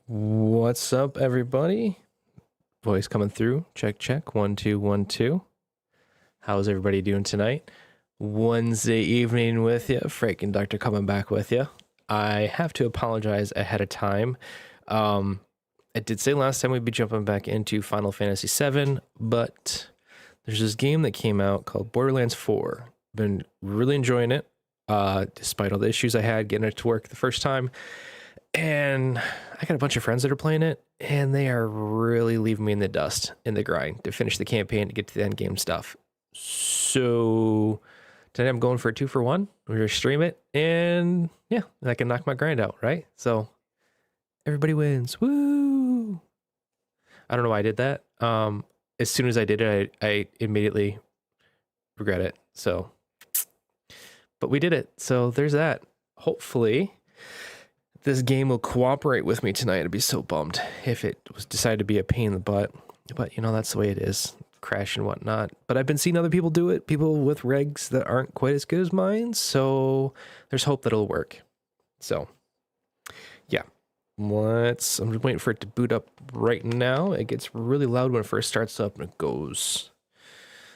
What's up, everybody? Voice coming through. Check, check. 1 2 1 2. How's everybody doing tonight? Wednesday evening with you. Frank and Doctor coming back with you. I have to apologize ahead of time. I did say last time we'd be jumping back into Final Fantasy VII, but there's this game that came out called Borderlands 4. Been really enjoying it, despite all the issues I had getting it to work the first time. And I got a bunch of friends that are playing it, and they are really leaving me in the dust, in the grind, to finish the campaign, to get to the end game stuff. So today I'm going for a 2-for-1. We're going to stream it, and yeah, I can knock my grind out, right? So everybody wins. Woo! I don't know why I did that. As soon as I did it, I immediately regret it. So, but we did it. So there's that. Hopefully this game will cooperate with me tonight. I'd be so bummed if it was decided to be a pain in the butt. But, you know, that's the way it is. Crash and whatnot. But I've been seeing other people do it. People with regs that aren't quite as good as mine. So there's hope that it'll work. So, yeah. I'm just waiting for it to boot up right now. It gets really loud when it first starts up, and it goes.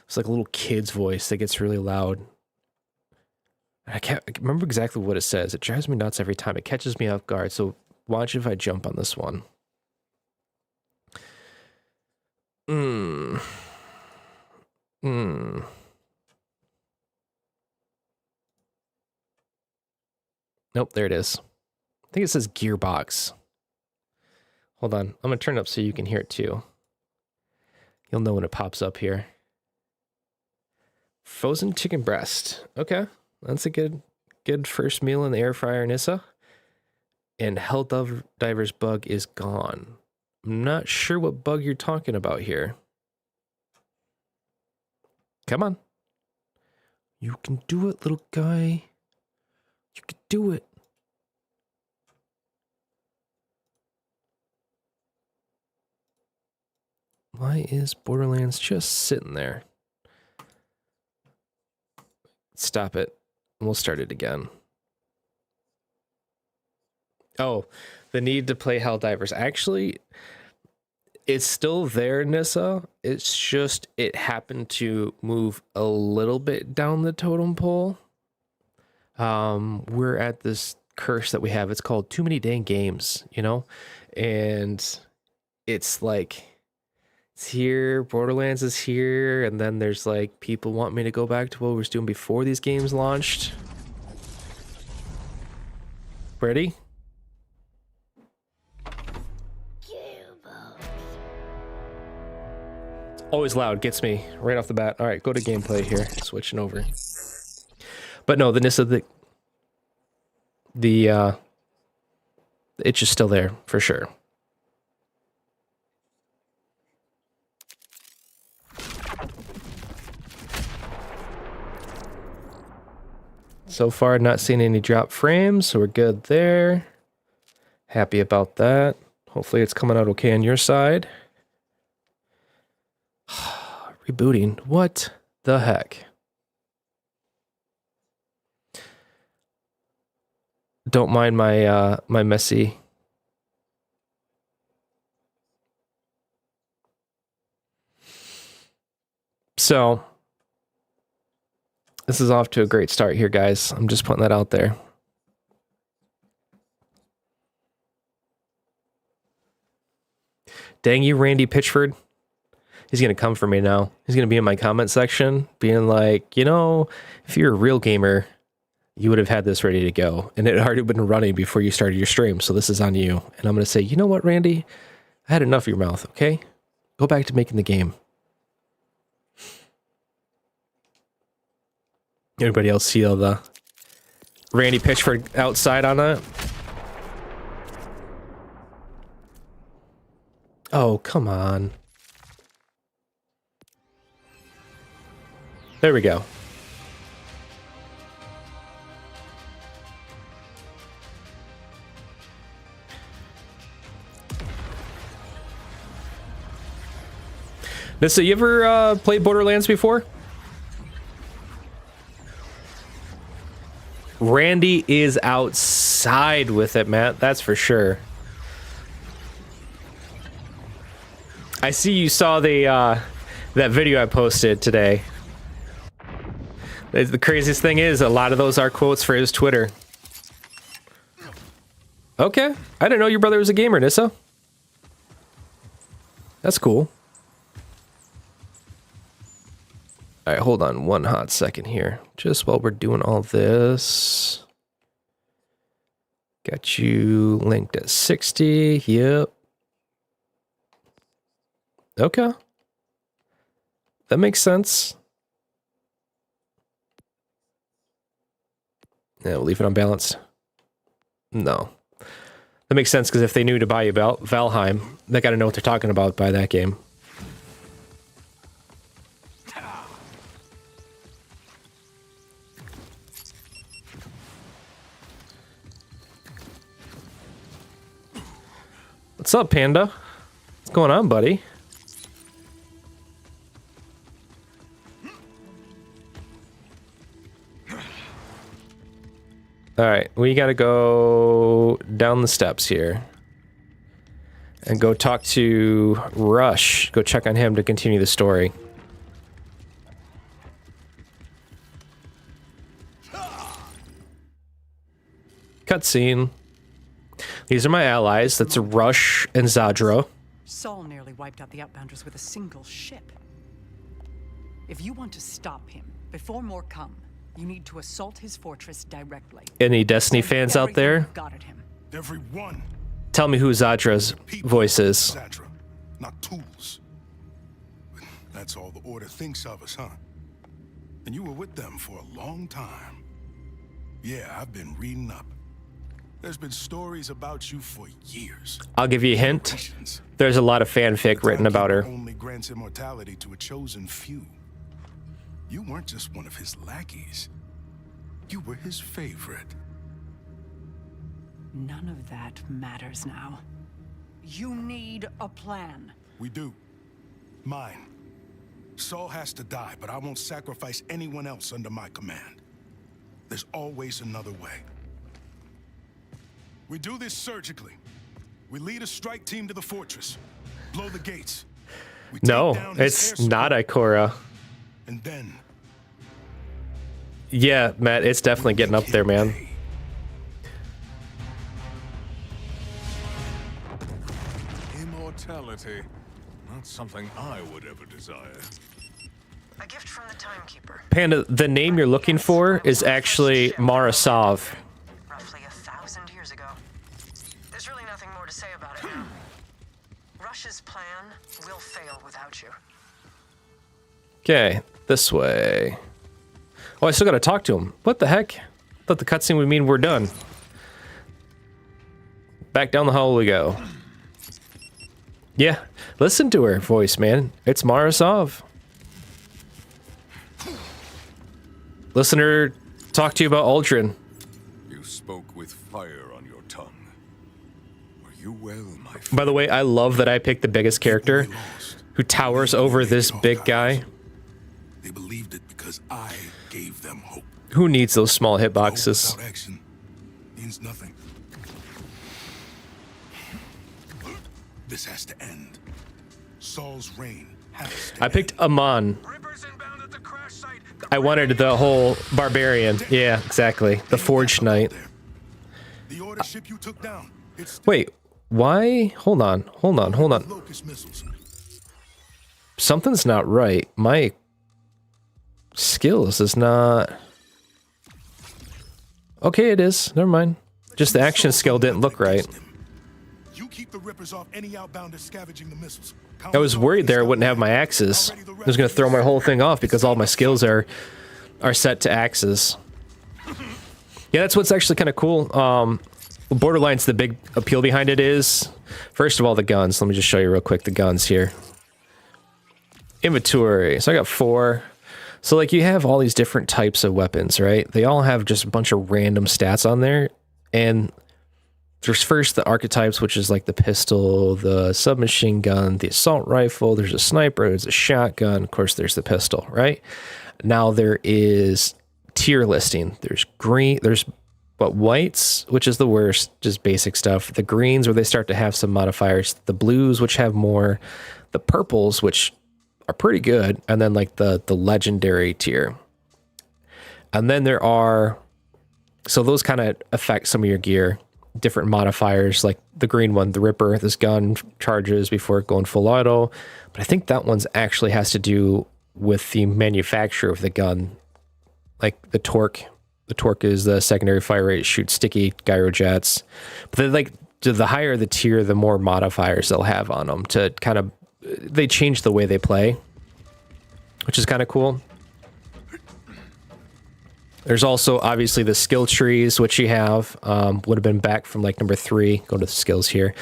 It's like a little kid's voice that gets really loud. I can't remember exactly what it says. It drives me nuts every time. It catches me off guard. So watch if I jump on this one. Nope, there it is. I think it says Gearbox. Hold on. I'm going to turn it up so you can hear it too. You'll know when it pops up here. Frozen chicken breast. Okay. That's a good first meal in the air fryer, Nissa. And Helldiver's bug is gone. I'm not sure what bug you're talking about here. Come on. You can do it, little guy. You can do it. Why is Borderlands just sitting there? Stop it. And we'll start it again. Oh, the need to play Helldivers. Actually, it's still there, Nissa. It's just it happened to move a little bit down the totem pole. We're at this curse that we have. It's called too many dang games, you know? And it's like, it's here, Borderlands is here, and then there's like people want me to go back to what we were doing before these games launched. Ready? Always loud, gets me right off the bat. All right, go to gameplay here, switching over. But no, the Nissa, the itch is still there for sure. So far, not seeing any drop frames, so we're good there. Happy about that. Hopefully it's coming out okay on your side. Rebooting. What the heck? Don't mind my my messy. So this is off to a great start here, guys. I'm just putting that out there. Dang you, Randy Pitchford. He's going to come for me now. He's going to be in my comment section being like, you know, if you're a real gamer, you would have had this ready to go. And it had already been running before you started your stream. So this is on you. And I'm going to say, you know what, Randy? I had enough of your mouth, okay? Go back to making the game. Everybody else see all the Randy Pitchford outside on that? Oh, come on. There we go. Nissa, you ever played Borderlands before? Randy is outside with it, Matt. That's for sure. I see you saw the that video I posted today. The craziest thing is a lot of those are quotes for his Twitter. Okay, I didn't know your brother was a gamer, Nissa. That's cool. All right, hold on one hot second here. Just while we're doing all this. Got you linked at 60. Yep. Okay. That makes sense. Yeah, we'll leave it unbalanced. No. That makes sense, because if they knew to buy you Valheim, they got to know what they're talking about by that game. What's up, Panda? What's going on, buddy? Alright, we gotta go down the steps here. And go talk to Rush. Go check on him to continue the story. Cutscene. These are my allies. That's Rush and Zadra. Saul nearly wiped out the Outbounders with a single ship. If you want to stop him before more come, you need to assault his fortress directly. Any Destiny fans out there? Got at him. Everyone. Tell me who Zadra's voice is. Zadra, not tools. That's all the Order thinks of us, huh? And you were with them for a long time. Yeah, I've been reading up. There's been stories about you for years. I'll give you a hint. There's a lot of fanfic written about her. Only grants immortality to a chosen few. You weren't just one of his lackeys. You were his favorite. None of that matters now. You need a plan. We do. Mine. Saul has to die, but I won't sacrifice anyone else under my command. There's always another way. We do this surgically. We lead a strike team to the fortress. Blow the gates. We No, take down his it's air not support, Ikora. and then Yeah, Matt, it's definitely getting up there, man. Immortality. Not something I would ever desire. A gift from the Timekeeper. Panda, the name you're looking for is actually Marasov. Roughly 1,000 years ago. There's really nothing more to say about it now. Rush's plan will fail without you. Okay, this way. Oh, I still gotta talk to him. What the heck? Thought the cutscene would mean we're done. Back down the hall we go. Yeah, listen to her voice, man. It's Marasov. Listen to her talk to you about Aldrin. You spoke with fire on your tongue. Are you well, my friend? By the way, I love that I picked the biggest character who towers over this big guy. they believed it because I gave them hope. Who needs those small Hope hitboxes? without action means nothing. This has to end. Saul's reign has to I picked Amon. Rippers inbound at the crash site. I wanted the whole barbarian. Yeah, exactly. The Forged Knight. The order ship you took down. It's Wait, why? Hold on. Locust missiles. Something's not right. My skills is not... Okay, it is. Never mind. Just the action skill didn't look right. You keep the Rippers off any outbounders scavenging the missiles. I was worried there I wouldn't have my axes. I was going to throw my whole thing off because all my skills are set to axes. Yeah, that's what's actually kind of cool. Borderlands, the big appeal behind it is, first of all, the guns. Let me just show you real quick the guns here. Inventory. So I got 4. So like you have all these different types of weapons, right? They all have just a bunch of random stats on there. And there's first the archetypes, which is like the pistol, the submachine gun, the assault rifle, there's a sniper, there's a shotgun, of course there's the pistol, right? Now there is tier listing. There's green, there's whites, which is the worst, just basic stuff. The greens where they start to have some modifiers, the blues which have more, the purples, which are pretty good, and then like the legendary tier. And then there are, so those kind of affect some of your gear, different modifiers, like the green one, the Ripper, this gun charges before going full auto. But I think that one's actually has to do with the manufacturer of the gun, like the torque. The torque is the secondary fire rate, shoots sticky gyro jets. But then, like, the higher the tier, the more modifiers they'll have on them to kind of, they change the way they play, which is kind of cool. There's also obviously the skill trees, which you have, would have been back from like number 3. Go to the skills here.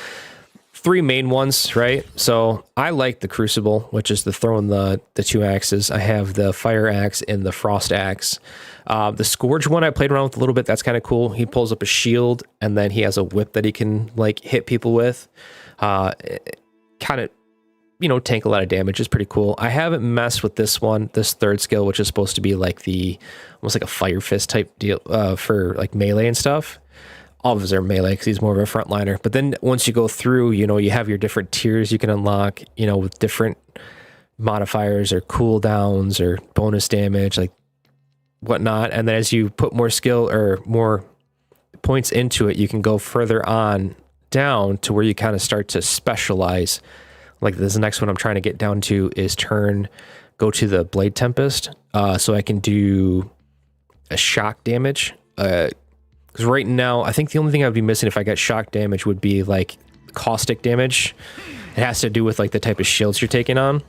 3 main ones, right? So I like the Crucible, which is the throwing the 2 axes. I have the Fire Axe and the Frost Axe. The Scourge one I played around with a little bit. That's kind of cool. He pulls up a shield and then he has a whip that he can like hit people with. Kind of, you know, tank a lot of damage. It's pretty cool. I haven't messed with this one, this 3rd skill, which is supposed to be like the, almost like a Fire Fist type deal for like melee and stuff. All of his are melee because he's more of a frontliner. But then once you go through, you know, you have your different tiers you can unlock, you know, with different modifiers or cooldowns or bonus damage, like whatnot. And then as you put more skill or more points into it, you can go further on down to where you kind of start to specialize. Like this next one I'm trying to get down to is go to the Blade Tempest. So I can do a shock damage. Because right now, I think the only thing I'd be missing if I got shock damage would be like caustic damage. It has to do with like the type of shields you're taking on.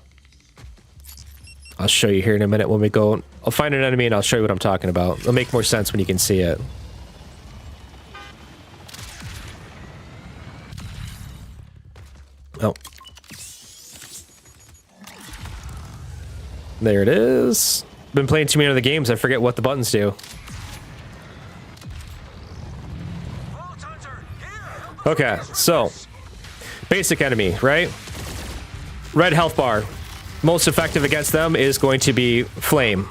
I'll show you here in a minute when we go. I'll find an enemy and I'll show you what I'm talking about. It'll make more sense when you can see it. Oh. There it is. Been playing too many other games, I forget what the buttons do. Okay, so basic enemy, right? Red health bar. Most effective against them is going to be flame.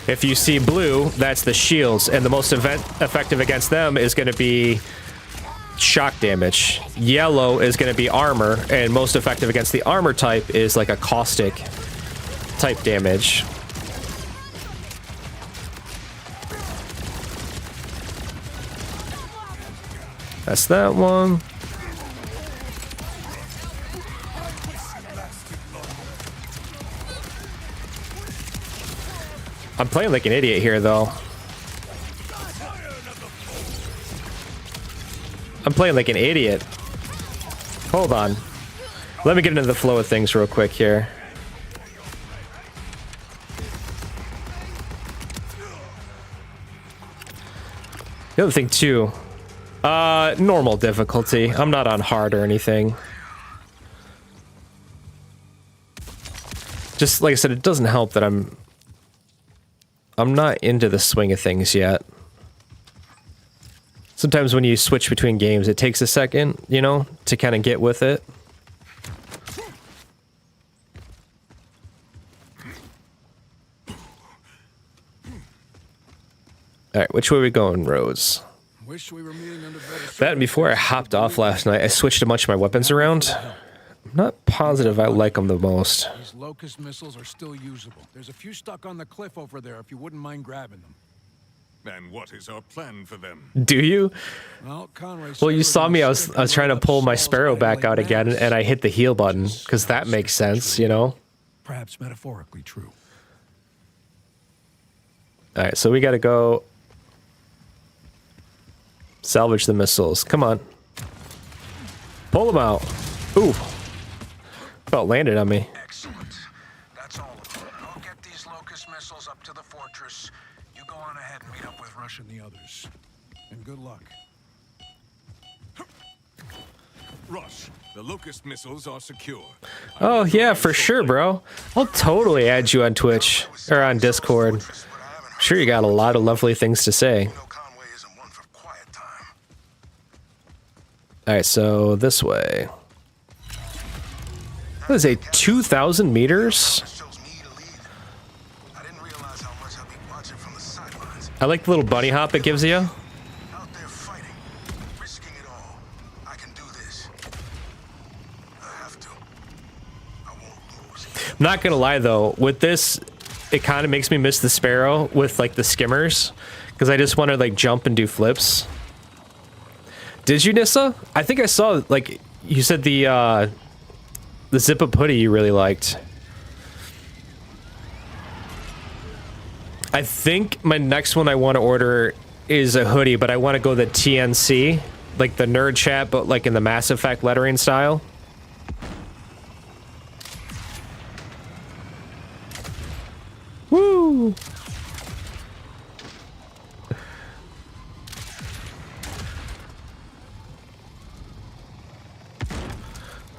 If you see blue, that's the shields, and the most effective against them is going to be shock damage. Yellow is going to be armor, and most effective against the armor type is like a caustic type damage. That's that one. I'm playing like an idiot here, though. I'm playing like an idiot. Hold on. Let me get into the flow of things real quick here. The other thing, too. Normal difficulty. I'm not on hard or anything. Just like I said, it doesn't help that I'm not into the swing of things yet. Sometimes when you switch between games, it takes a second, you know, to kind of get with it. Alright, which way are we going, Rose? Wish we were meeting under better That and before I hopped off last night, I switched a bunch of my weapons around. I'm not positive I like them the most. These locust missiles are still usable. There's a few stuck on the cliff over there if you wouldn't mind grabbing them. And what is our plan for them? Do you? Well, Conway Well, you saw me, I was trying to pull my Sparrow back out again, and I hit the heal button, because that makes sense, you know? Perhaps metaphorically true. Alright, so we gotta go salvage the missiles. Come on. Pull them out. Ooh. Felt landed on me. Excellent. That's all of them. I'll get these locust missiles up to the fortress. You go on ahead and meet up with Rush and the others. And good luck. Rush, the locust missiles are secure. Oh, yeah, for sure, bro. I'll totally add you on Twitch, or on Discord. I'm sure you got a lot of lovely things to say. Alright, so this way. What is a 2,000 meters? I like the little bunny hop it gives you. Out there fighting, risking it all. I can do this. I have to. not gonna lie though, with this, it kind of makes me miss the Sparrow with like the skimmers, because I just want to like jump and do flips. Did you, Nissa? I think I saw, like, you said the zip-up hoodie you really liked. I think my next one I want to order is a hoodie, but I want to go the TNC, like the nerd chat, but like in the Mass Effect lettering style. Woo!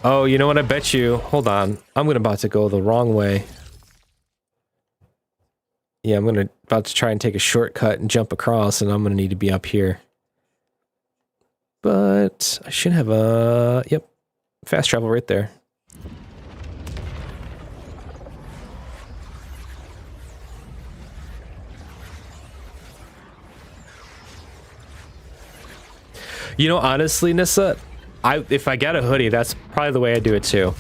Oh, you know what? I bet you. Hold on. I'm about to go the wrong way. Yeah, I'm about to try and take a shortcut and jump across, and I'm gonna need to be up here. But I should have a fast travel right there. You know, honestly, Nissa, if I get a hoodie, that's probably the way I do it too.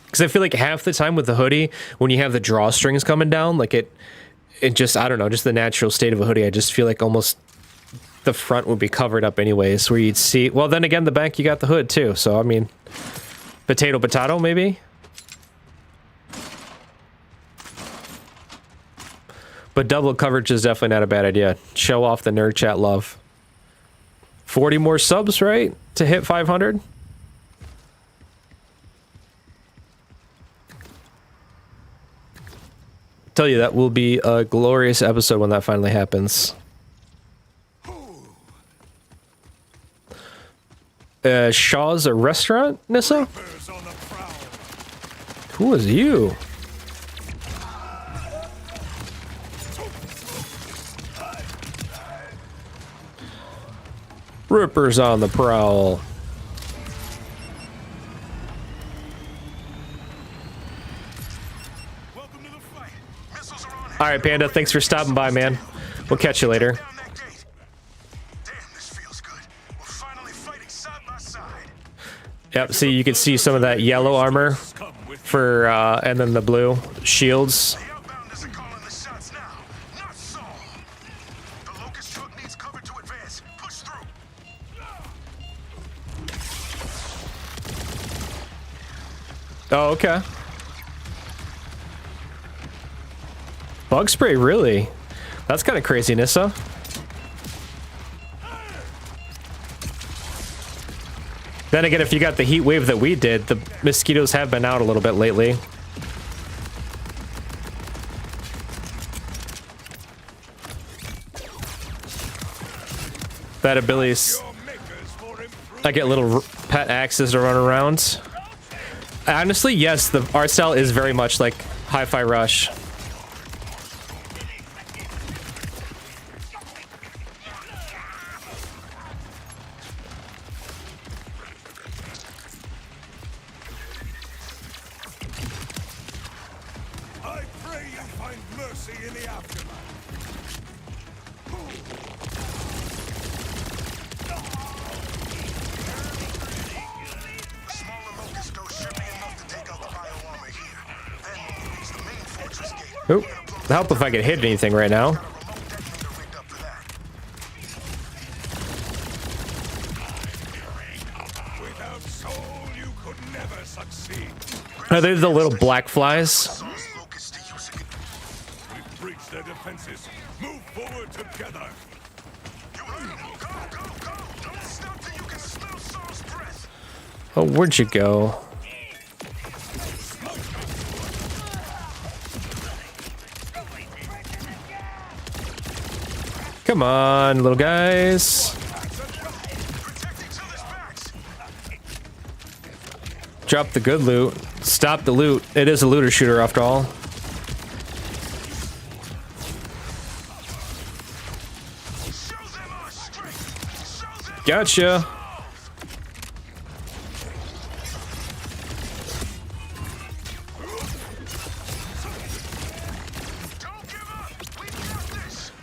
Because I feel like half the time with the hoodie, when you have the drawstrings coming down, like it just, I don't know, just the natural state of a hoodie, I just feel like almost the front would be covered up anyways, where you'd see, well, then again, the back, you got the hood too, so I mean, potato, maybe? But double coverage is definitely not a bad idea. Show off the nerd chat love. 40 more subs, right? To hit 500? Tell you, that will be a glorious episode when that finally happens. Shaw's a restaurant, Nissa? Who is you? Rippers on the prowl. All right, Panda, thanks for stopping by, man. We'll catch you later. Yep, see, you can see some of that yellow armor for, and then the blue shields. Oh, okay. Bug spray, really? That's kind of crazy, Nissa. Then again, if you got the heat wave that we did, the mosquitoes have been out a little bit lately. That ability's... I get little pet axes to run around. Honestly, yes, the art style is very much like Hi-Fi Rush. I pray you find mercy in the aftermath. Oop. Help if I could hit anything right now. Are they the little black flies? We've breached their defenses. Move forward together. Oh, where'd you go? Come on, little guys. Drop the good loot. Stop the loot. It is a looter shooter after all. Gotcha.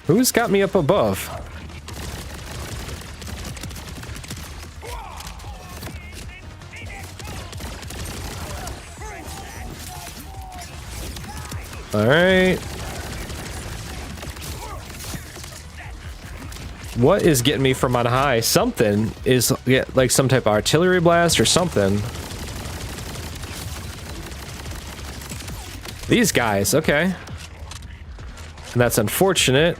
Who's got me up above? All right. What is getting me from on high? Something is, yeah, like some type of artillery blast or something. These guys, okay. And that's unfortunate.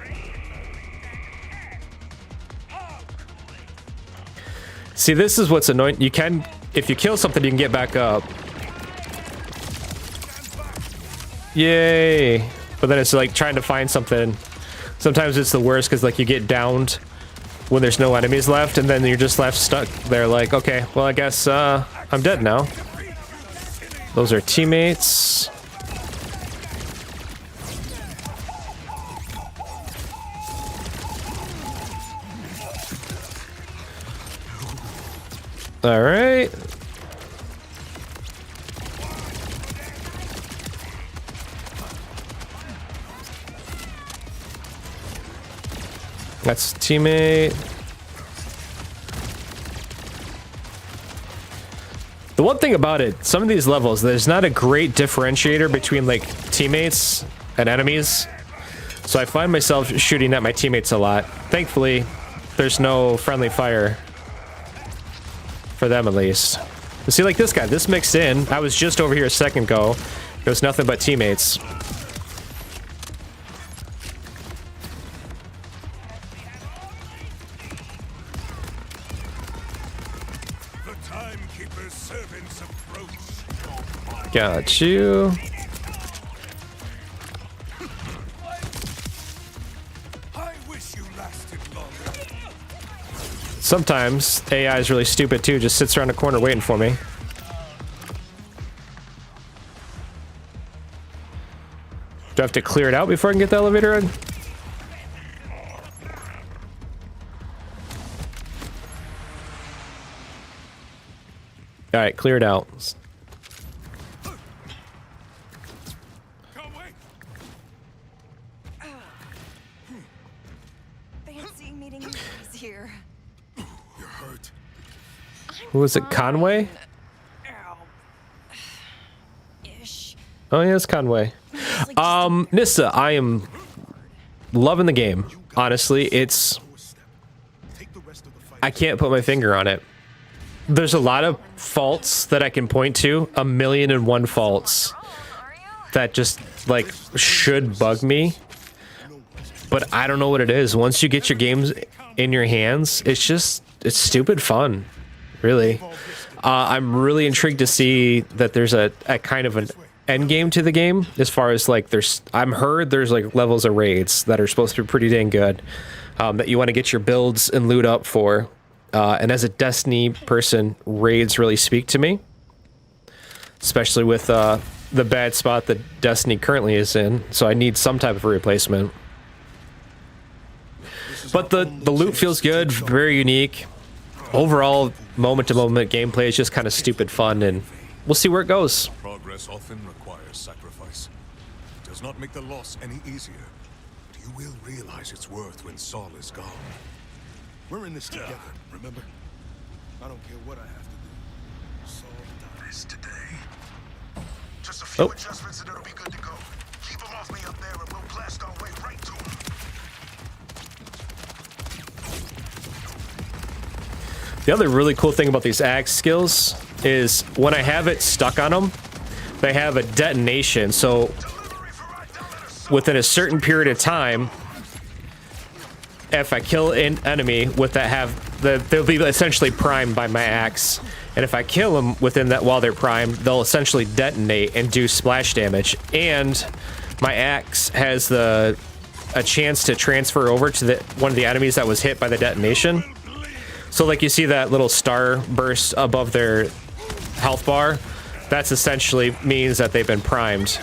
See, this is what's annoying. You can, if you kill something, you can get back up. Yay. But then it's like trying to find something. Sometimes it's the worst because like you get downed when there's no enemies left, and then you're just left stuck there like, okay, well, I guess I'm dead now. Those are teammates. All right. That's teammate. The one thing about it, some of these levels, there's not a great differentiator between like teammates and enemies. So I find myself shooting at my teammates a lot. Thankfully, there's no friendly fire. For them, at least. But see, like this guy, this mixed in. I was just over here a second ago. There was nothing but teammates. The timekeeper's servants approach. Got you. I wish you lasted longer. Sometimes AI is really stupid too, just sits around the corner waiting for me. Do I have to clear it out before I can get the elevator in? Alright, clear it out. Fancy meeting you guys here. You're hurt. Who was it, Conway? Ish. Oh yeah, it's Conway. Nissa, I am loving the game. Honestly, it's... I can't put my finger on it. There's a lot of faults that I can point to, 1,000,001 faults that just like should bug me, but I don't know what it is. Once you get your games in your hands, it's stupid fun, really. I'm really intrigued to see that there's a kind of an end game to the game, as far as like there's like levels of raids that are supposed to be pretty dang good, that you want to get your builds and loot up for. And as a Destiny person, raids really speak to me, especially with the bad spot that Destiny currently is in. So I need some type of a replacement. But the loot feels good, very unique. Overall, moment-to-moment gameplay is just kind of stupid fun, and we'll see where it goes. Progress often requires sacrifice. It does not make the loss any easier, but you will realize its worth when Saul is gone. We're in this together, remember? I don't care what I have to do. Saul dies today. Just a few adjustments and it'll be good to go. Keep them off me up there and we'll blast our way right to them. The other really cool thing about these axe skills is when I have it stuck on them, they have a detonation. So within a certain period of time, if I kill an enemy with that, they'll be essentially primed by my axe. And if I kill them within that while they're primed, they'll essentially detonate and do splash damage. And my axe has a chance to transfer over to one of the enemies that was hit by the detonation. So like you see that little star burst above their health bar, that's essentially means that they've been primed.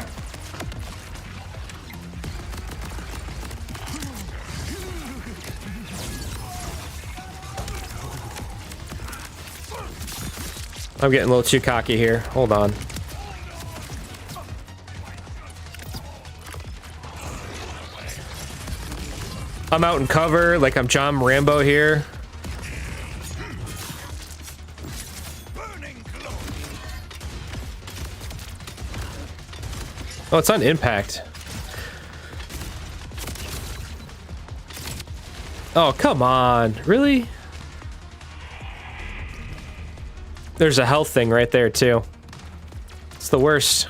I'm getting a little too cocky here. Hold on. I'm out in cover, like I'm John Rambo here. Oh, it's on impact. Oh, come on. Really? There's a health thing right there, too. It's the worst.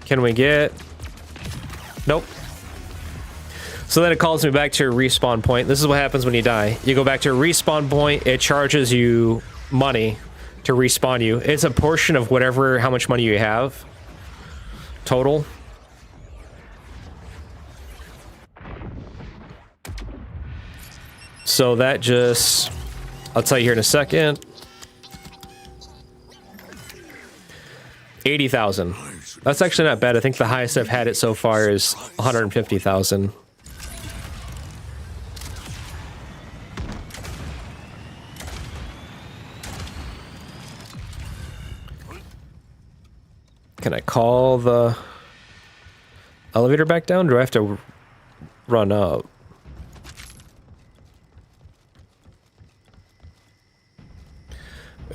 Can we get... Nope. So then it calls me back to a respawn point. This is what happens when you die. You go back to a respawn point, it charges you money to respawn you. It's a portion of whatever, how much money you have. Total. So that just... I'll tell you here in a second. 80,000. That's actually not bad. I think the highest I've had it so far is 150,000. Can I call the elevator back down? Or do I have to run up?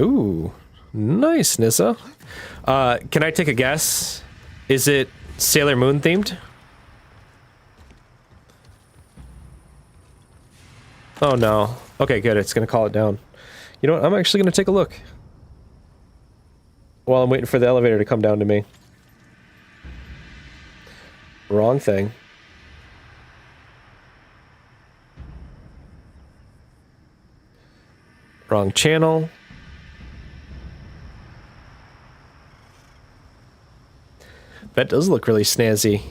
Ooh, nice, Nissa. Can I take a guess? Is it Sailor Moon themed? Oh no. Okay, good. It's gonna call it down. You know what? I'm actually gonna take a look while I'm waiting for the elevator to come down to me. Wrong thing. Wrong channel. That does look really snazzy.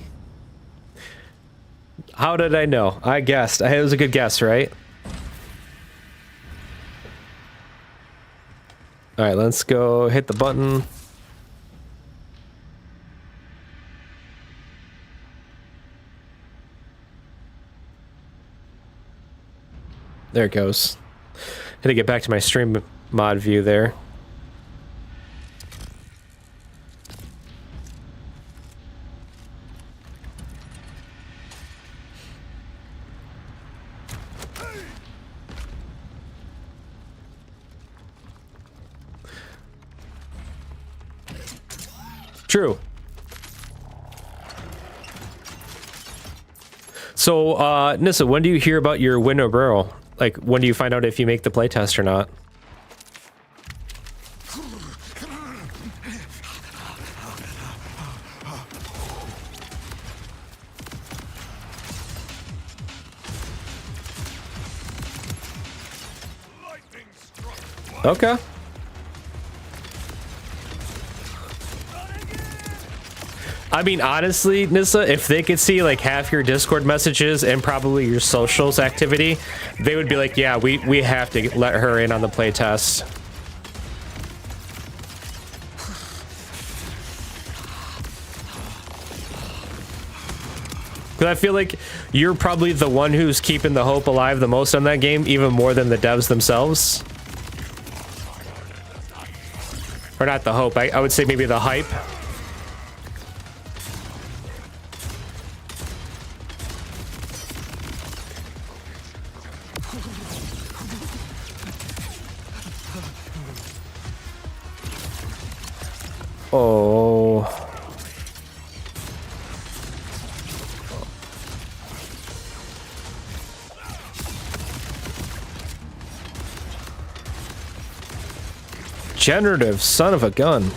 How did I know? I guessed. It was a good guess, right? Alright, let's go hit the button. There it goes. Had to get back to my stream mod view there. True. So, Nissa, when do you hear about your window barrel? Like, when do you find out if you make the playtest or not? Okay. I mean, honestly, Nissa, if they could see like half your Discord messages and probably your socials activity, they would be like, yeah, we have to let her in on the playtest. Because I feel like you're probably the one who's keeping the hope alive the most on that game, even more than the devs themselves. Or not the hope, I would say maybe the hype. Oh. Generative son of a gun.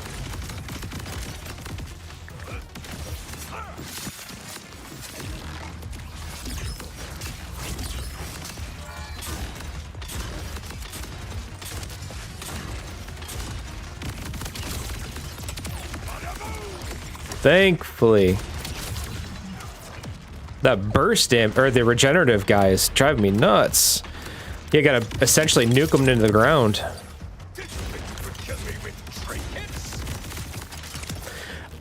Thankfully. That burst damage, or the regenerative guys, drive me nuts. You gotta essentially nuke them into the ground.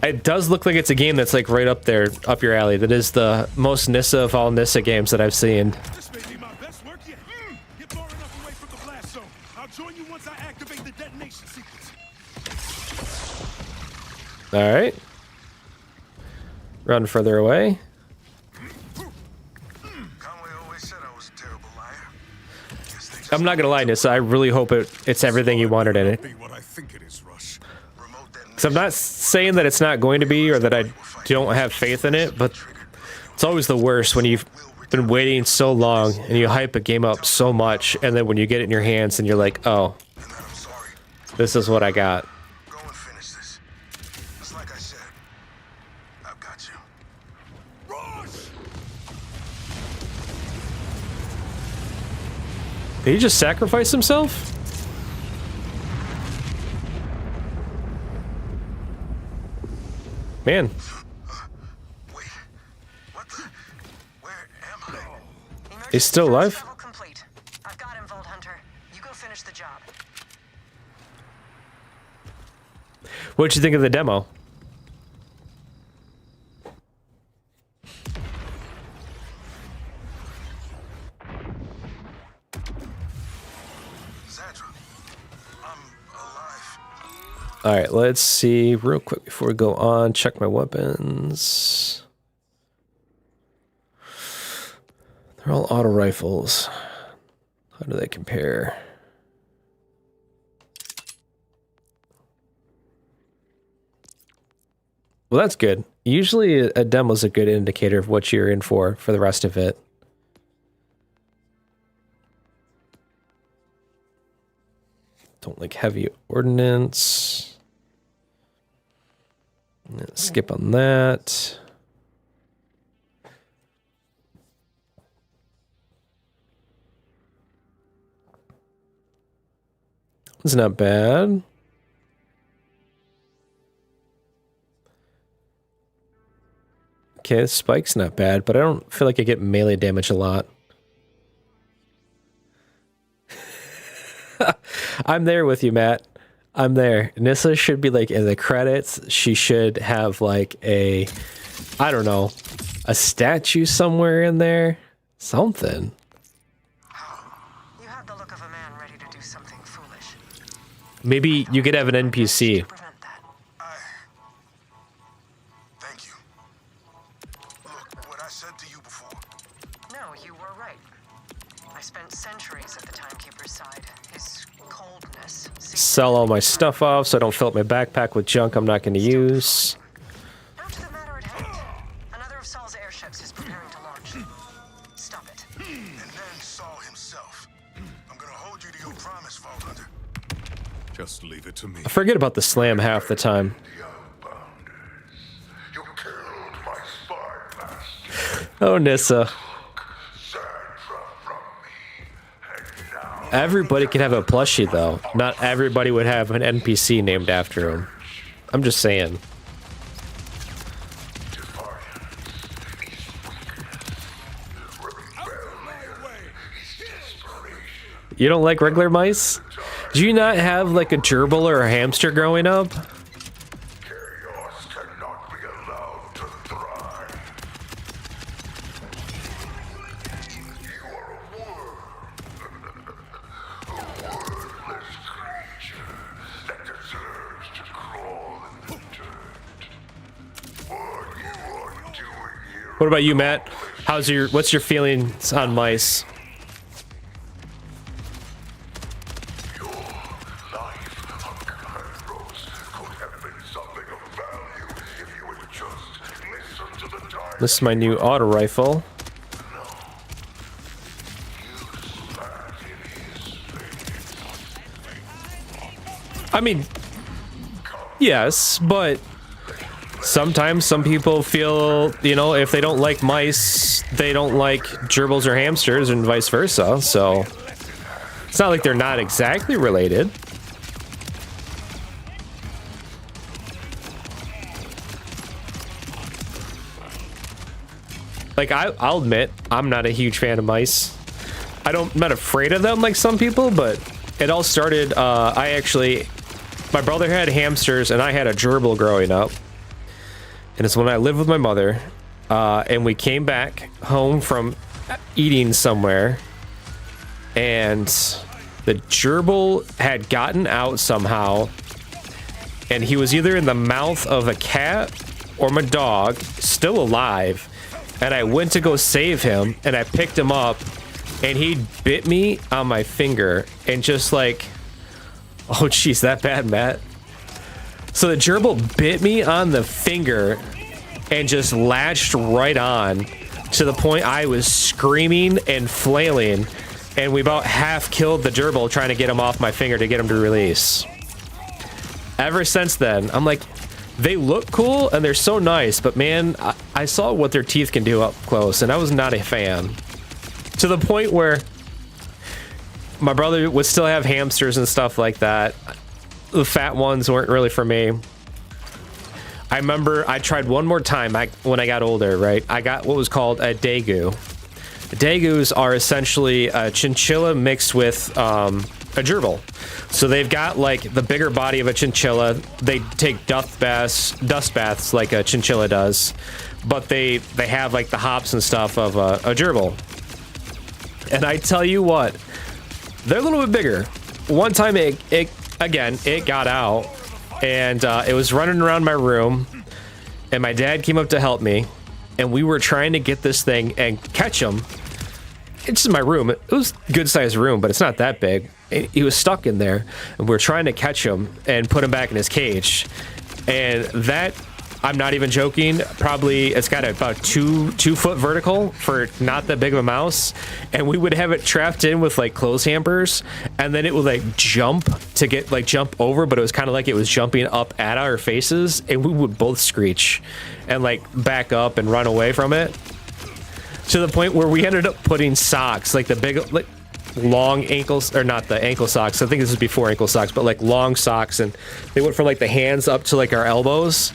It does look like it's a game that's like right up there, up your alley. That is the most Nissa of all Nissa games that I've seen. This may be my best work yet. Get far enough away from the blast zone. I'll join you once I activate the detonation sequence. All right. Run further away. Conway always said I was a terrible liar. I'm not gonna lie, Nissa. I really hope it's everything you wanted in it. Be what I think it is, Rush. Because I'm not saying that it's not going to be, or that I don't have faith in it, but it's always the worst when you been waiting so long, and you hype a game up so much, and then when you get it in your hands and you're like, oh, And then I'm sorry. this is what I got. Go and finish this. Just like I said, I've got you. Rush! Did he just sacrifice himself? Man, Wait. What the? Where am I? he's still alive? Travel complete. I've got him, Vault Hunter. You go finish the job. What'd you think of the demo? Zadra, I'm alive. All right, let's see real quick before we go on. Check my weapons. They're all auto rifles. How do they compare? Well, that's good. Usually a demo's a good indicator of what you're in for the rest of it. Don't like heavy ordnance. Skip on that. It's not bad. Okay, spike's not bad, but I don't feel like I get melee damage a lot. I'm there with you, Matt. I'm there. Nissa should be like in the credits. She should have like a, I don't know, a statue somewhere in there. Something. You have the look of a man ready to do something foolish. Maybe you could have an NPC. To prevent that. Thank you. Look, what I said to you before. No, you were right. I spent centuries at the Timekeeper's side. His coldness. Sell all my stuff off so I don't fill up my backpack with junk I'm not going to use. Now to the matter at hand. Another of Saul's airships is preparing to launch. Stop it. And then Saul himself. I'm gonna hold you to your promise, Vault Hunter. Just leave it to me. I forget about the slam half the time. You killed my spy master. Oh, Nissa. Everybody could have a plushie, though. Not everybody would have an NPC named after him. I'm just saying. You don't like regular mice? Do you not have like a gerbil or a hamster growing up? Chaos cannot be allowed to thrive. You are a worm. A wordless creature that deserves to crawl in the dirt. What you are doing here. What about you, Matt? What's your feelings on mice? This is my new auto rifle. I mean, yes, but sometimes some people feel, you know, if they don't like mice, they don't like gerbils or hamsters and vice versa. So it's not like they're not exactly related. Like, I'll admit, I'm not a huge fan of mice. I'm not afraid of them like some people, but it all started, my brother had hamsters and I had a gerbil growing up. And it's when I lived with my mother, and we came back home from eating somewhere, and the gerbil had gotten out somehow, and he was either in the mouth of a cat or my dog, still alive. And I went to go save him, and I picked him up, and he bit me on my finger, and just like, oh jeez, that bad, Matt. So the gerbil bit me on the finger, and just latched right on. to the point I was screaming and flailing, and we about half killed the gerbil trying to get him off my finger to get him to release. Ever since then, I'm like, they look cool and they're so nice, but man, I saw what their teeth can do up close, and I was not a fan. To the point where my brother would still have hamsters and stuff like that. The fat ones weren't really for me. I remember I tried one more time when I got older, right? I got what was called a daegu. Dagus are essentially a chinchilla mixed with a gerbil. So they've got like the bigger body of a chinchilla. They take dust baths like a chinchilla does, but they have like the hops and stuff of a gerbil. And I tell you what, they're a little bit bigger. One time it got out, and it was running around my room, and my dad came up to help me, and we were trying to get this thing and catch him. It's in my room. It was a good sized room, but it's not that big. He was stuck in there, and we were trying to catch him and put him back in his cage. And that, I'm not even joking, probably it's got about two foot vertical for not that big of a mouse, and we would have it trapped in with like clothes hampers, and then it would like jump over, but it was kind of like it was jumping up at our faces, and we would both screech and like back up and run away from it, to the point where we ended up putting socks, like the big like long ankles, or not the ankle socks, I think this was before ankle socks, but like long socks, and they went from like the hands up to like our elbows,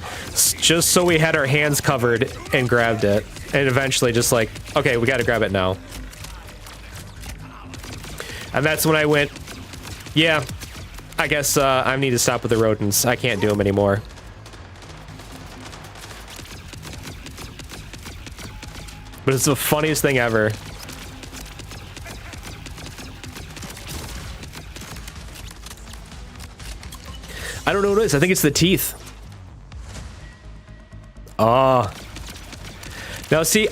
just so we had our hands covered, and grabbed it. And eventually just like, okay, we got to grab it now. And that's when I went, yeah, I guess I need to stop with the rodents. I can't do them anymore. But it's the funniest thing ever. I don't know what it is. I think it's the teeth. Oh. Now see,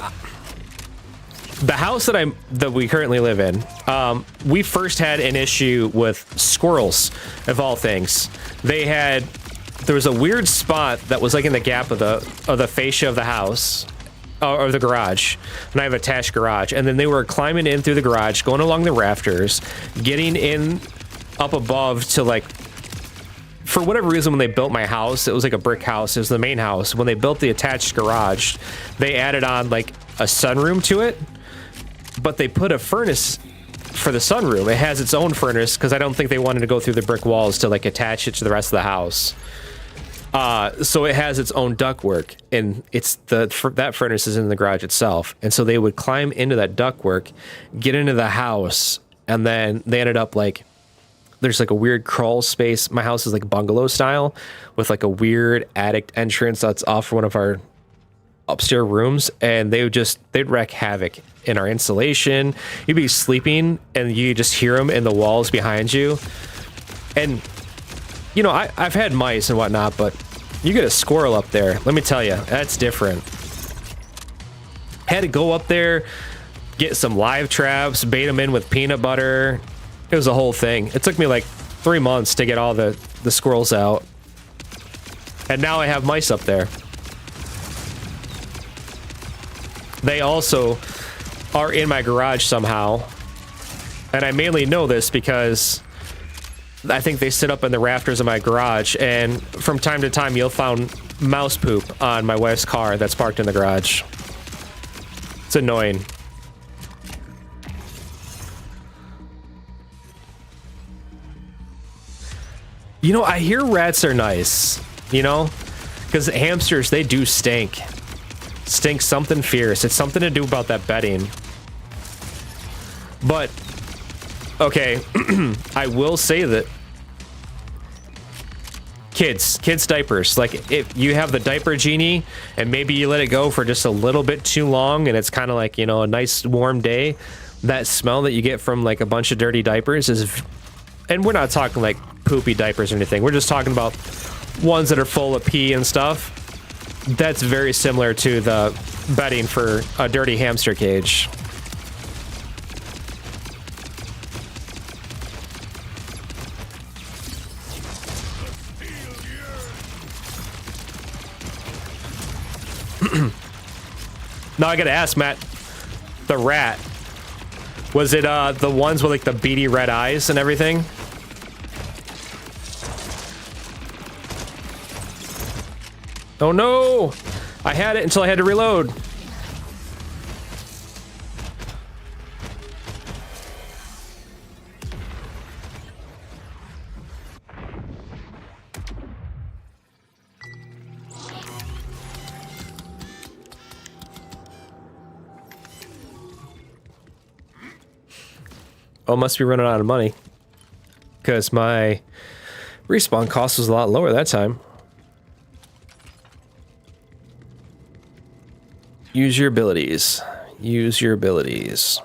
the house that we currently live in, we first had an issue with squirrels, of all things. There was a weird spot that was like in the gap of the fascia of the house, or the garage, and I have an attached garage, and then they were climbing in through the garage, going along the rafters, getting in up above to like, for whatever reason, when they built my house, it was like a brick house. It was the main house. When they built the attached garage, they added on like a sunroom to it, but they put a furnace for the sunroom. It has its own furnace because I don't think they wanted to go through the brick walls to like attach it to the rest of the house. So it has its own ductwork, and that furnace is in the garage itself. And so they would climb into that ductwork, get into the house, and then they ended up like, there's like a weird crawl space. My house is like bungalow style with like a weird attic entrance that's off one of our upstairs rooms, and they'd wreak havoc in our insulation. You'd be sleeping and you just hear them in the walls behind you. And you know, I've had mice and whatnot, but you get a squirrel up there, let me tell you, that's different. Had to go up there, get some live traps, bait them in with peanut butter. It was a whole thing. It took me like 3 months to get all the squirrels out. And now I have mice up there. They also are in my garage somehow. And I mainly know this because I think they sit up in the rafters of my garage, and from time to time you'll find mouse poop on my wife's car that's parked in the garage. It's annoying. You know, I hear rats are nice, you know, because hamsters, they do stink. Stink something fierce. It's something to do about that bedding. But, okay, I will say that kids diapers, like if you have the diaper genie and maybe you let it go for just a little bit too long and it's kind of like, you know, a nice warm day, that smell that you get from like a bunch of dirty diapers is, and we're not talking like poopy diapers or anything, we're just talking about ones that are full of pee and stuff. That's very similar to the bedding for a dirty hamster cage. Now I gotta ask, Matt, the rat. Was it the ones with like the beady red eyes and everything? Oh no! I had it until I had to reload. Oh, must be running out of money. Because my respawn cost was a lot lower that time. Use your abilities. Use your abilities.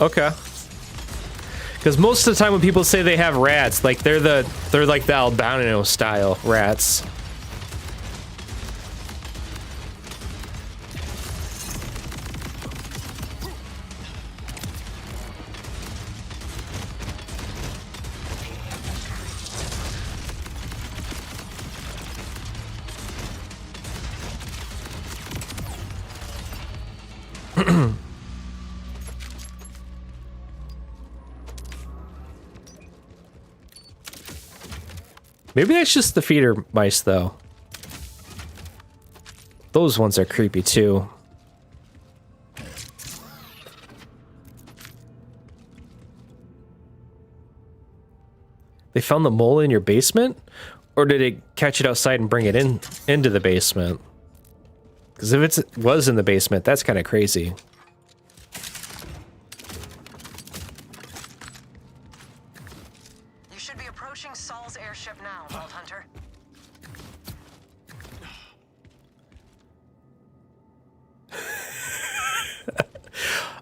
Okay. Because most of the time when people say they have rats, like they're like the albino style rats. Maybe that's just the feeder mice, though. Those ones are creepy, too. They found the mole in your basement? Or did it catch it outside and bring it into the basement? Because if it was in the basement, that's kind of crazy.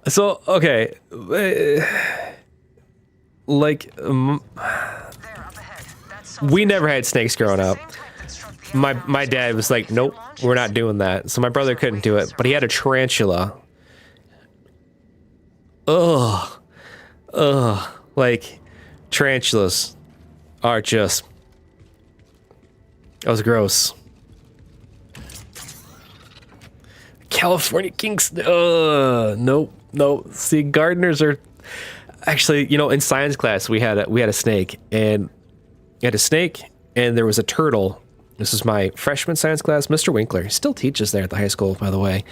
So, okay, like, we never had snakes growing up. My dad was like, nope, we're not doing that. So my brother couldn't do it, but he had a tarantula. Ugh. Like, tarantulas are just, that was gross. California Kings, nope. No, see, gardeners are actually, you know, in science class we had a snake, and there was a turtle. This is my freshman science class. Mr. Winkler, he still teaches there at the high school, by the way.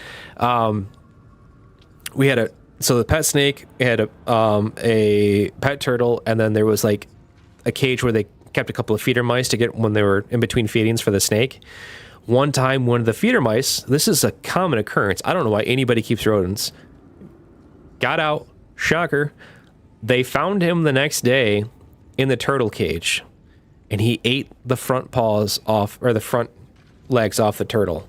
We had the pet snake had a pet turtle, and then there was like a cage where they kept a couple of feeder mice to get when they were in between feedings for the snake. One time, one of the feeder mice, this is a common occurrence. I don't know why anybody keeps rodents. Got out, shocker. They found him the next day in the turtle cage, and he ate the front paws off, or the front legs off the turtle.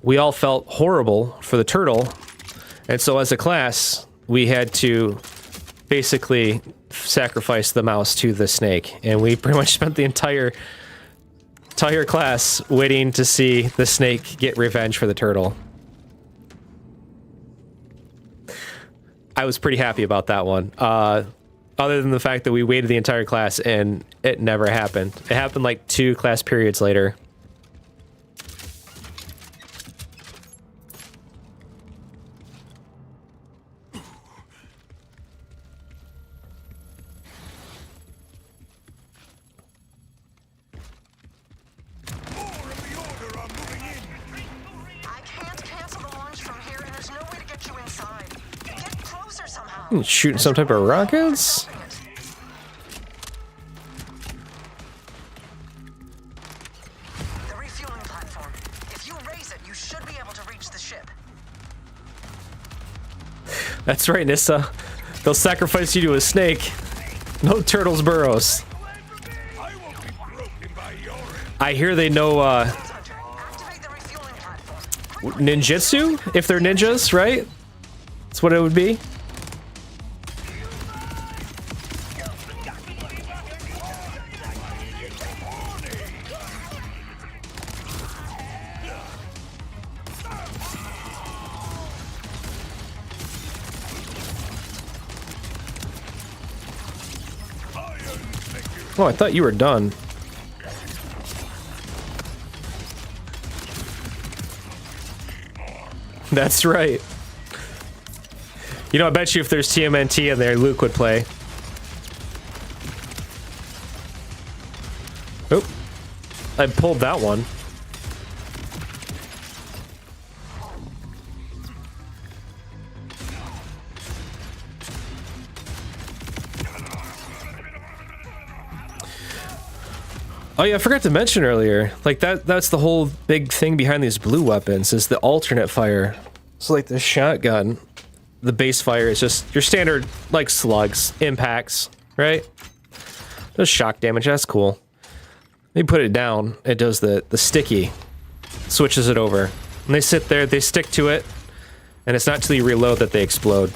We all felt horrible for the turtle, and so as a class, we had to basically sacrifice the mouse to the snake, and we pretty much spent the entire class waiting to see the snake get revenge for the turtle. I was pretty happy about that one. Other than the fact that we waited the entire class and it never happened. It happened like 2 class periods later. Shooting some type of rockets? The refueling platform. If you raise it, you should be able to reach the ship. That's right, Nissa. They'll sacrifice you to a snake. No turtles' burrows. I hear they know ninjutsu, if they're ninjas, right? That's what it would be. Oh, I thought you were done. That's right. You know, I bet you if there's TMNT in there, Luke would play. Oh, I pulled that one. Oh yeah, I forgot to mention earlier, like that's the whole big thing behind these blue weapons is the alternate fire. So like the shotgun, the base fire is just your standard like slugs, impacts, right? Does shock damage, that's cool. They put it down, it does the sticky, switches it over. And they sit there, they stick to it, and it's not till you reload that they explode.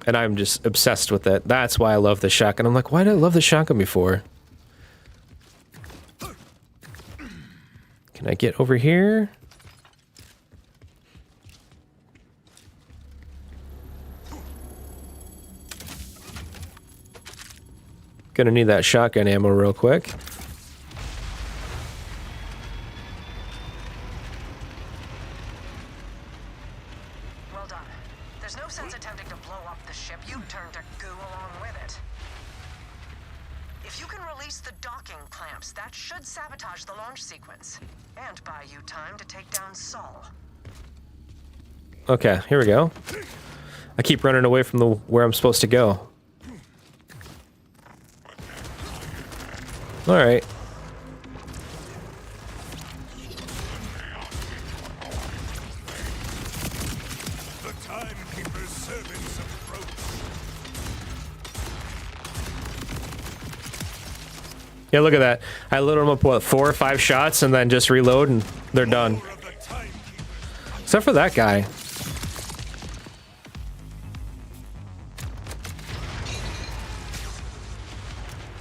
And I'm just obsessed with it. That's why I love the shotgun. I'm like, why did I love the shotgun before? Can I get over here? Gonna need that shotgun ammo real quick. Well done. There's no sense attempting to blow up the ship. You turn to goo along with it. If you can release the docking clamps, that should sabotage the launch sequence. And buy you time to take down Saul. Okay, here we go. I keep running away from the where I'm supposed to go. All right. The timekeeper's servants approach. Yeah, look at that. I load them up, what, 4 or 5 shots and then just reload and they're done. Except for that guy.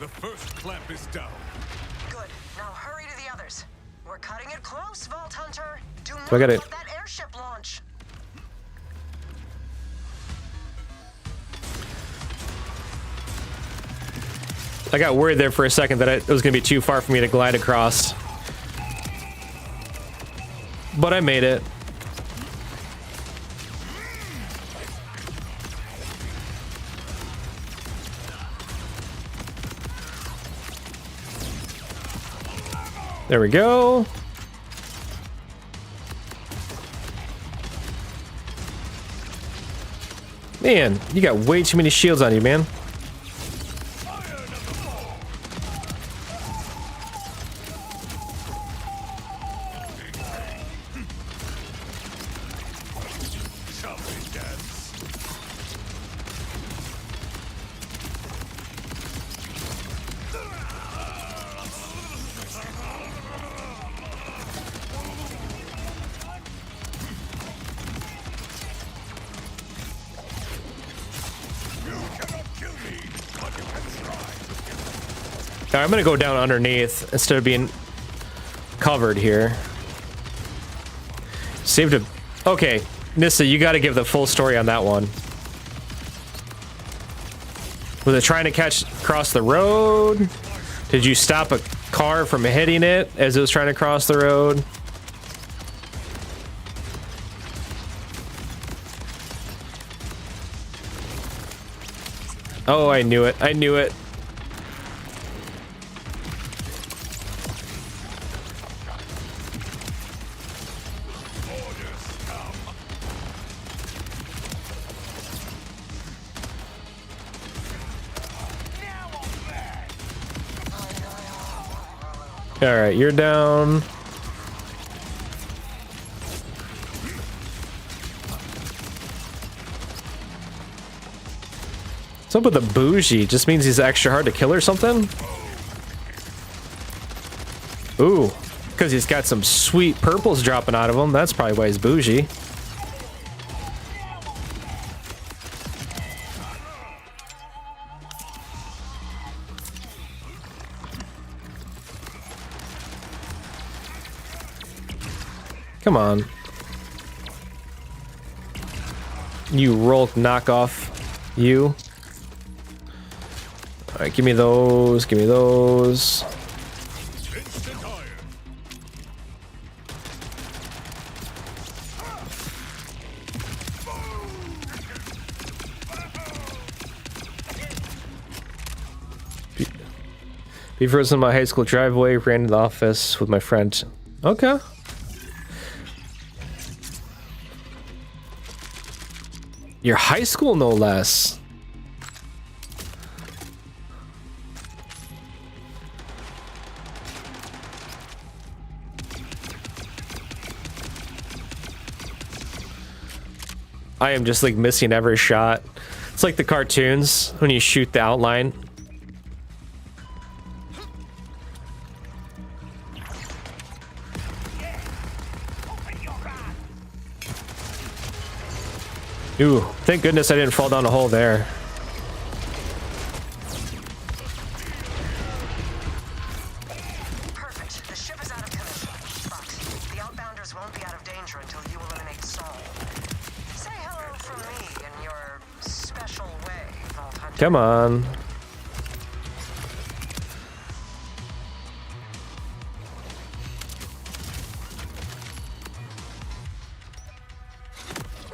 The first clamp is down. Good. Now hurry to the others. We're cutting it close, Vault Hunter. Do not So I got it. let that airship launch. I got worried there for a second that it was going to be too far for me to glide across. But I made it. There we go. Man, you got way too many shields on you, man. Now I'm gonna go down underneath instead of being covered here. Saved a... Okay, Nissa, you gotta give the full story on that one. Was it trying to cross the road? Did you stop a car from hitting it as it was trying to cross the road? Oh, I knew it. I knew it. All right, you're down. What's up with the bougie? Just means he's extra hard to kill or something? Ooh, because he's got some sweet purples dropping out of him. That's probably why he's bougie. Come on. You Rolk knockoff. You. All right, give me those. Give me those. Instant iron. Be frozen in my high school driveway. Ran to the office with my friend. Okay. Your high school, no less. I am just like missing every shot. It's like the cartoons when you shoot the outline. Ooh, thank goodness I didn't fall down a hole there. Perfect. The ship is out of commission, but the outbounders won't be out of danger until you eliminate Saul. Say hello from me in your special way, Vault Hunter. Come on.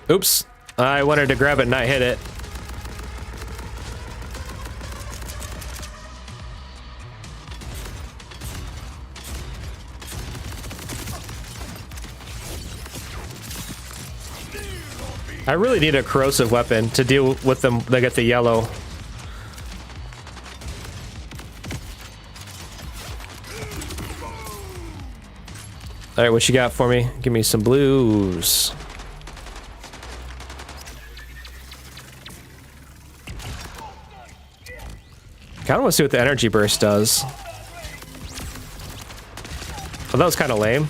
Oops. I wanted to grab it and not hit it. I really need a corrosive weapon to deal with them that get the yellow. All right, what you got for me? Give me some blues. Kind of want to see what the energy burst does. Oh, that was kind of lame.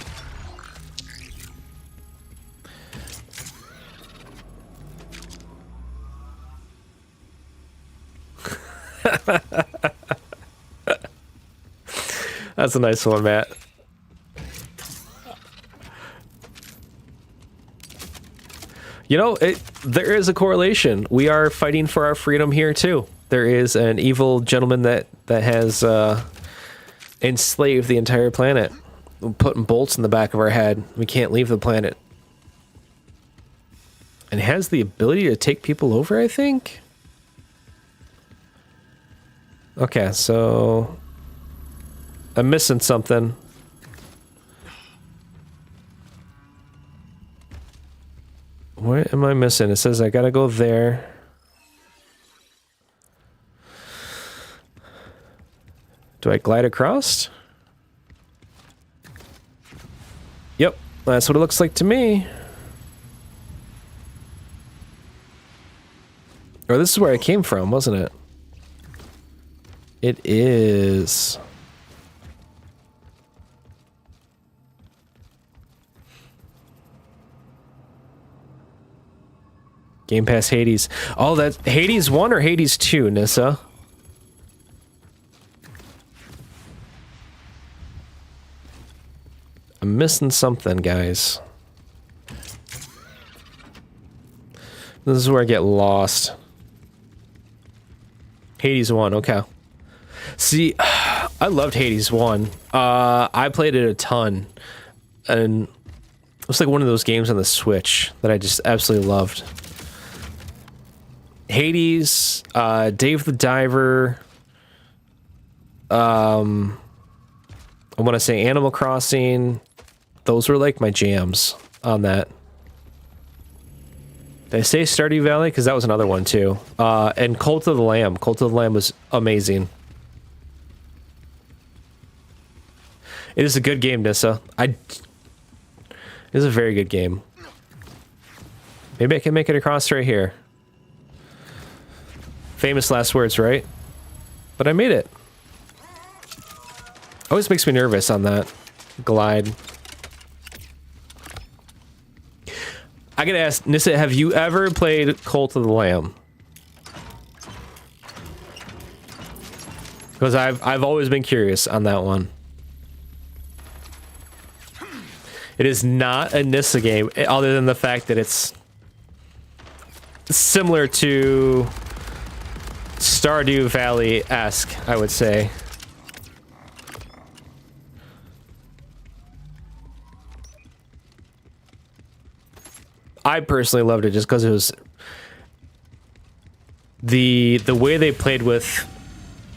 That's a nice one, Matt. You know, there is a correlation. We are fighting for our freedom here too. There is an evil gentleman that has enslaved the entire planet. We're putting bolts in the back of our head. We can't leave the planet. And has the ability to take people over, I think? Okay, so I'm missing something. What am I missing? It says I gotta go there. Do I glide across? Yep, that's what it looks like to me. Or this is where I came from, wasn't it? It is. Game Pass Hades. Oh, that's Hades 1 or Hades 2, Nissa? I'm missing something, guys. This is where I get lost. Hades 1, okay. See, I loved Hades 1. I played it a ton. And it was like one of those games on the Switch that I just absolutely loved. Hades, Dave the Diver, I want to say Animal Crossing. Those were like my jams on that. Did I say Stardew Valley? Because that was another one too. And Cult of the Lamb. Cult of the Lamb was amazing. It is a good game, Nissa. It is a very good game. Maybe I can make it across right here. Famous last words, right? But I made it. Always makes me nervous on that glide. I gotta ask, Nissa, have you ever played Cult of the Lamb? Because I've always been curious on that one. It is not a Nissa game, other than the fact that it's similar to Stardew Valley-esque, I would say. I personally loved it just because it was the way they played with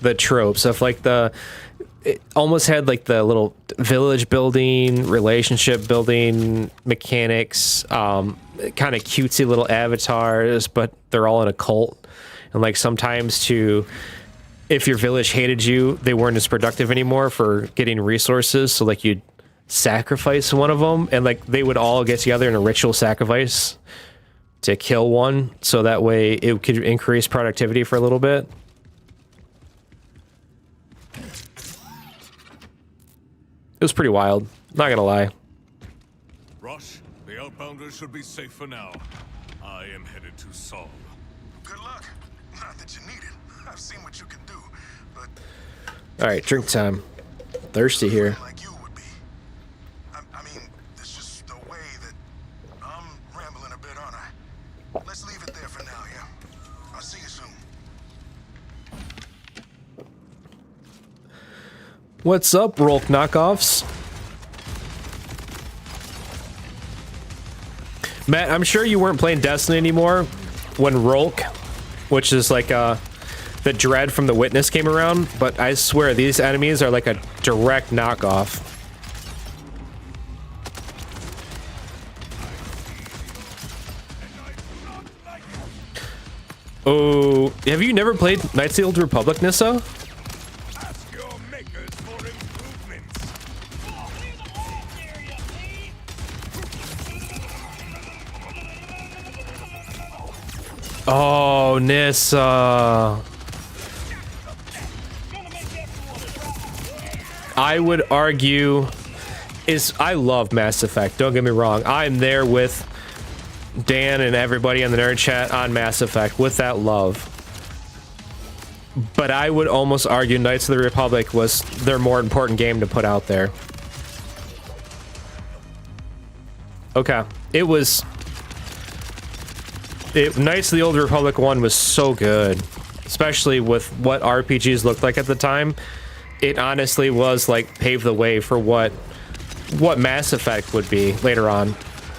the tropes of like it almost had like the little village building, relationship building mechanics, kind of cutesy little avatars, but they're all in a cult. And like sometimes if your village hated you, they weren't as productive anymore for getting resources. So like you'd sacrifice one of them, and like they would all get together in a ritual sacrifice to kill one, so that way it could increase productivity for a little bit. It was pretty wild, not gonna lie. Rush, the outbounders should be safe for now. I am headed to Saul. Good luck. Not that you need it. I've seen what you can do, but All right, drink time. Thirsty here. like you would be. I mean, it's just the way that I'm rambling a bit, aren't I? Let's leave it there for now, yeah? I'll see you soon. What's up, Rolk knockoffs? Matt, I'm sure you weren't playing Destiny anymore when Rolk, which is like the Dread from The Witness, came around, but I swear these enemies are like a direct knockoff. Oh, have you never played Knights of the Old Republic, Nissa? Ask your makers for improvements. Oh, Nissa. I would argue I love Mass Effect, don't get me wrong. I'm there with Dan and everybody in the nerd chat on Mass Effect with that love. But I would almost argue Knights of the Republic was their more important game to put out there. Okay, Knights of the Old Republic 1 was so good, especially with what RPGs looked like at the time. It honestly was like paved the way for what Mass Effect would be later on,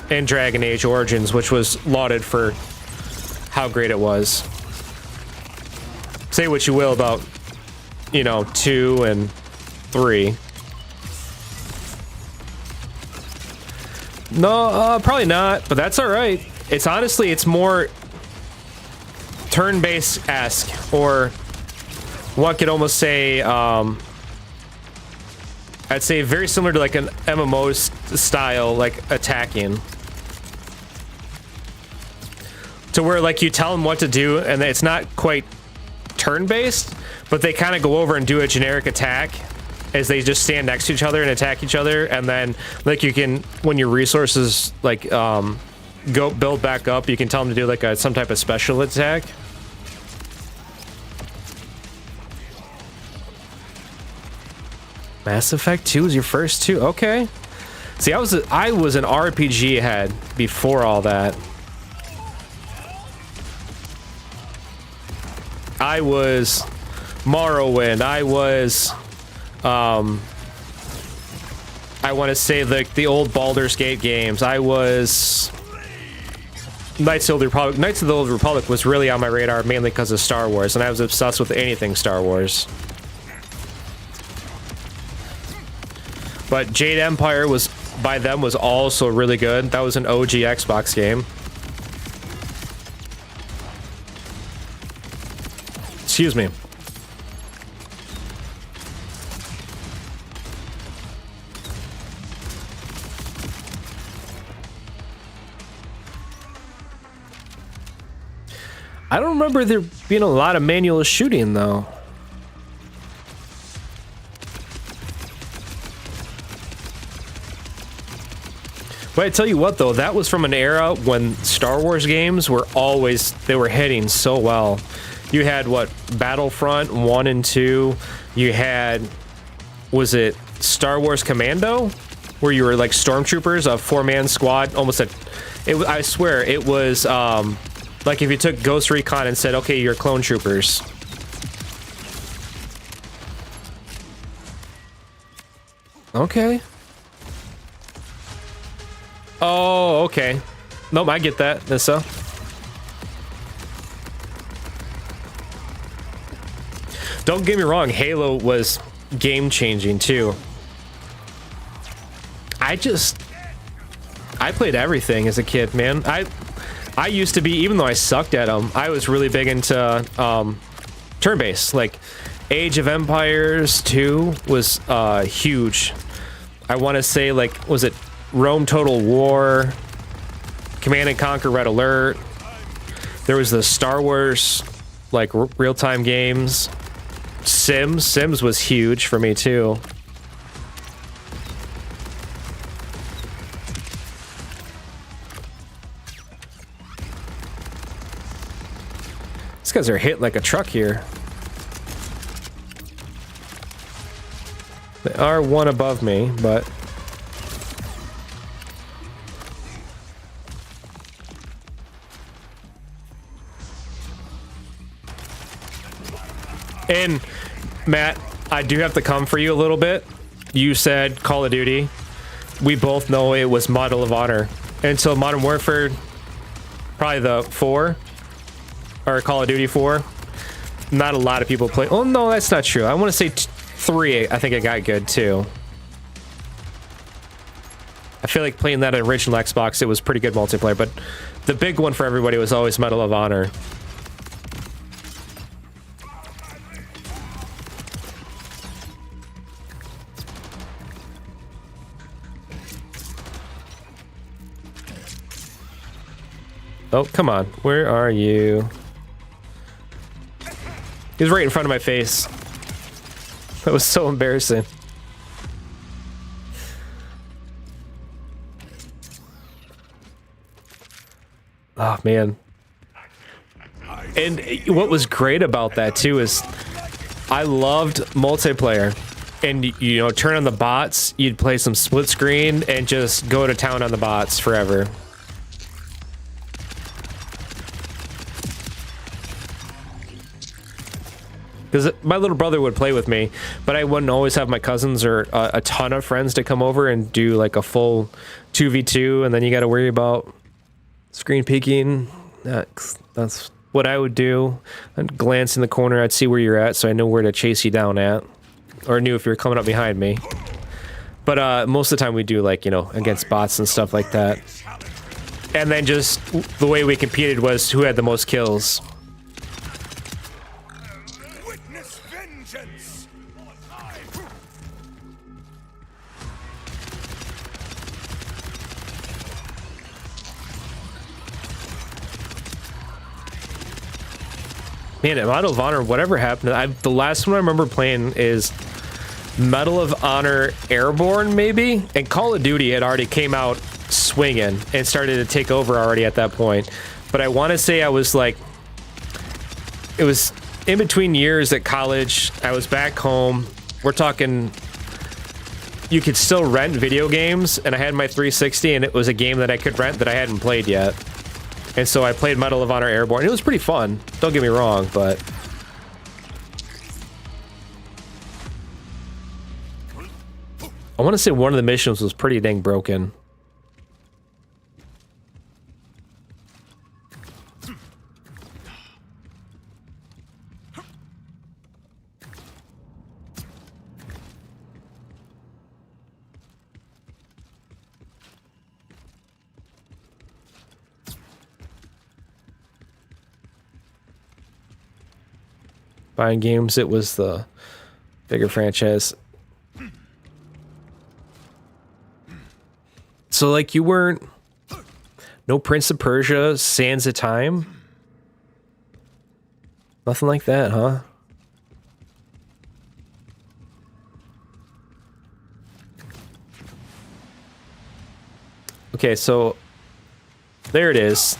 and Dragon Age Origins, which was lauded for how great it was. Say what you will about, 2 and 3. No, probably not, but that's all right. It's more turn-based-esque, or one could almost say, I'd say very similar to like an MMO style, like attacking. To where like you tell them what to do, and it's not quite turn-based, but they kind of go over and do a generic attack as they just stand next to each other and attack each other, and then like you can, when your resources like go build back up, you can tell them to do like some type of special attack. Mass Effect 2 was your first 2? Okay. See, I was an RPG head before all that. I was Morrowind. I was I want to say the old Baldur's Gate games. I was Knights of the Republic. Knights of the Old Republic was really on my radar mainly because of Star Wars, and I was obsessed with anything Star Wars. But Jade Empire was also really good. That was an OG Xbox game. Excuse me. I don't remember there being a lot of manual shooting though. But I tell you what though, that was from an era when Star Wars games were they were hitting so well. You had what, Battlefront 1 and 2, you had, was it Star Wars Commando? Where you were like stormtroopers, a 4-man squad, I swear, it was like if you took Ghost Recon and said, okay, you're clone troopers. Okay. Oh, okay. Nope, I get that, Nissa. Don't get me wrong, Halo was game-changing too. I played everything as a kid, man. I used to be, even though I sucked at them, I was really big into turn-based. Like, Age of Empires 2 was huge. I want to say, like, was it Rome Total War, Command and Conquer Red Alert? There was the Star Wars, like, real-time games. Sims was huge for me, too. These guys are hit like a truck here. They are one above me, but... And, Matt, I do have to come for you a little bit. You said Call of Duty. We both know it was Medal of Honor. Until Modern Warfare, probably the 4, or Call of Duty 4, not a lot of people play. Oh, no, that's not true. I want to say 3, I think it got good, too. I feel like playing that on original Xbox, it was pretty good multiplayer, but the big one for everybody was always Medal of Honor. Oh, come on. Where are you? He was right in front of my face. That was so embarrassing. Oh, man. And what was great about that, too, is I loved multiplayer. And, you know, turn on the bots, you'd play some split screen and just go to town on the bots forever. Because my little brother would play with me, but I wouldn't always have my cousins or a ton of friends to come over and do like a full 2v2, and then you got to worry about screen peeking. That's what I would do. I'd glance in the corner, I'd see where you're at, so I know where to chase you down at, or knew if you were coming up behind me. But most of the time we do, like, you know, against bots and stuff like that. And then just the way we competed was who had the most kills. Man, at Medal of Honor, whatever happened, the last one I remember playing is Medal of Honor Airborne, maybe? And Call of Duty had already came out swinging and started to take over already at that point. But I want to say I was like... It was in between years at college. I was back home. We're talking... You could still rent video games, and I had my 360, and it was a game that I could rent that I hadn't played yet. And so I played Medal of Honor Airborne. It was pretty fun. Don't get me wrong, but... I want to say one of the missions was pretty dang broken. Buying games, it was the bigger franchise. So, like, you weren't... No Prince of Persia, Sands of Time? Nothing like that, huh? Okay, so... There it is.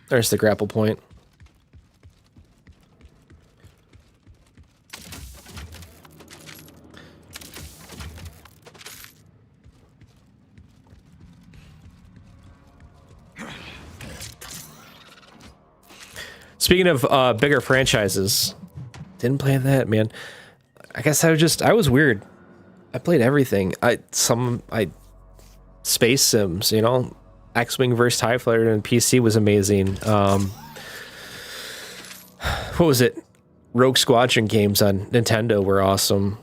There's the grapple point. Speaking of bigger franchises, didn't play that, man. I guess I was weird. I played everything. I space sims, you know, X-Wing vs TIE Fighter and PC was amazing. What was it? Rogue Squadron games on Nintendo were awesome.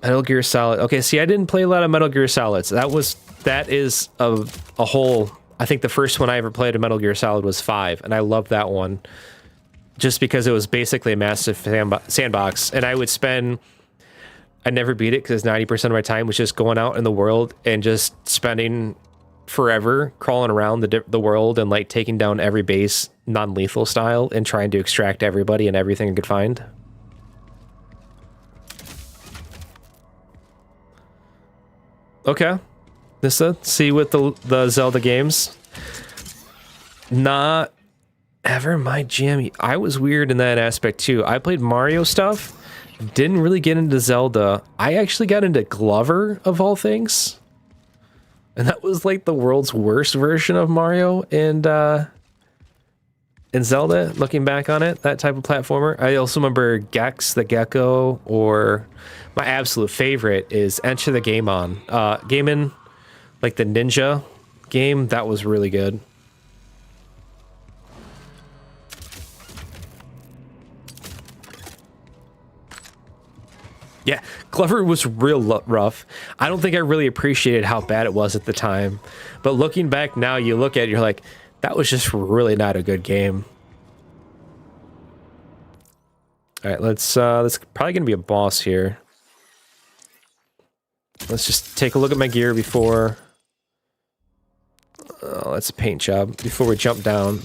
Metal Gear Solid. Okay, see, I didn't play a lot of Metal Gear Solids. That is a whole. I think the first one I ever played of Metal Gear Solid was 5, and I loved that one just because it was basically a massive sandbox, and I never beat it because 90% of my time was just going out in the world and just spending forever crawling around the world and like taking down every base non-lethal style and trying to extract everybody and everything I could find. Okay, Nissa, see with the Zelda games. Not ever my jam. I was weird in that aspect too. I played Mario stuff, didn't really get into Zelda. I actually got into Glover of all things. And that was like the world's worst version of Mario and Zelda, looking back on it, that type of platformer. I also remember Gex the Gecko, or my absolute favorite is Enter the Amon. Gaming, like the ninja game, that was really good. Yeah, Glover was real rough. I don't think I really appreciated how bad it was at the time. But looking back now, you look at it, you're like, that was just really not a good game. All right, let's probably gonna be a boss here. Let's just take a look at my gear before. Oh, that's a paint job. Before we jump down.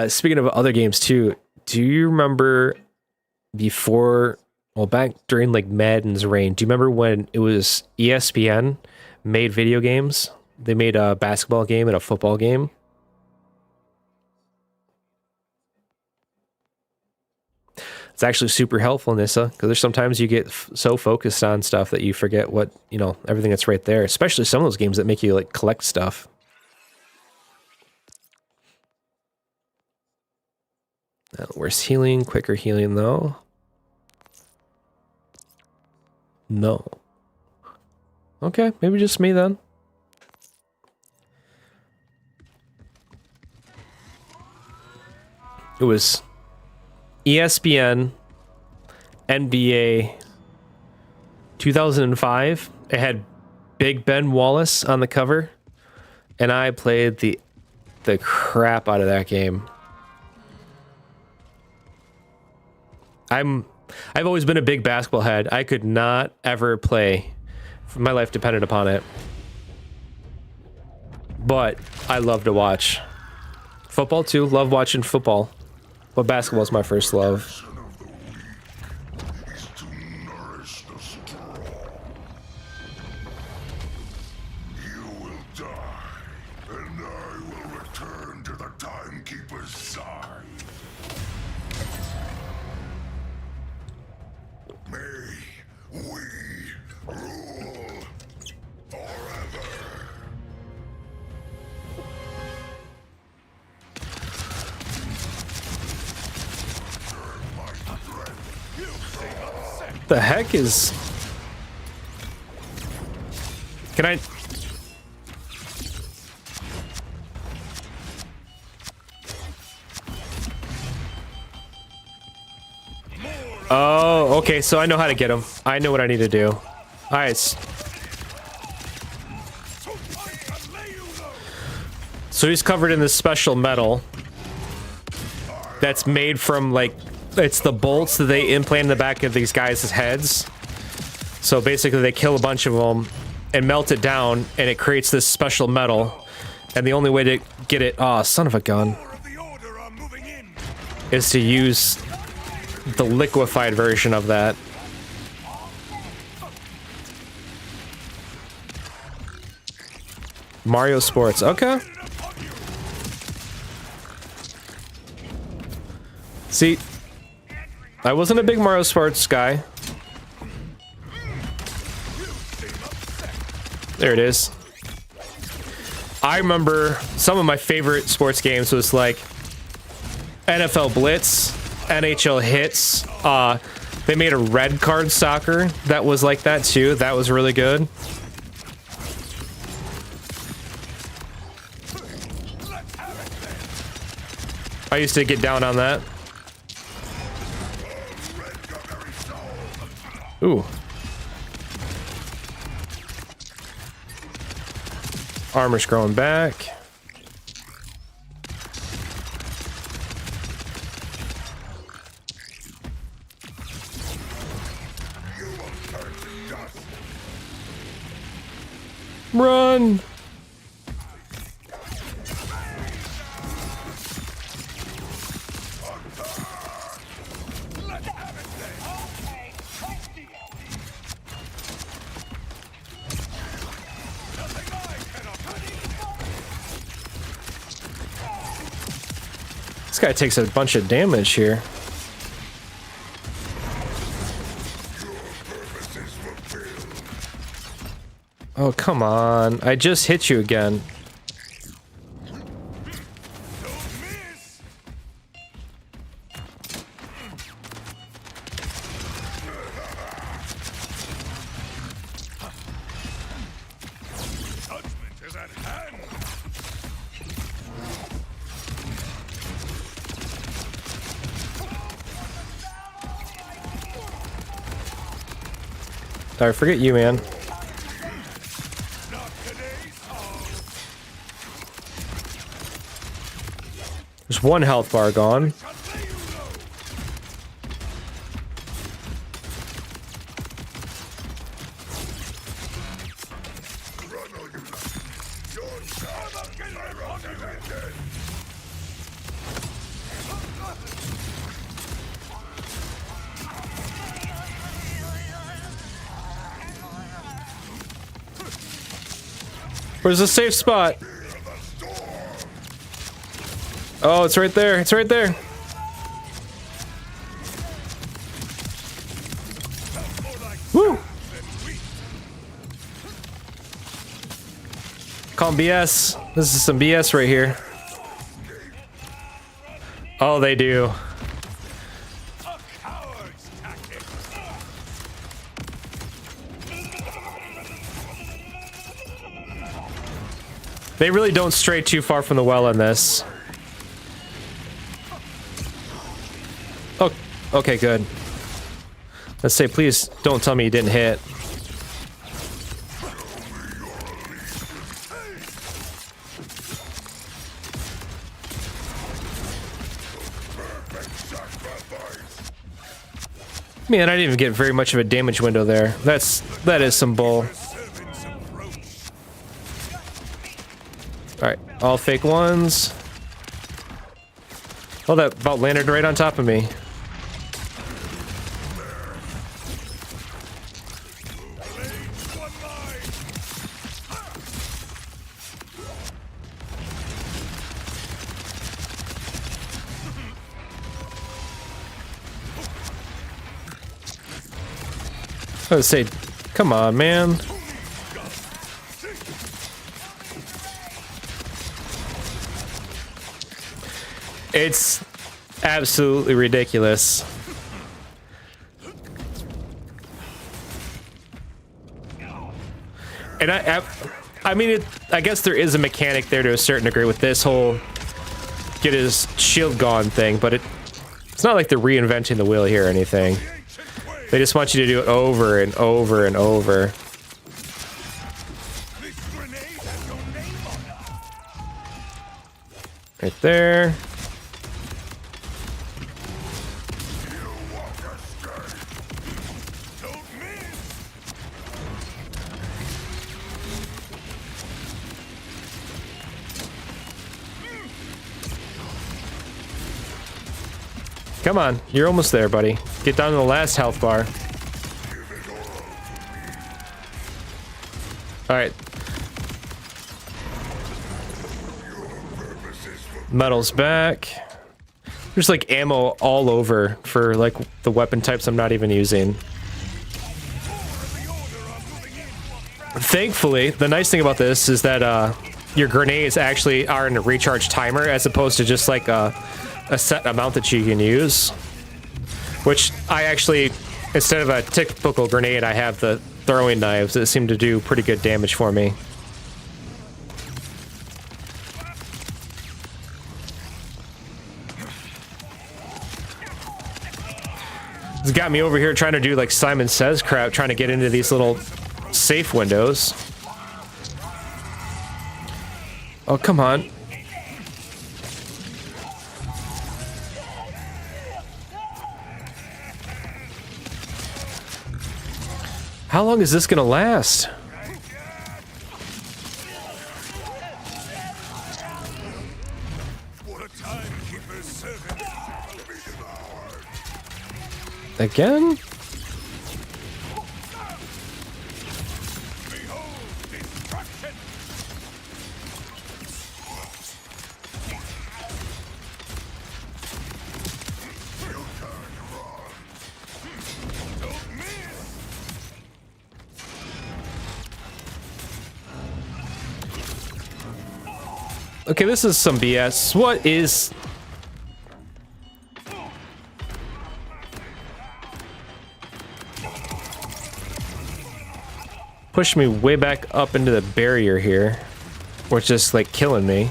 Speaking of other games too, do you remember before, well, back during like Madden's reign, do you remember when it was ESPN made video games? They made a basketball game and a football game. It's actually super helpful, Nissa, because there's sometimes you get so focused on stuff that you forget what, you know, everything that's right there, especially some of those games that make you like collect stuff. Where's healing? Quicker healing, though. No. Okay, maybe just me then. It was ESPN, NBA, 2005. It had Big Ben Wallace on the cover, and I played the crap out of that game. I've always been a big basketball head. I could not ever play. My life depended upon it. But I love to watch. Football too. Love watching football. But basketball's my first love. You will die, and I will return to the Timekeeper's side. May we rule forever. The heck is... Can I... Oh, okay, so I know how to get him. I know what I need to do. Alright. So he's covered in this special metal that's made from, like, it's the bolts that they implant in the back of these guys' heads. So basically they kill a bunch of them and melt it down, and it creates this special metal. And the only way to get it, oh, son of a gun, is to use the liquefied version of that. Mario Sports, okay. See, I wasn't a big Mario Sports guy. There it is. I remember some of my favorite sports games was like NFL Blitz, NHL Hits, They made a red card soccer that was like that too. That was really good. I used to get down on that. Ooh. Armor's growing back. Run! This guy takes a bunch of damage here. Oh, come on. I just hit you again. Sorry, forget you, man. There's one health bar gone. Where's the safe spot? Oh, it's right there. It's right there. Woo! Call BS. This is some BS right here. Oh, they do. They really don't stray too far from the well in this. Oh, okay, good. Let's say, please don't tell me you didn't hit. Man, I didn't even get very much of a damage window there. That is some bull. Alright, all fake ones. Oh, that about landed right on top of me. I would say, come on, man. It's absolutely ridiculous. And I mean, I guess there is a mechanic there to a certain degree with this whole get his shield gone thing, but it's not like they're reinventing the wheel here or anything. They just want you to do it over and over and over. Right there. Come on, you're almost there, buddy. Get down to the last health bar. Alright. Metal's back. There's like ammo all over for like the weapon types I'm not even using. Thankfully, the nice thing about this is that your grenades actually are in a recharge timer as opposed to just like a set amount that you can use, which I actually Instead of a typical grenade, I have the throwing knives that seem to do pretty good damage for me. It's got me over here trying to do like Simon Says crap, trying to get into these little safe windows. Oh, come on. How long is this gonna last? Again? Okay, this is some BS. What is... Push me way back up into the barrier here. Or it's just like killing me.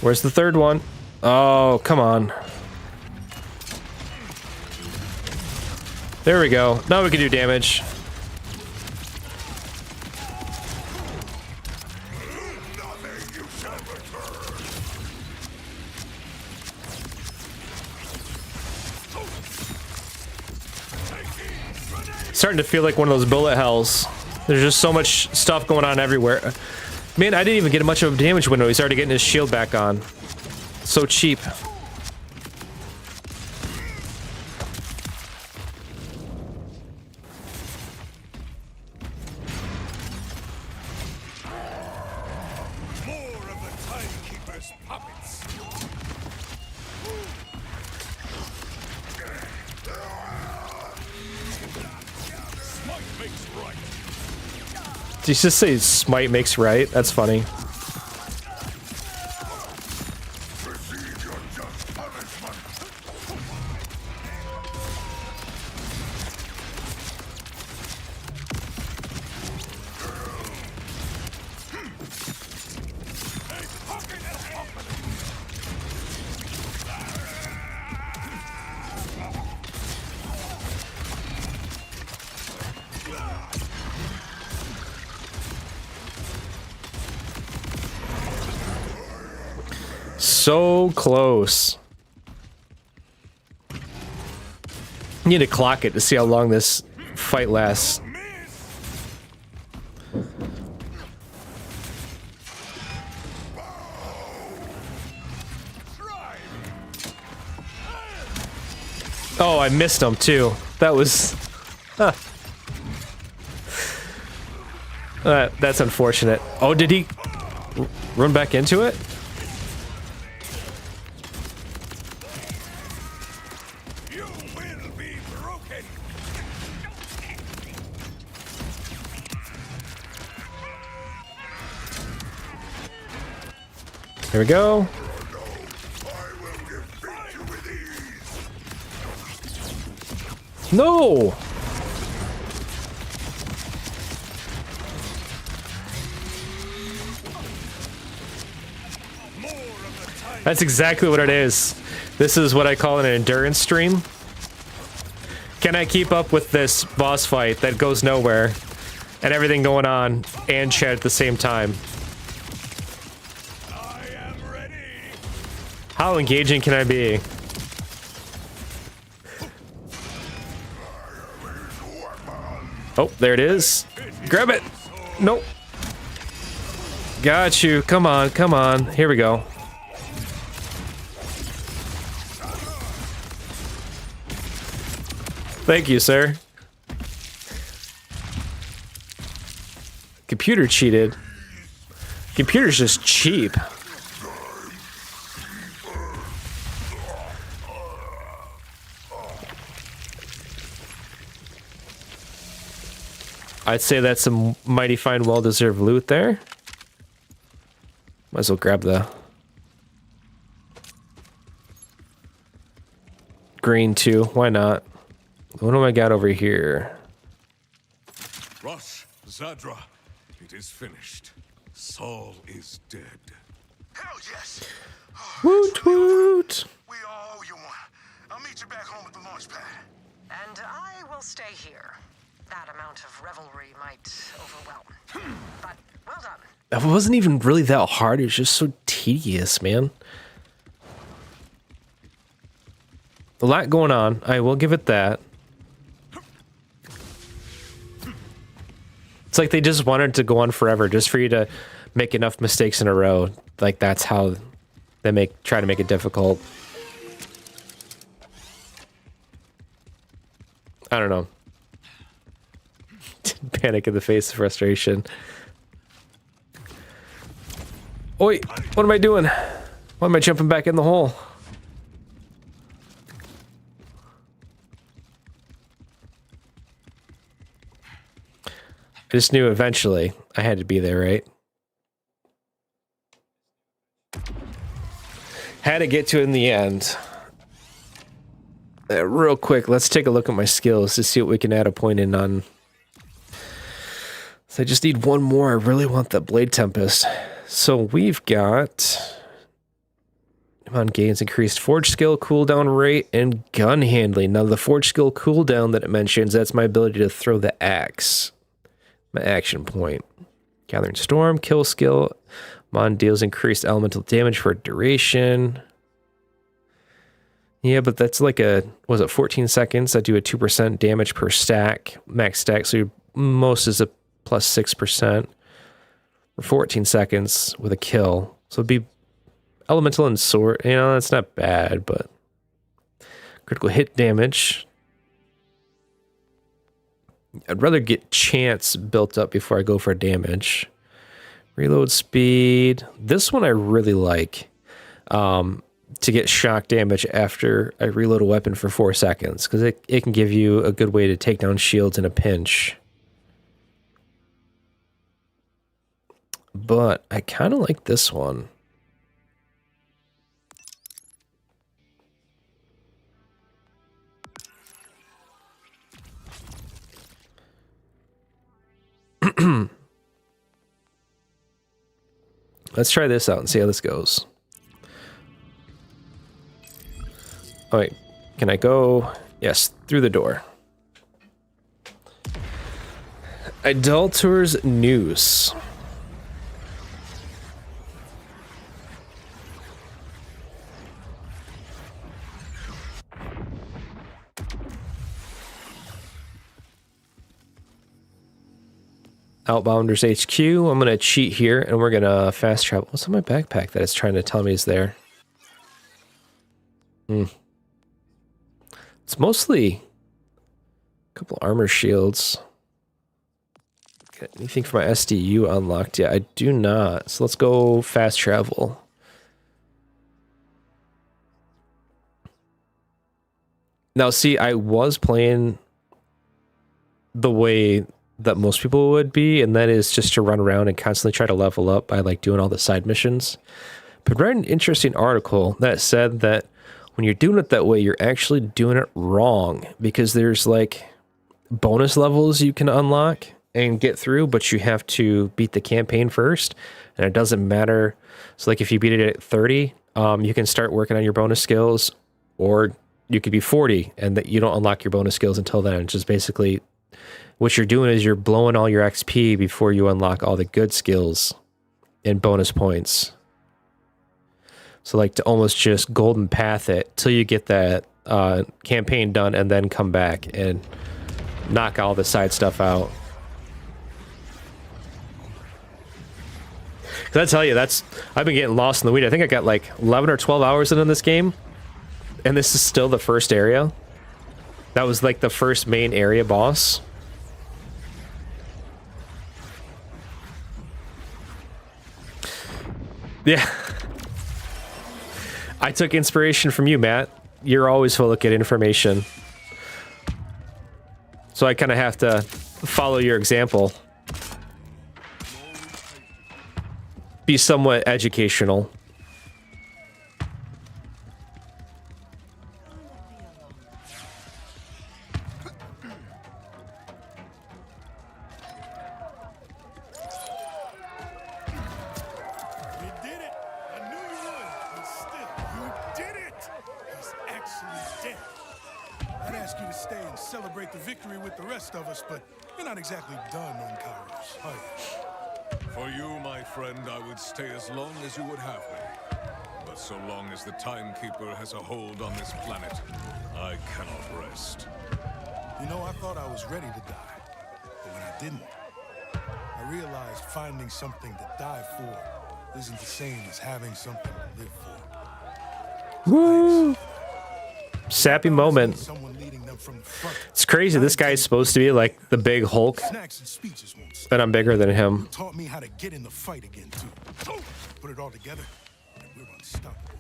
Where's the third one? Oh, come on. There we go. Now we can do damage. Starting to feel like one of those bullet hells. There's just so much stuff going on everywhere. Man, I didn't even get much of a damage window. He started getting his shield back on. So cheap. Did you just say smite makes right? That's funny. So close. Need to clock it to see how long this fight lasts. Oh, I missed him too. That was... Huh. That's unfortunate. Oh, did he run back into it? Here we go. No! That's exactly what it is. This is what I call an endurance stream. Can I keep up with this boss fight that goes nowhere and everything going on and chat at the same time? How engaging can I be? Oh, there it is. Grab it. Nope. Got you. Come on, come on. Here we go. Thank you, sir. Computer cheated. Computer's just cheap. I'd say that's some mighty fine, well-deserved loot there. Might as well grab the green too. Why not? What do I got over here? Rush, Zadra, it is finished. Saul is dead. Hell yes. Woot woot! We all owe you one. I'll meet you back home at the launch pad. And I will stay here. That amount of revelry might overwhelm. But well done. It wasn't even really that hard. It was just so tedious, man. A lot going on. I will give it that. It's like they just wanted to go on forever, just for you to make enough mistakes in a row. Like that's how they try to make it difficult. I don't know. Panic in the face of frustration. Oi, what am I doing? Why am I jumping back in the hole? I just knew eventually I had to be there, right? Had to get to it in the end. Real quick, let's take a look at my skills to see what we can add a point in on. So I just need one more. I really want that Blade Tempest. So we've got... Amon gains increased forge skill, cooldown rate, and gun handling. Now the forge skill cooldown that it mentions, that's my ability to throw the axe. My action point. Gathering Storm, kill skill. Amon deals increased elemental damage for a duration. Yeah, but that's like a, was it 14 seconds? I do a 2% damage per stack, max stack, so your most is a plus 6% for 14 seconds with a kill. So it'd be elemental and sword, you know, that's not bad, but critical hit damage. I'd rather get chance built up before I go for damage. Reload speed. This one I really like. To get shock damage after I reload a weapon for 4 seconds, because it can give you a good way to take down shields in a pinch. But I kind of like this one. Let's try this out and see how this goes. Oh wait, can I go? Yes, through the door. Idolator's Noose. Outbounders HQ. I'm gonna cheat here and we're gonna fast travel. What's on my backpack that it's trying to tell me is there? It's mostly a couple armor shields. Got anything for my SDU unlocked yet? I do not. So let's go fast travel. Now see, I was playing the way that most people would be, and that is just to run around and constantly try to level up by like doing all the side missions. But I read an interesting article that said that when you're doing it that way, you're actually doing it wrong, because there's like bonus levels you can unlock and get through, but you have to beat the campaign first, and it doesn't matter. So like if you beat it at 30, you can start working on your bonus skills, or you could be 40 and that you don't unlock your bonus skills until then. It's just basically what you're doing is you're blowing all your XP before you unlock all the good skills and bonus points. So like to almost just golden path it till you get that campaign done and then come back and knock all the side stuff out. Cause I tell you, I've been getting lost in the weed. I think I got like 11 or 12 hours into this game, and this is still the first area. That was like the first main area boss. Yeah. I took inspiration from you, Matt. You're always full of good information. So I kind of have to follow your example. Be somewhat educational. You did it! I knew you would, but still, you did it! He's actually dead. I'd ask you to stay and celebrate the victory with the rest of us, but you're not exactly done on Kairos, are you? For you, my friend, I would stay as long as you would have me. But so long as the Timekeeper has a hold on this planet, I cannot rest. You know, I thought I was ready to die, but when I didn't, I realized finding something to die for isn't the same as having something to live for. Woo! Sappy moment. Someone leading them from the front. It's crazy. This guy's supposed to be like the big Hulk, Snacks and speeches won't stop. but I'm bigger than him. Taught me how to get in the fight again, too. Put it all together, and we're unstoppable.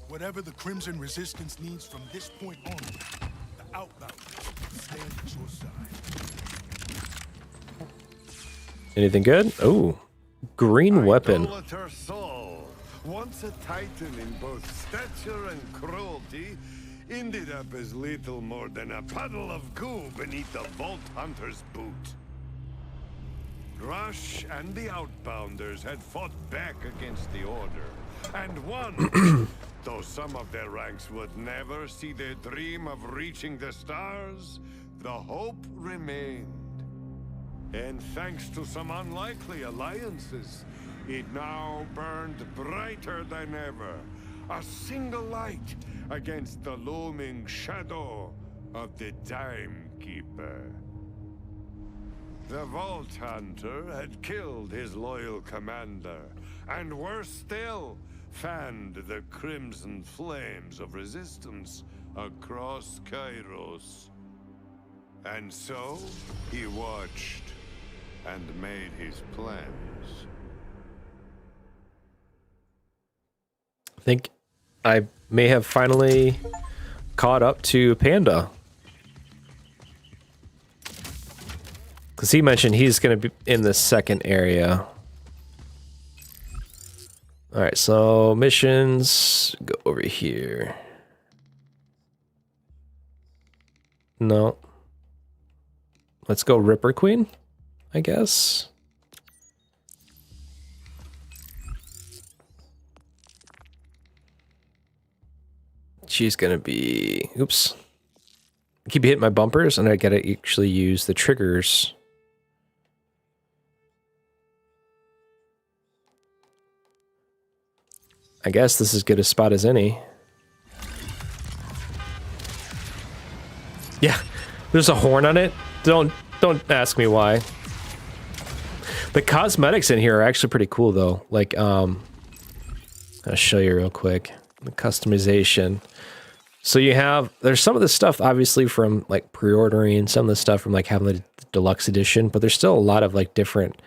Whatever the Crimson Resistance needs from this point on, the Outbounders stand at your side. Anything good? Oh, green weapon. Idolater Saul, once a titan in both stature and cruelty, ended up as little more than a puddle of goo beneath the Vault Hunter's boot. Rush and the Outbounders had fought back against the Order, and won. Though some of their ranks would never see their dream of reaching the stars, the hope remained. And thanks to some unlikely alliances, it now burned brighter than ever. A single light against the looming shadow of the Timekeeper. The Vault Hunter had killed his loyal commander, and worse still, fanned the crimson flames of resistance across Kairos. And so, he watched and made his plans. I think I may have finally caught up to Panda. Because he mentioned he's going to be in the second area. Alright, so missions. Go over here. No. Let's go Ripper Queen, I guess. She's gonna be... Oops. I keep hitting my bumpers, and I gotta actually use the triggers. I guess this is as good a spot as any. Yeah, there's a horn on it. Don't ask me why. The cosmetics in here are actually pretty cool though. Like, I'll show you real quick. The customization. So you have, there's some of the stuff obviously from like pre-ordering, some of the stuff from like having the deluxe edition, but there's still a lot of like different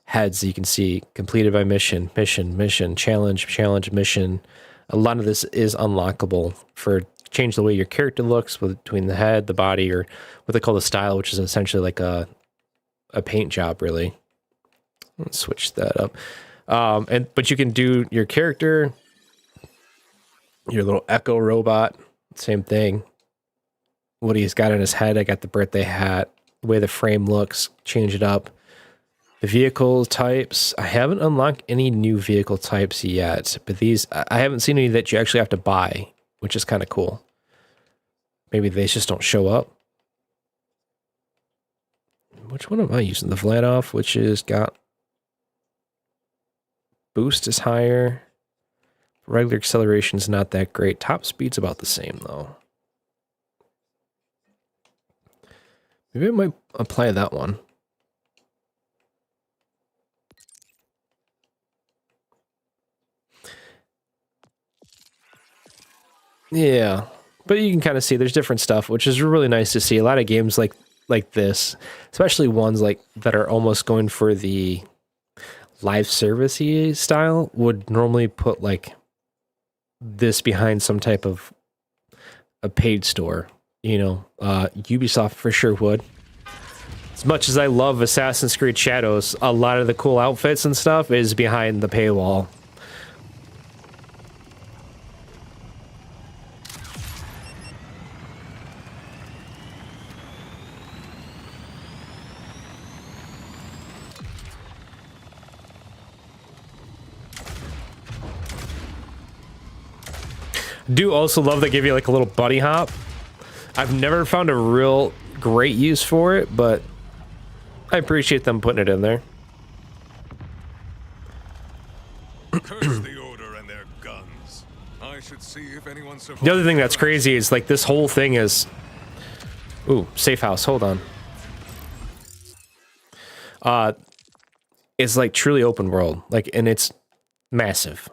heads that you can see. Completed by mission, challenge, mission. A lot of this is unlockable for change the way your character looks between the head, the body, or what they call the style, which is essentially like a paint job, really. Let's switch that up. But you can do your character, your little Echo robot, same thing. What he's got on his head, I got the birthday hat, the way the frame looks, change it up. The vehicle types, I haven't unlocked any new vehicle types yet, but these, I haven't seen any that you actually have to buy, which is kind of cool. Maybe they just don't show up. Which one am I using? The Vladoff, which is got boost is higher. Regular acceleration is not that great. Top speed's about the same though. Maybe I might apply that one. Yeah, but you can kind of see there's different stuff, which is really nice to see. A lot of games like this, especially ones like that are almost going for the live service-y style, would normally put like this behind some type of a paid store. You know, Ubisoft for sure would. As much as I love Assassin's Creed Shadows, a lot of the cool outfits and stuff is behind the paywall. Do also love they give you like a little buddy hop. I've never found a real great use for it, but I appreciate them putting it in there. Curse the Order and their guns. I should see if anyone survives. The other thing that's crazy is like this whole thing is... Ooh, safe house, hold on. It's like truly open world, like, and it's massive.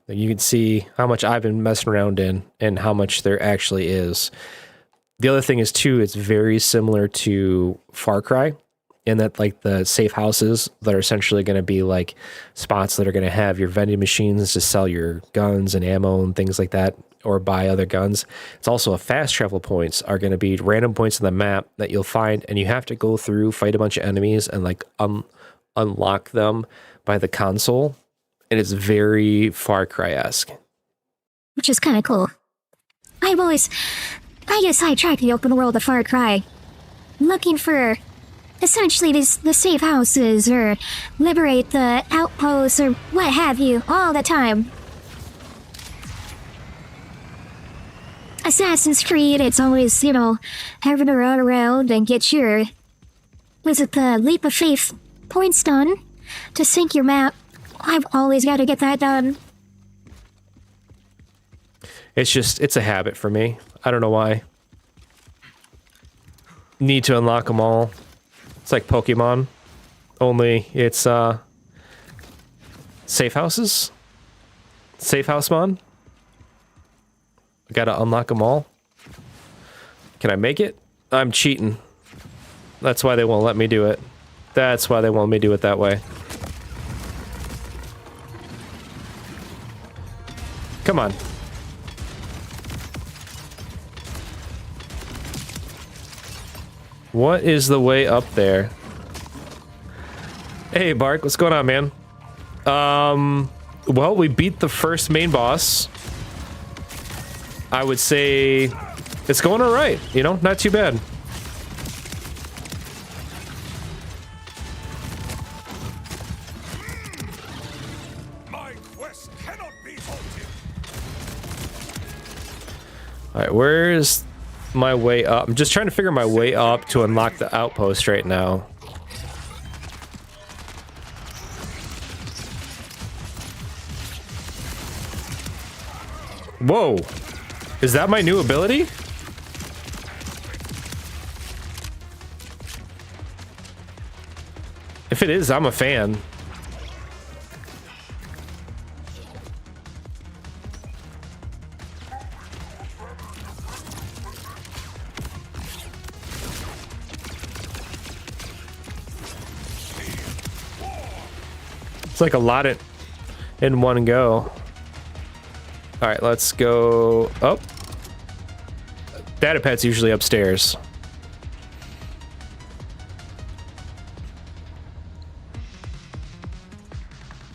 Like, you can see how much I've been messing around in and how much there actually is. The other thing is too, it's very similar to Far Cry in that like the safe houses that are essentially going to be like spots that are going to have your vending machines to sell your guns and ammo and things like that, or buy other guns. It's also a fast travel points are going to be random points on the map that you'll find, and you have to go through, fight a bunch of enemies and like unlock them by the console. And it's very Far Cry-esque. Which is kind of cool. I get sidetracked the open world of Far Cry, looking for essentially the safe houses or liberate the outposts or what have you all the time. Assassin's Creed, it's always, you know, having to run around and get your, was it the leap of faith points done to sync your map. I've always got to get that done. It's a habit for me. I don't know why. Need to unlock them all. It's like Pokemon. Only it's, safe houses? Safe house mon? I gotta unlock them all. Can I make it? I'm cheating. That's why they won't let me do it. That's why they won't let me do it that way. Come on. What is the way up there? Hey, Bark, what's going on, man? Well, we beat the first main boss. I would say it's going all right, you know, not too bad. Alright, where's my way up? I'm just trying to figure my way up to unlock the outpost right now. Whoa! Is that my new ability? If it is, I'm a fan. It's like a lot in one go. All right, let's go up. Data pad's usually upstairs.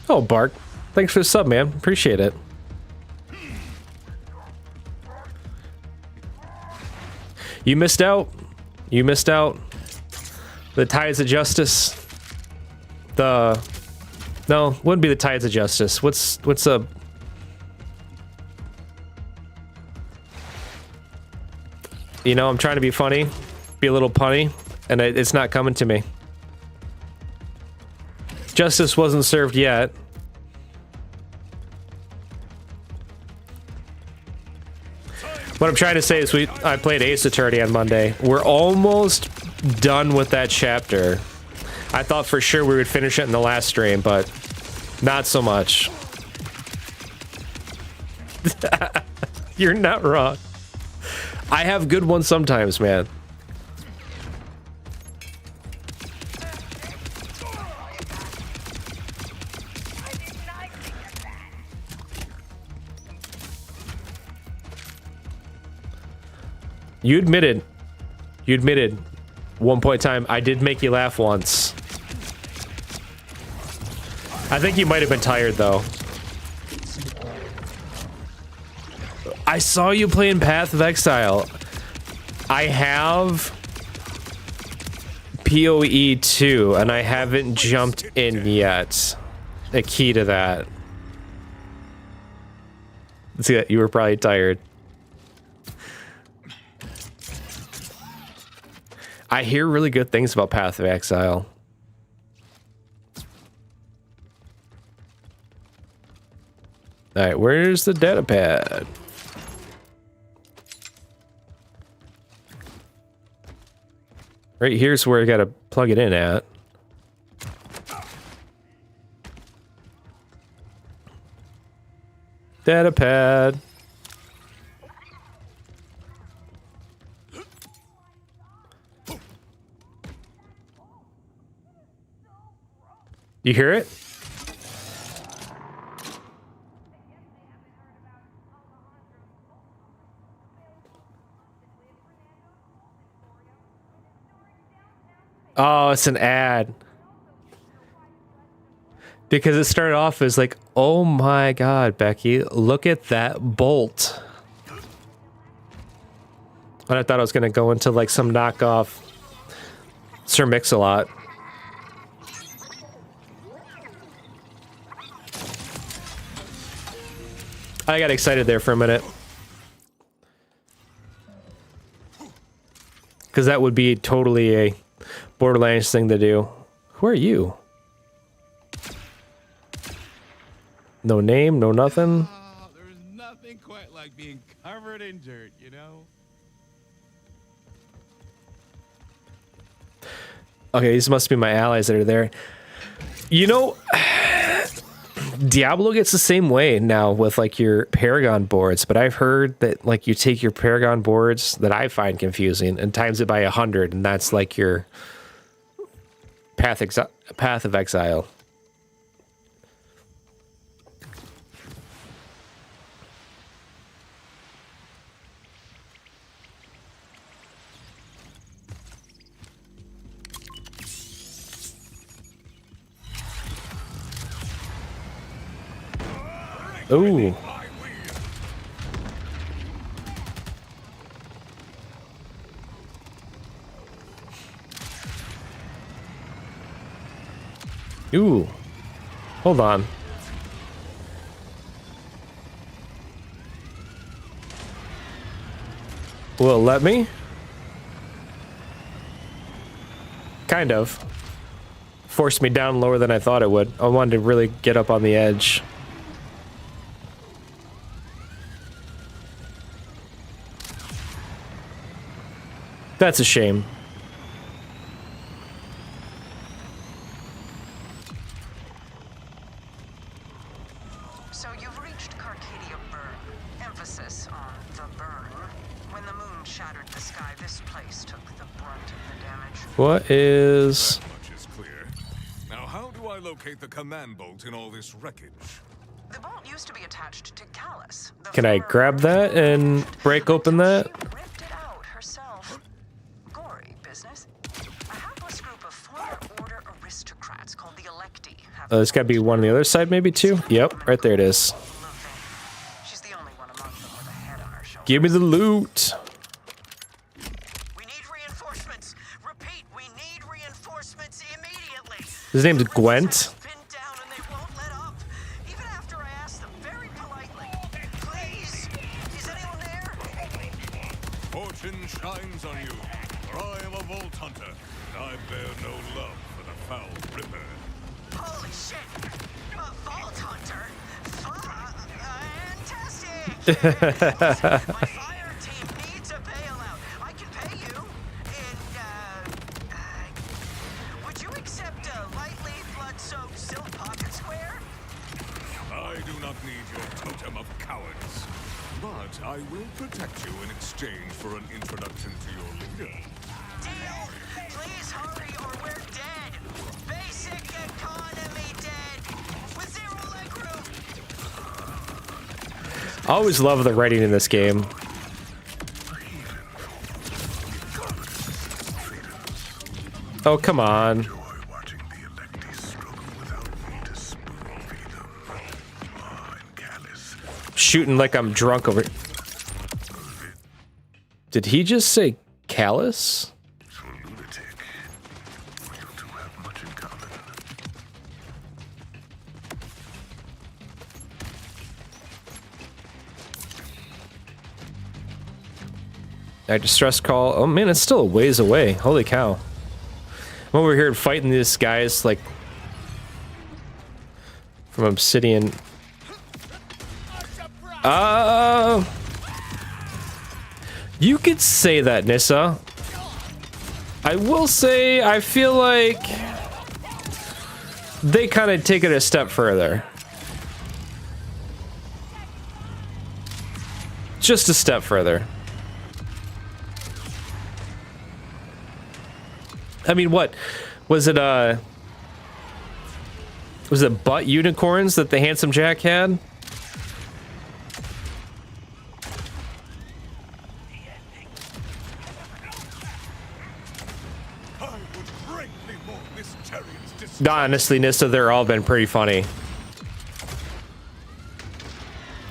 Oh, Bark. Thanks for the sub, man. Appreciate it. You missed out. You missed out. The Tides of Justice. No, wouldn't be the Tides of Justice. What's a... You know, I'm trying to be funny, be a little punny, and it's not coming to me. Justice wasn't served yet. What I'm trying to say is I played Ace Attorney on Monday. We're almost done with that chapter. I thought for sure we would finish it in the last stream, but not so much. You're not wrong. I have good ones sometimes, man. You admitted One point in time, I did make you laugh once. I think you might have been tired, though. I saw you playing Path of Exile. I have PoE 2, and I haven't jumped in yet. A key to that. See, you were probably tired. I hear really good things about Path of Exile. Alright, where's the data pad? Right here's where I gotta plug it in at. Data pad. You hear it? Oh, it's an ad. Because it started off as like, oh my god, Becky, look at that bolt. And I thought I was going to go into like some knockoff Sir Mix-a-Lot. I got excited there for a minute. Because that would be totally a Borderlands thing to do. Who are you? No name, no nothing. Oh, there's nothing quite like being covered in dirt, you know? Okay, these must be my allies that are there. You know, Diablo gets the same way now with like your Paragon boards, but I've heard that like you take your Paragon boards that I find confusing and times it by 100, and that's like your Path of Exile. Ooh. Ooh. Hold on. Will it let me? Kind of. Forced me down lower than I thought it would. I wanted to really get up on the edge. That's a shame. So you've reached Carcadia Burn. Emphasis on the burn. When the moon shattered the sky, this place took the brunt of the damage. What is... That much is clear. Now, how do I locate the command bolt in all this wreckage? The bolt used to be attached to Callus. Can I grab that and break open that? She ripped it out herself. Gory business. A hapless group of former Order aristocrats called the Electi have There's gotta be one on the other side, maybe too? Yep, right there it is. She's the only one among them with a head on her shoulder. Give me the loot. We need reinforcements. Repeat, we need reinforcements immediately. His name's Gwent. Pinned down and they won't let up. Even after I asked them very politely. Please, is anyone there? Fortune shines on you, for I am a Vault Hunter, and I bear no love for the foul ripper. Holy shit! A Vault Hunter? Fantastic! My fire team needs a bailout. I can pay you. And, would you accept a lightly blood-soaked silk pocket square? I do not need your totem of cowards, but I will protect you in exchange for an introduction to your leader. Deal! Please hurry or we're dead! Basic economy dead! With zero leg room! I always love the writing in this game. Oh, come on. Enjoy watching the electees struggle without me to spoon-feed them. And callous. Shooting like I'm drunk over. Did he just say callous? So lunatic. You two have much in common. I distress call. Oh man, it's still a ways away. Holy cow. I'm over here fighting these guys like from Obsidian. You could say that, Nissa. I will say I feel like they kind of take it a step further. Just a step further. I mean, what was it? Was it butt unicorns that the handsome Jack had? Honestly, Nissa, they're all been pretty funny.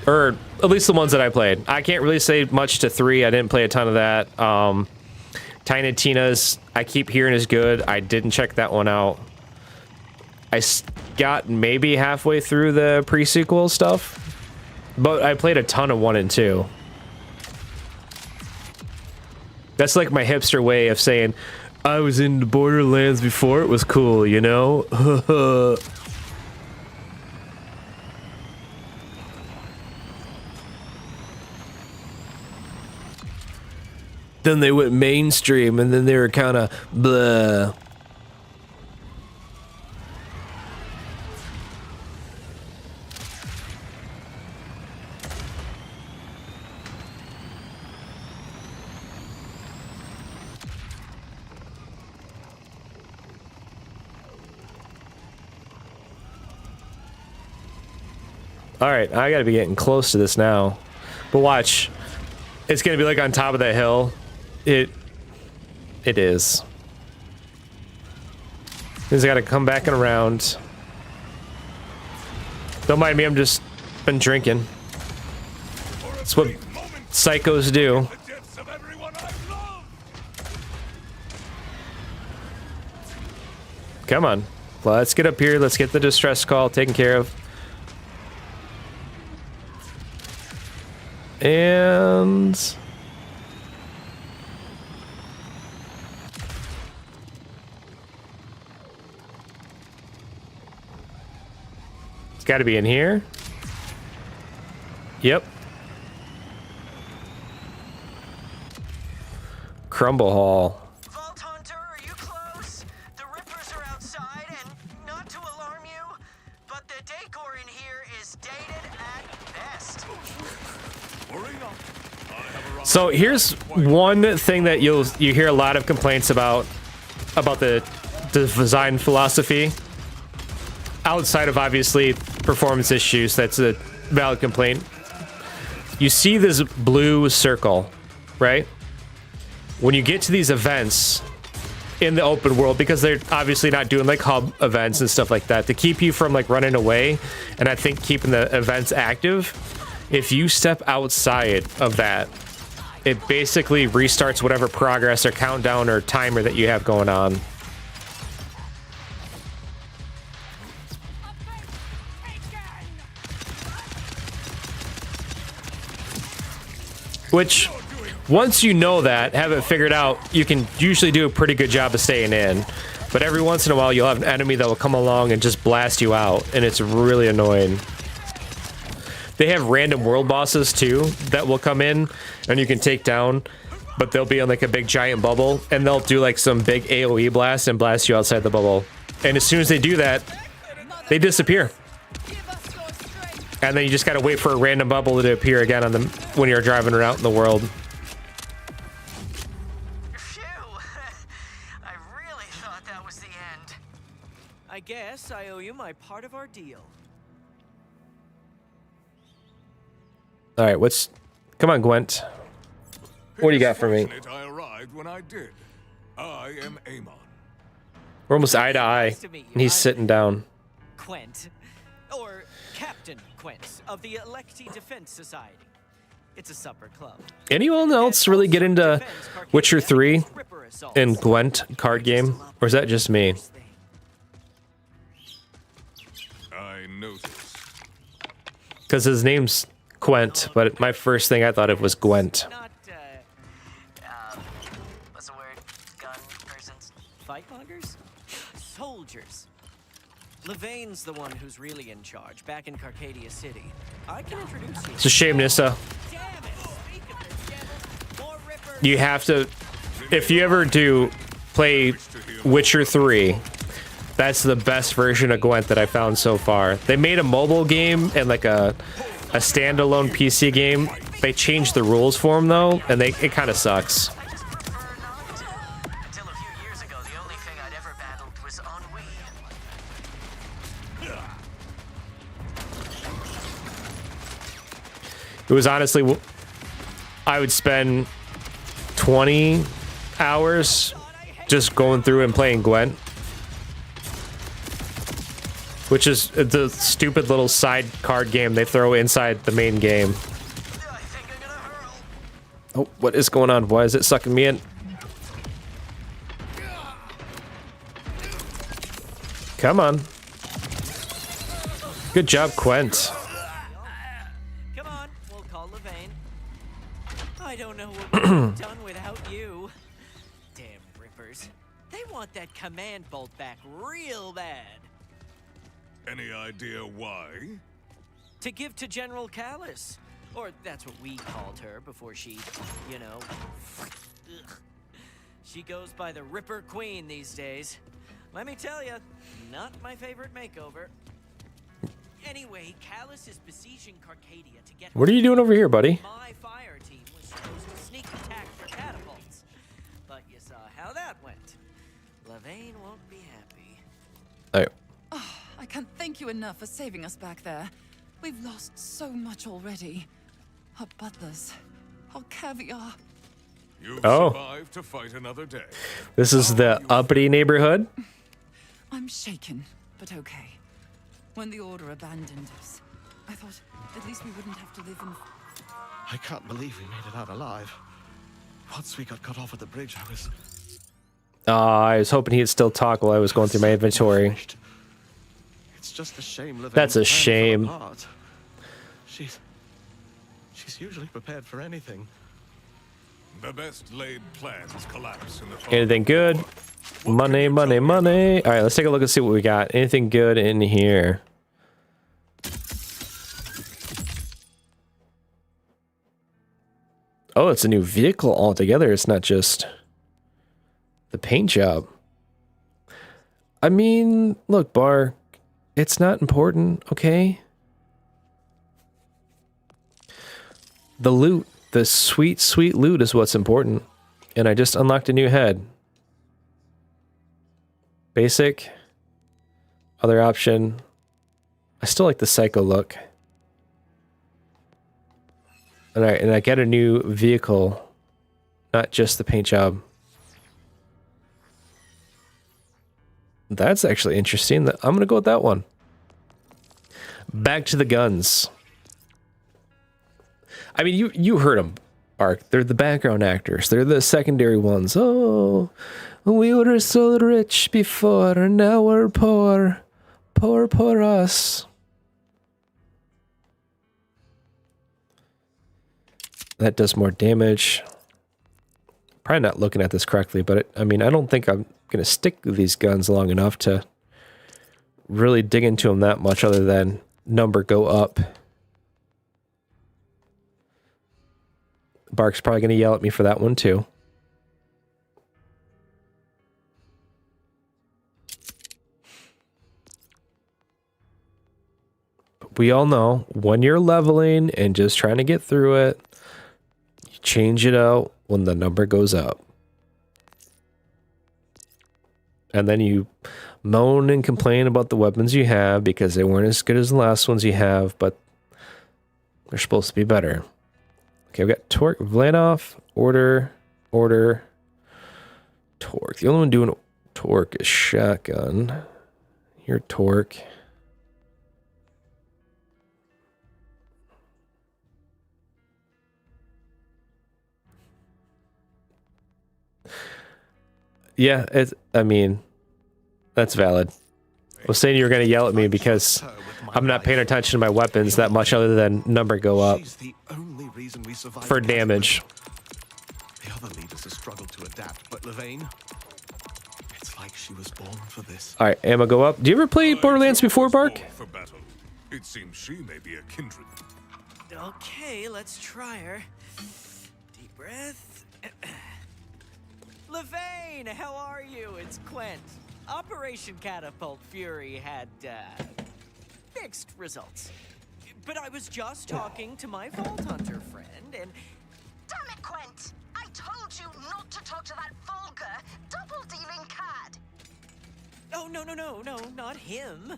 Or at least the ones that I played. I can't really say much to 3. I didn't play a ton of that. Tiny Tina's, I keep hearing is good. I didn't check that one out. I got maybe halfway through the pre-sequel stuff, but I played a ton of 1 and 2. That's like my hipster way of saying, I was in Borderlands before it was cool, you know? Then they went mainstream, and then they were kind of blah. All right, I gotta be getting close to this now. But watch. It's gonna be like on top of that hill. It is. He's gotta come back and around. Don't mind me, I'm just been drinking. That's what psychos do. Come on. Let's get up here. Let's get the distress call taken care of. And it's got to be in here. Yep. Crumble Hall. Vault Hunter, are you close? The Rippers are outside, and not to alarm you, but the decor in here is dated at best. So here's one thing that you hear a lot of complaints about the design philosophy. Outside of obviously performance issues, that's a valid complaint. You see this blue circle, right? When you get to these events in the open world, because they're obviously not doing like hub events and stuff like that to keep you from like running away, and I think keeping the events active, if you step outside of that, it basically restarts whatever progress or countdown or timer that you have going on. Which, once you know that, have it figured out, you can usually do a pretty good job of staying in. But every once in a while, you'll have an enemy that will come along and just blast you out, and it's really annoying. They have random world bosses, too, that will come in, and you can take down, but they'll be in, like, a big giant bubble, and they'll do, like, some big AoE blast and blast you outside the bubble. And as soon as they do that, they disappear. And then you just gotta wait for a random bubble to appear again on when you're driving around in the world. Phew! I really thought that was the end. I guess I owe you my part of our deal. All right, come on, Gwent. What do you got for me? I arrived when I did. I am Amon. We're almost eye to eye, Nice to meet you. and he's I'm sitting down. Quent, or Captain Quent of the Electi Defense Society. It's a supper club. Anyone else really get into Witcher 3 and Gwent card game? Or is that just me? I noticed. Because his name's Gwent, but my first thing I thought of was Gwent. Not, what's the word? Gun persons? Fightmongers? Soldiers. Levaine's the one who's really in charge, back in Carcadia City. I can introduce you. It's a shame, Nissa. Damn it! Speak of this, devil. More Rippers. You have to, if you ever do play Witcher 3, that's the best version of Gwent that I found so far. They made a mobile game and like a standalone PC game. They changed the rules for him though, and it kind of sucks. Until a few years ago, the only thing I'd ever battled was ennui. It was honestly, I would spend 20 hours just going through and playing Gwent. Which is the stupid little side card game they throw inside the main game. Oh, what is going on? Why is it sucking me in? Come on. Good job, Quent. Come on, we'll call Levain. I don't know what we've done without you. Damn Rippers. They want that command bolt back real bad. Any idea why? To give to General Callis. Or that's what we called her before she, you know. Ugh. She goes by the Ripper Queen these days. Let me tell you, not my favorite makeover. Anyway, Callis is besieging Carcadia to get. What are you doing over here, buddy? My fire team was supposed to sneak attack for catapults, but you saw how that went. Levain won't be happy. Oh. I can't thank you enough for saving us back there. We've lost so much already. Our butlers, our caviar. You've Oh. survived to fight another day. This is the uppity neighborhood? I'm shaken, but okay. When the Order abandoned us, I thought at least we wouldn't have to live in... I can't believe we made it out alive. Once we got cut off at the bridge, I was... I was hoping he'd still talk while I was going through my inventory. It's just a shame. That's a shame. She's usually prepared for anything. The best laid plans collapse in the fall. Anything good? Money, money, money. All right, let's take a look and see what we got. Anything good in here? Oh, it's a new vehicle altogether. It's not just the paint job. I mean, look, Bar, it's not important, okay? The loot, the sweet, sweet loot is what's important. And I just unlocked a new head. Basic. Other option. I still like the psycho look. Alright, and I get a new vehicle. Not just the paint job. That's actually interesting. I'm going to go with that one. Back to the guns. I mean, you heard them, Ark. They're the background actors. They're the secondary ones. Oh, we were so rich before, and now we're poor. Poor, poor us. That does more damage. Probably not looking at this correctly, but I mean, I don't think I'm going to stick with these guns long enough to really dig into them that much other than number go up. Bark's probably going to yell at me for that one too. But we all know when you're leveling and just trying to get through it, you change it out when the number goes up. And then you moan and complain about the weapons you have because they weren't as good as the last ones you have, but they're supposed to be better. Okay, we got Torque, Vlanov, Order, Torque. The only one doing Torque is shotgun. Your torque. Yeah, I mean, that's valid. I was saying you were going to yell at me because I'm not paying attention to my weapons that much other than number go up for damage. The other leaders have struggled to adapt, but Levine, it's like she was born for this. All right, ammo go up. Do you ever play Borderlands before, Bark? For battle. It seems she may be a kindred. Okay, let's try her. Deep breath. Levine, how are you? It's Quent. Operation Catapult Fury had, mixed results. But I was just talking to my Vault Hunter friend, and... Damn it, Quent! I told you not to talk to that vulgar, double-dealing cad! Oh, no, not him.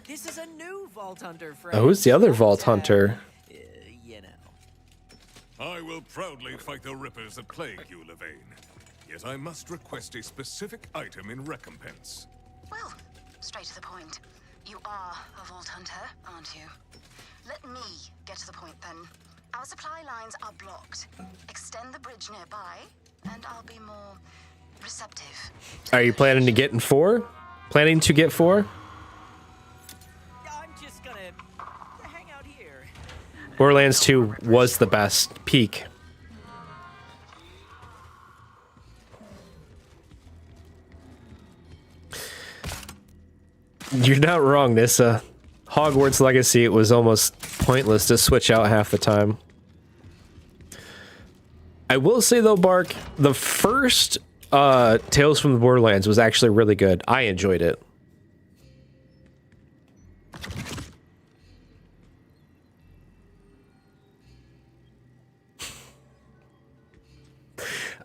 This is a new Vault Hunter friend. Oh, who's the other Vault Hunter? You know. I will proudly fight the rippers that plague you, Levine. Yet I must request a specific item in recompense. Well, straight to the point. You are a Vault Hunter, aren't you? Let me get to the point then. Our supply lines are blocked. Extend the bridge nearby, and I'll be more receptive. Are you planning to get in 4? Planning to get 4? I'm just gonna hang out here. Borderlands 2 was the best. Peak. You're not wrong, Nissa. Hogwarts Legacy, it was almost pointless to switch out half the time. I will say though, Bark, the first Tales from the Borderlands was actually really good. I enjoyed it.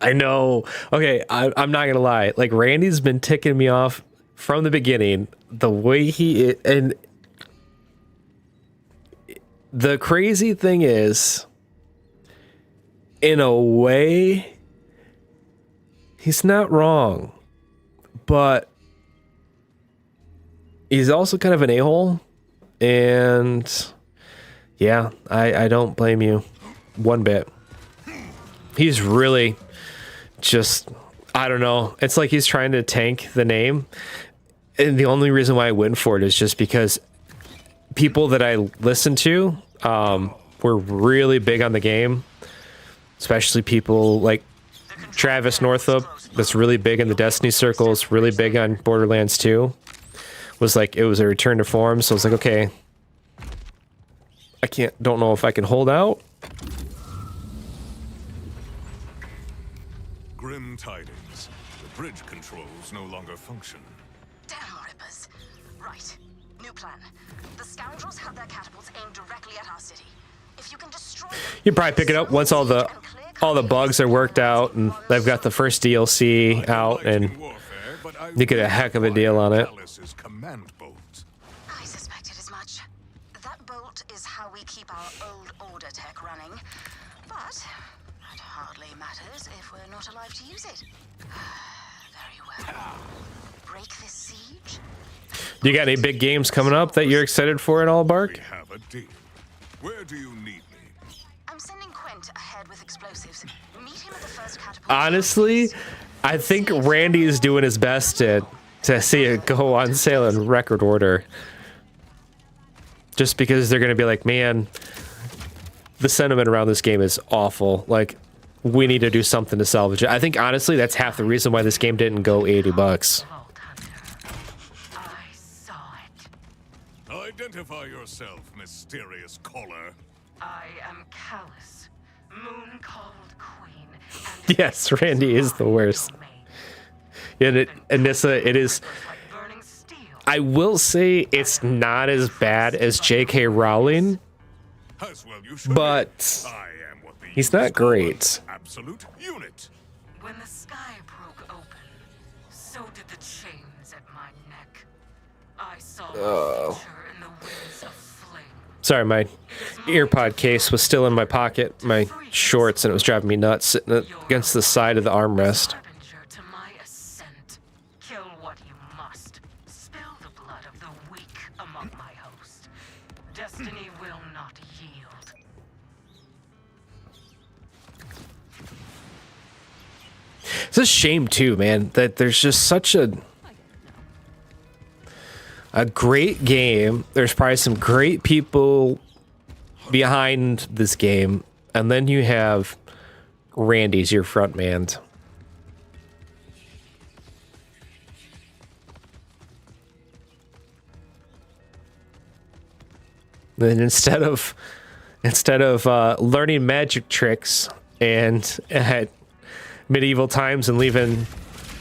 I know. Okay, I'm not gonna lie. Like, Randy's been ticking me off from the beginning. The way and the crazy thing is, in a way, he's not wrong, but he's also kind of an a-hole, and yeah, I don't blame you one bit. He's really just, I don't know, it's like he's trying to tank the name, and the only reason why I went for it is just because people that I listened to were really big on the game, especially people like Travis Northup, that's really big in the Destiny circles, really big on Borderlands 2. Was like, it was a return to form, so I was like, okay, don't know if I can hold out. Grim tidings. The bridge controls no longer function. Damn rippers. Right. New plan. The scoundrels have their catapults aimed directly at our city. If you can destroy them, You probably pick it up once all the bugs are worked out and they've got the first DLC out, and you get a heck of a deal on it. I suspected as much. That bolt is how we keep our old order tech running. But it hardly matters if we're not alive to use it. Very well. Break this siege. You got any big games coming up that you're excited for at all, Bark? We have a deal. Where do you need me? I'm sending Quent ahead with explosives. Meet him at the first catapult. Honestly, I think Randy is doing his best to see it go on sale in record order. Just because they're going to be like, man, the sentiment around this game is awful. Like, we need to do something to salvage it. I think, honestly, that's half the reason why this game didn't go $80. Identify yourself, mysterious caller. I am Callus, moon-called queen. Yes, Randy is the worst. And Anissa, it is. I will say it's not as bad as J.K. Rowling, but he's not great. Absolute unit. When the sky broke open, so did the chains at my neck. I saw the future in the winds of flame. Sorry, my earpod case was still in my pocket, my shorts, and it was driving me nuts sitting against the side of the armrest. To my ascent, kill Destiny will not yield. It's a shame too, man, that there's just such a great game. There's probably some great people behind this game, and then you have Randy's your front man. Then instead of learning magic tricks and at medieval times and leaving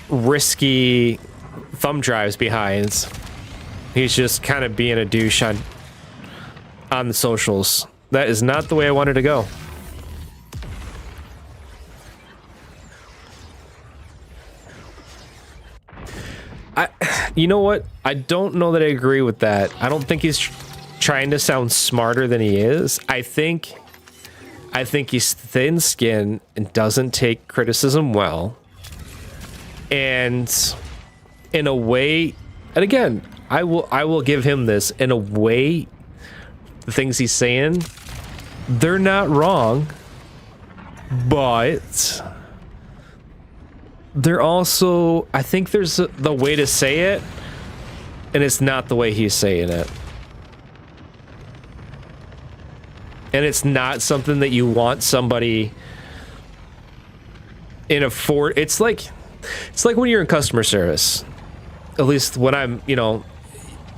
risky thumb drives behind, he's just kind of being a douche on the socials. That is not the way I wanted to go. You know what? I don't know that I agree with that. I don't think he's trying to sound smarter than he is. I think he's thin-skinned and doesn't take criticism well. And in a way, and again, I will give him this, in a way, the things he's saying, they're not wrong, but they're also, I think there's the way to say it, and it's not the way he's saying it. And it's not something that you want somebody in a it's like when you're in customer service. At least when I'm, you know,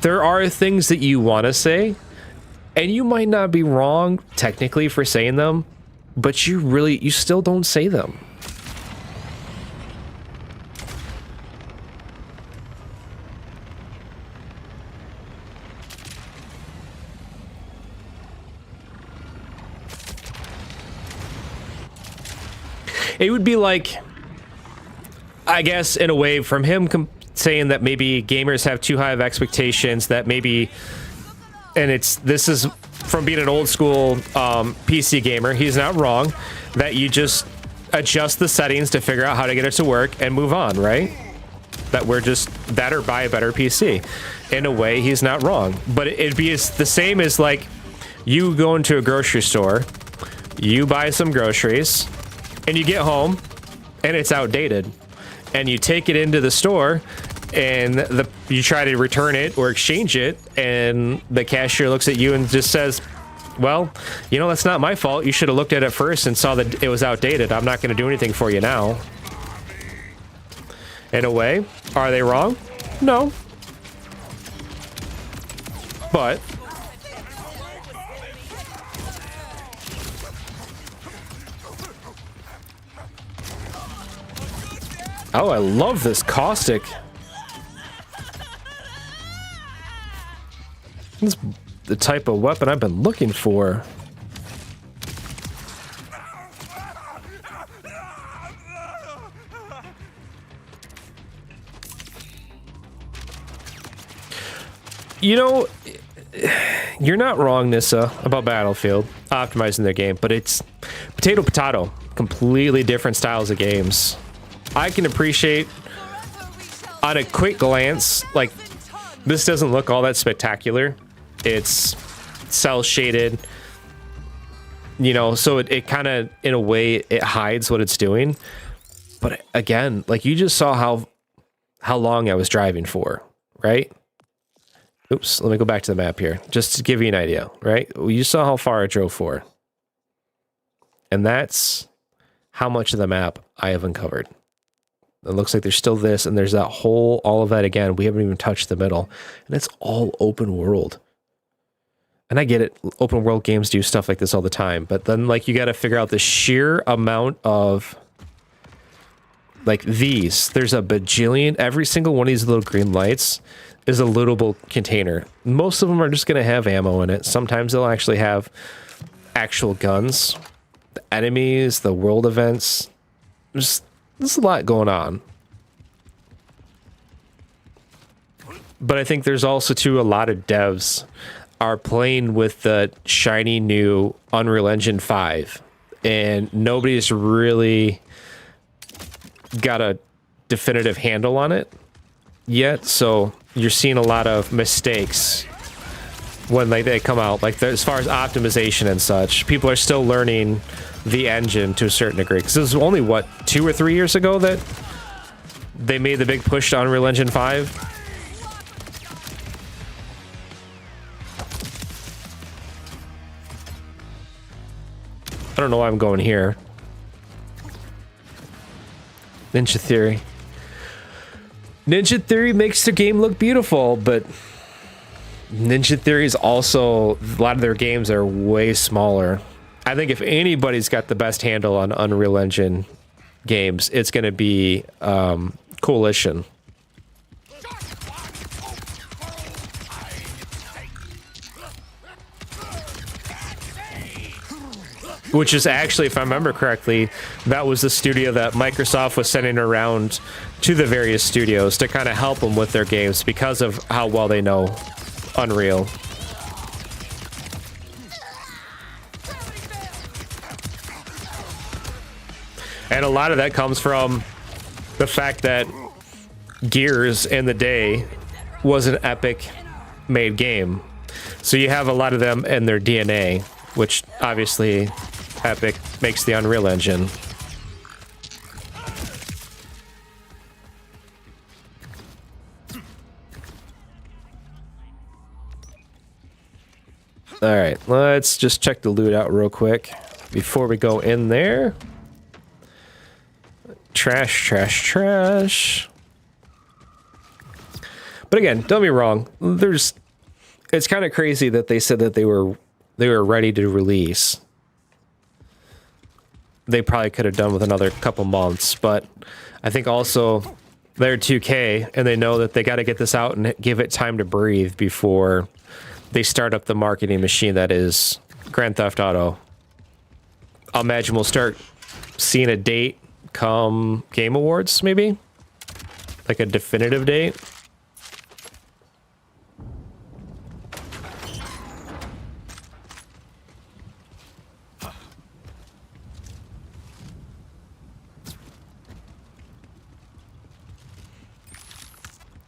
there are things that you want to say, and you might not be wrong technically for saying them, but you still don't say them. It would be like, I guess, in a way, from him saying that maybe gamers have too high of expectations, that maybe, and this is from being an old school PC gamer, he's not wrong, that you just adjust the settings to figure out how to get it to work and move on, right? That we're just that or buy a better PC. In a way, he's not wrong. But it'd be the same as like you go into a grocery store, you buy some groceries, and you get home and it's outdated, and you take it into the store and you try to return it or exchange it, and the cashier looks at you and just says, well, you know, that's not my fault. You should have looked at it first and saw that it was outdated. I'm not going to do anything for you now. In a way, are they wrong? No. But oh, I love this caustic. This is the type of weapon I've been looking for. You know, you're not wrong, Nissa, about Battlefield optimizing their game, but it's potato. Completely different styles of games. I can appreciate on a quick glance, like, this doesn't look all that spectacular. It's cell shaded, you know, so it kind of, in a way, it hides what it's doing. But again, like, you just saw how long I was driving for, right? Oops, let me go back to the map here, just to give you an idea, right? You saw how far I drove for. And that's how much of the map I have uncovered. It looks like there's still this, and there's that whole, all of that again. We haven't even touched the middle. And it's all open world. And I get it, open world games do stuff like this all the time. But then, like, you got to figure out the sheer amount of, like, these. There's a bajillion, every single one of these little green lights is a lootable container. Most of them are just going to have ammo in it. Sometimes they'll actually have actual guns. The enemies, the world events. There's a lot going on. But I think there's also, too, a lot of devs are playing with the shiny new Unreal Engine 5. And nobody's really got a definitive handle on it yet. So you're seeing a lot of mistakes when like they come out, like as far as optimization and such. People are still learning the engine to a certain degree, because it was only what 2 or 3 years ago that they made the big push to Unreal Engine 5. I don't know why I'm going here. Ninja Theory. Ninja Theory makes their game look beautiful, but Ninja Theory is also, a lot of their games are way smaller. I think if anybody's got the best handle on Unreal Engine games, it's going to be Coalition. Which is actually, if I remember correctly, that was the studio that Microsoft was sending around to the various studios to kind of help them with their games because of how well they know Unreal. And a lot of that comes from the fact that Gears in the day was an Epic made game. So you have a lot of them in their DNA, which obviously Epic makes the Unreal Engine. All right, let's just check the loot out real quick before we go in there. Trash, trash, trash. But again, don't be wrong. It's kind of crazy that they said that they were ready to release. They probably could have done with another couple months, but I think also they're 2K and they know that they got to get this out and give it time to breathe before they start up the marketing machine that is Grand Theft Auto. I'll imagine we'll start seeing a date come Game Awards, maybe? Like a definitive date?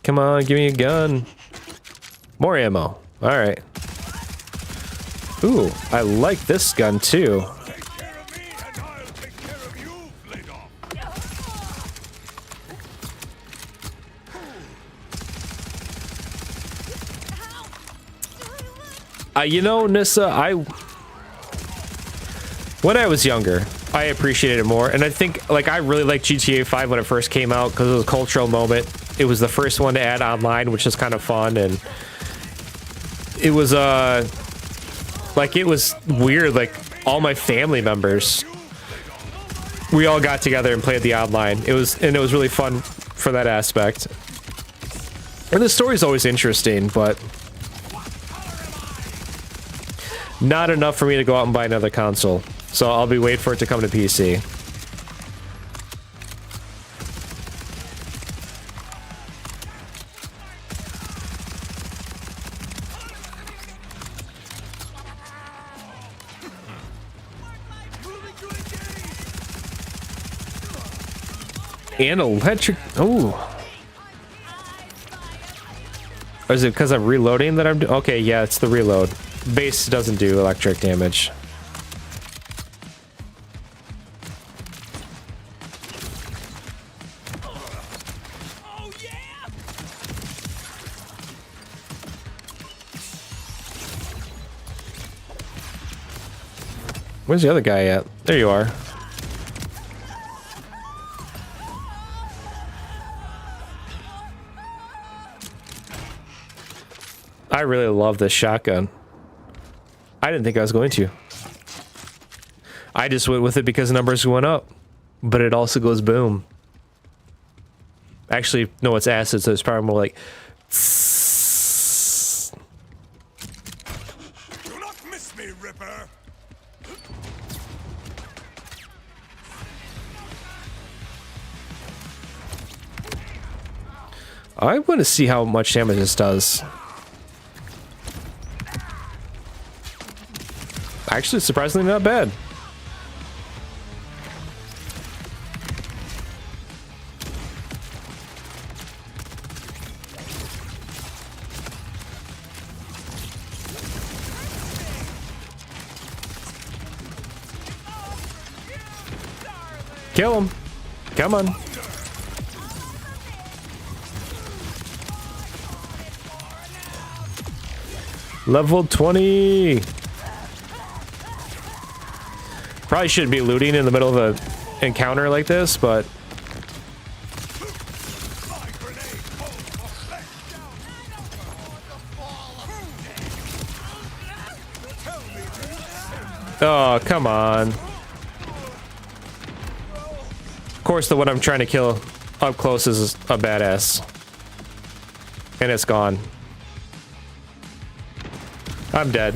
Come on, give me a gun. More ammo. All right. Ooh, I like this gun too. You know, Nissa, when I was younger, I appreciated it more, and I think, like, I really liked GTA 5 when it first came out because it was a cultural moment. It was the first one to add online, which is kind of fun, and it was, like, it was weird, like, all my family members, we all got together and played the online. It was really fun for that aspect. And the story's always interesting, but not enough for me to go out and buy another console. So I'll be waiting for it to come to PC. And electric. Oh. Or is it because I'm reloading that I'm doing? Okay, yeah, it's the reload. Base doesn't do electric damage. Where's the other guy at? There you are. I really love this shotgun. I didn't think I was going to. I just went with it because the numbers went up. But it also goes boom. Actually, no, it's acid, so it's probably more like... Do not miss me, Ripper! I want to see how much damage this does. Actually, surprisingly not bad. Kill him. Come on. Level 20. Probably shouldn't be looting in the middle of an encounter like this, but... Oh, come on. Of course, the one I'm trying to kill up close is a badass. And it's gone. I'm dead.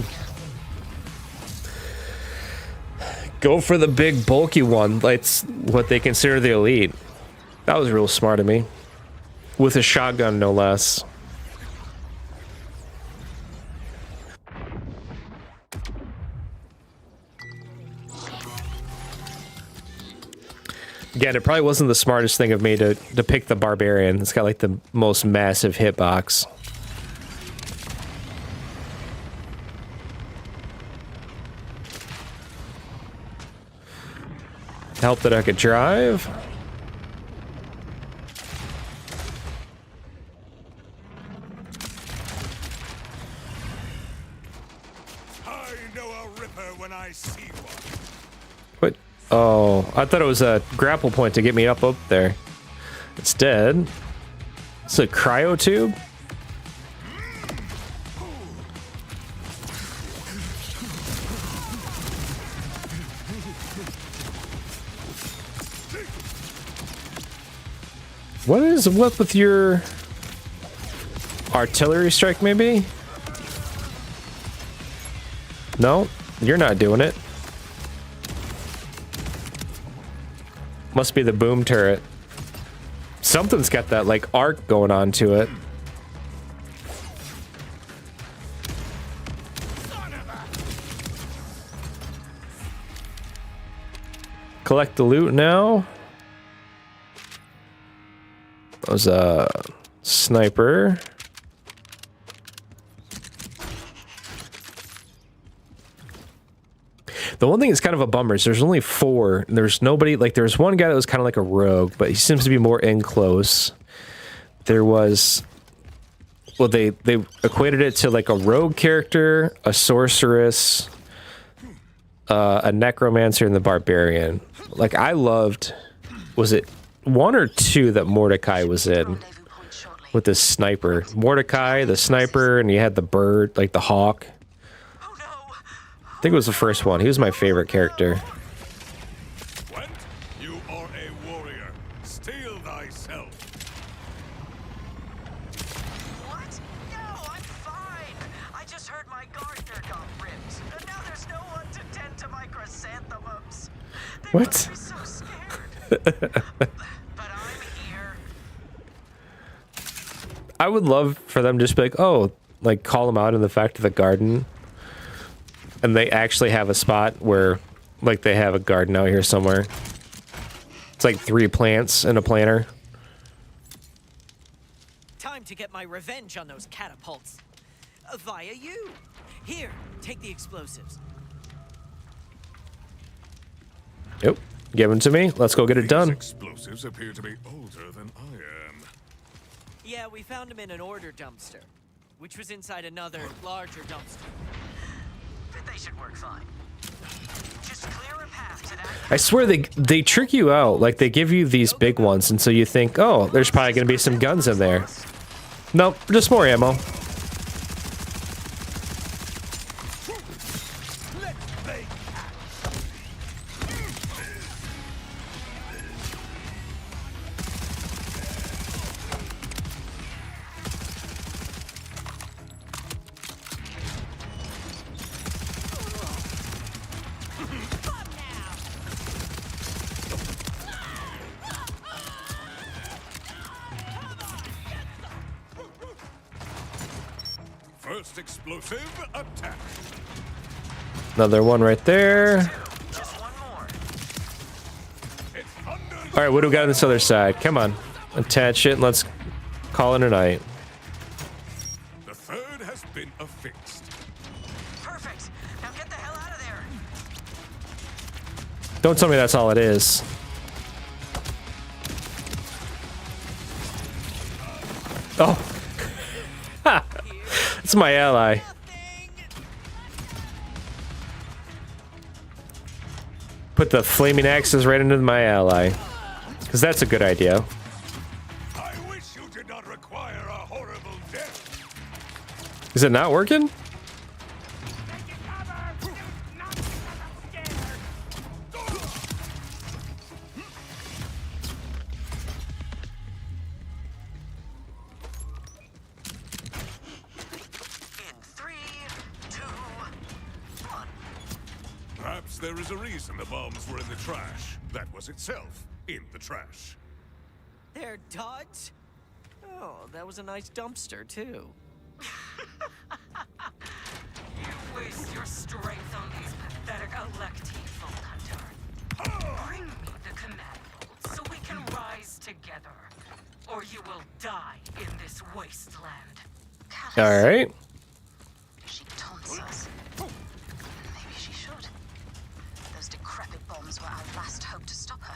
Go for the big bulky one. That's what they consider the elite. That was real smart of me. With a shotgun, no less. Again, it probably wasn't the smartest thing of me to pick the barbarian. It's got like the most massive hitbox. Help that I could drive. I know a ripper when I see one. What? Oh, I thought it was a grapple point to get me up there. It's dead. It's a cryo tube. What is what with your artillery strike, maybe? No, you're not doing it. Must be the boom turret. Something's got that like arc going on to it. Collect the loot now. That was a sniper. The one thing that's kind of a bummer is there's only 4. And there's nobody, like there's one guy that was kind of like a rogue, but he seems to be more in close. There was, well, they equated it to like a rogue character, a sorceress, a necromancer, and the barbarian. Like I loved, was it 1 or 2 that Mordecai was in with this sniper? Mordecai, the sniper, and you had the bird, like the hawk. I think it was the first one. He was my favorite character. When you are a warrior, steel thyself. What? No, I'm fine. I just heard my gardener got ripped. And now there's no one to tend to my chrysanthemums. They What? must be so scared. I would love for them to just be like, oh, like call them out in the fact of the garden. And they actually have a spot where, like, they have a garden out here somewhere. It's like 3 plants and a planter. Time to get my revenge on those catapults. Via you. Here, take the explosives. Yep. Give them to me. Let's go get it done. Explosives appear to be older than I am. Yeah, we found them in an order dumpster, which was inside another, larger dumpster. They should work fine. Just clear a path to that. I swear they trick you out. Like, they give you these big ones, and so you think, oh, there's probably going to be some guns in there. Nope, just more ammo. First explosive attack. Another one right there. All right, what do we got on this other side? Come on. Attach it and let's call it a night. The third has been affixed. Perfect. Now get the hell out of there. Don't tell me that's all it is. Oh. It's my ally. Put the flaming axes right into my ally. Because that's a good idea. I wish you did not require a horrible death. Is it not working? Perhaps there is a reason the bombs were in the trash. That was itself in the trash. They're duds? Oh, that was a nice dumpster, too. You waste your strength on these pathetic electee, Vault Hunter. Bring me the command bolt so we can rise together, or you will die in this wasteland. All right. She taunts us. Maybe she should. Those decrepit bombs were our last hope to stop her.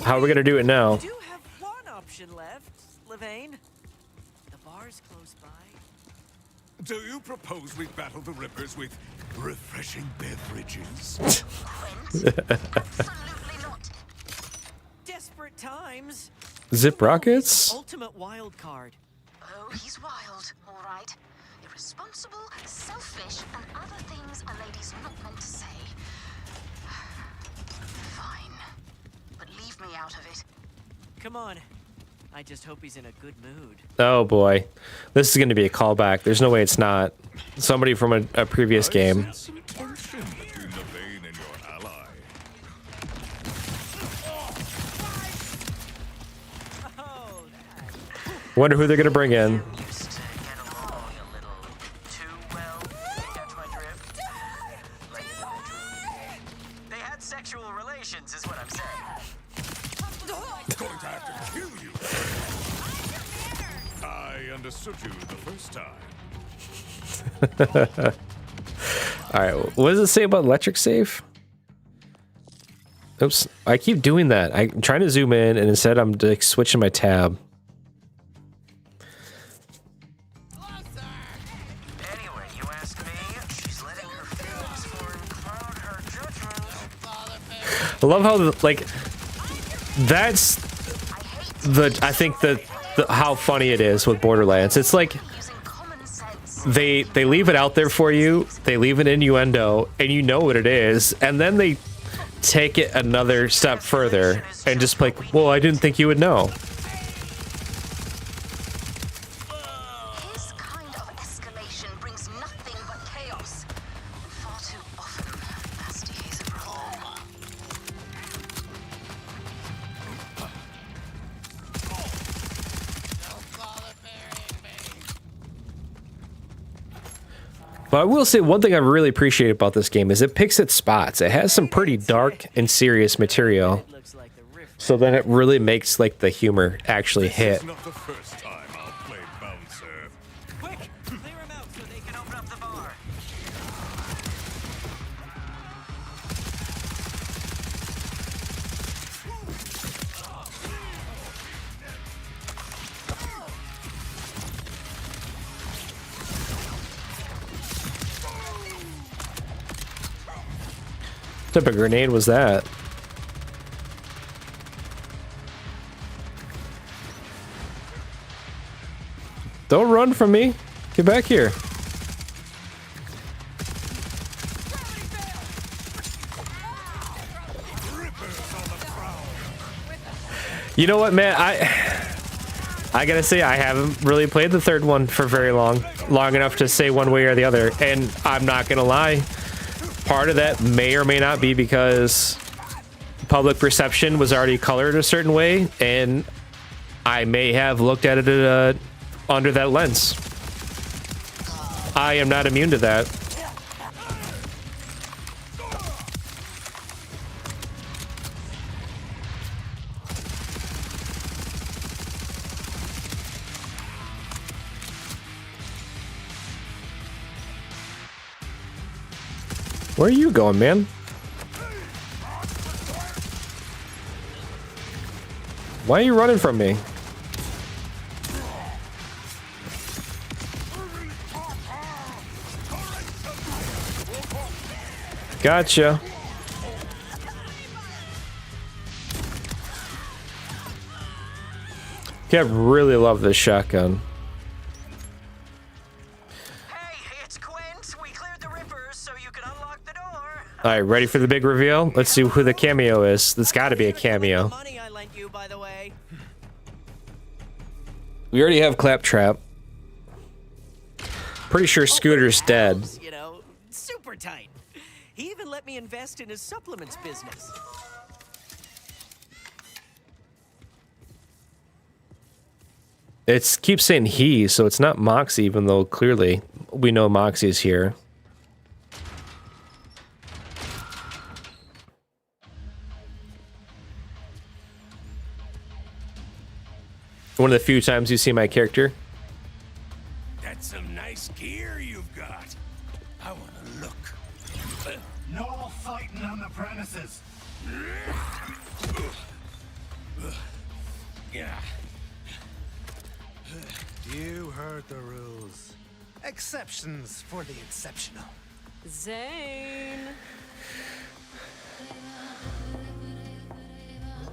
How are we gonna do it now? We do have one option left, Levane. The bar's close by. Do you propose we battle the Rippers with refreshing beverages? Absolutely not. Desperate times. Zip rockets? Ultimate wild card. Oh, he's wild, all right. Irresponsible, selfish, and other things a lady's not meant to say. Fine. But leave me out of it. Come on. I just hope he's in a good mood. Oh boy. This is gonna be a callback. There's no way it's not. Somebody from a previous game. Some tension between Levane and your ally. Wonder who they're gonna bring in. They had sexual relations, is what I'm saying. Going to have to kill you. I understood you the first time. All right. What does it say about electric safe? Oops. I keep doing that. I'm trying to zoom in, and instead I'm like switching my tab. Anyway, you ask me, she's letting her feelings cloud her judgment. I love how like that's I think the how funny it is with Borderlands. It's like they leave it out there for you. They leave an innuendo, and you know what it is, and then they take it another step further and just like, well, I didn't think you would know. His kind of escalation brings nothing but chaos. And far too often, nasty is a problem. But I will say one thing I really appreciate about this game is it picks its spots. It has some pretty dark and serious material. So then it really makes like the humor actually hit. Not the first time I'll play bouncer. Quick, clear him out so they can open up the bar. What type of grenade was that? Don't run from me. Get back here. You know what, man? I gotta say I haven't really played the third one for very long enough to say one way or the other, and I'm not gonna lie. Part of that may or may not be because public perception was already colored a certain way, and I may have looked at it under that lens. I am not immune to that. Where are you going, man? Why are you running from me? Gotcha. Yeah, I really love this shotgun. All right, ready for the big reveal? Let's see who the cameo is. There's got to be a cameo. We already have Claptrap. Pretty sure Scooter's dead. You know, super tight. He even let me invest in his supplements business. It keeps saying he, so it's not Moxie, even though clearly we know Moxie's here. One of the few times you see my character. That's some nice gear you've got. I want to look. No fighting on the premises. Yeah. You heard the rules. Exceptions for the exceptional. Zane.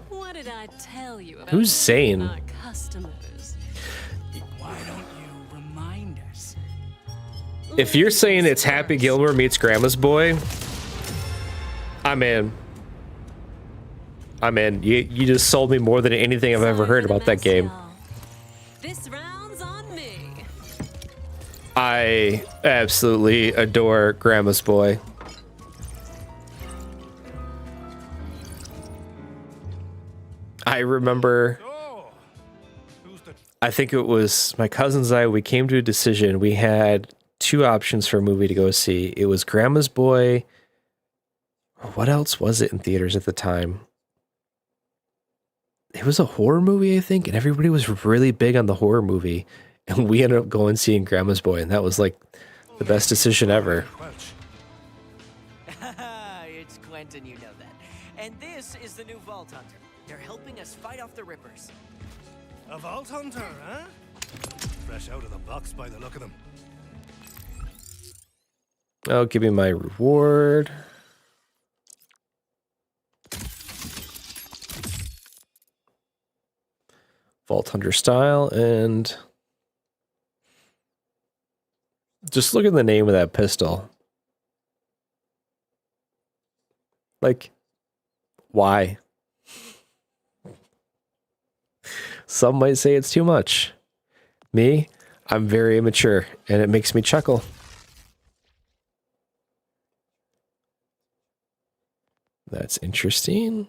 What did I tell you about? Who's Zane? Our customers? Why don't you remind us? If you're saying it's Happy Gilmore meets Grandma's Boy, I'm in. I'm in. You just sold me more than anything I've ever heard about that game. This round's on me. I absolutely adore Grandma's Boy. I remember, I think it was my cousins and I, we came to a decision. We had two options for a movie to go see. It was Grandma's Boy. What else was it in theaters at the time? It was a horror movie, I think, and everybody was really big on the horror movie. And we ended up going seeing Grandma's Boy, and that was like the best decision ever. It's Quentin, you know that. And this is the new Vault Hunter. They're helping us fight off the Rippers. A Vault Hunter, huh? Fresh out of the box by the look of them. Oh, give me my reward. Vault Hunter style, and just look at the name of that pistol. Like, why? Some might say it's too much. Me, I'm very immature, and it makes me chuckle. That's interesting.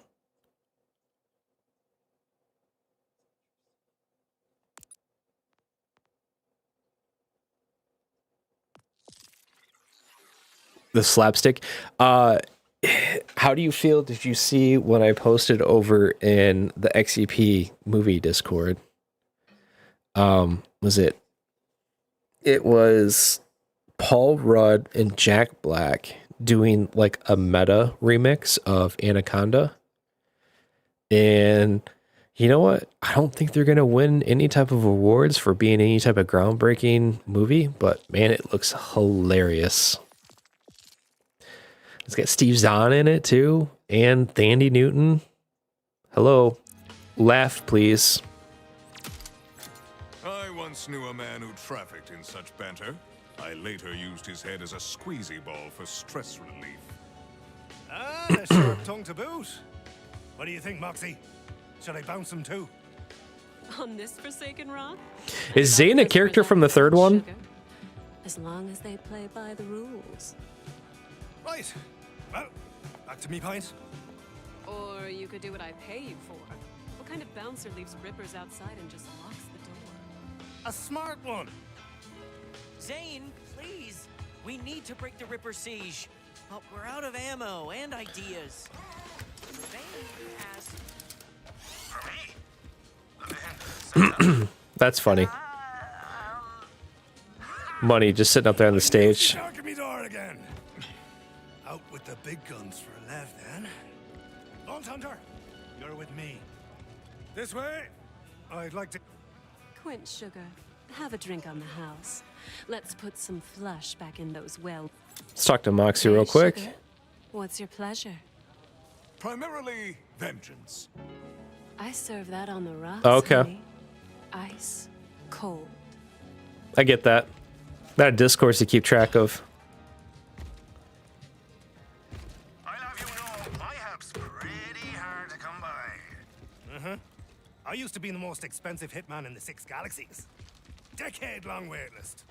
The slapstick. How do you feel? Did you see what I posted over in the XEP movie Discord? Was it? It was Paul Rudd and Jack Black doing like a meta remix of Anaconda. And you know what? I don't think they're going to win any type of awards for being any type of groundbreaking movie, but man, it looks hilarious. It's got Steve Zahn in it too, and Thandie Newton. Hello. Laugh, please. I once knew a man who trafficked in such banter. I later used his head as a squeezy ball for stress relief. Ah, a sharp tongue to boot. What do you think, Moxie? Should I bounce him too? On this forsaken rock? Is Zane a character from the third one? As long as they play by the rules. Right. Well, back to me pint. Or you could do what I pay you for. What kind of bouncer leaves Rippers outside and just locks the door? A smart one. Zane, please. We need to break the Ripper siege. But we're out of ammo and ideas. Zane asked... For me? That's funny. Money just sitting up there on the stage. Knocking me door again. Out with the big guns for a laugh, then. Vault Hunter, you're with me. This way. I'd like to... Quint, sugar. Have a drink on the house. Let's put some flush back in those well. Let's talk to Moxie real quick. Sugar, What's your pleasure? Primarily vengeance. I serve that on the rocks. Okay. Honey. Ice, cold. I get that. Not a discourse to keep track of. I'll have you know, my help's pretty hard to come by. Uh-huh. I used to be the most expensive hitman in the 6 galaxies. Decade-long waitlist.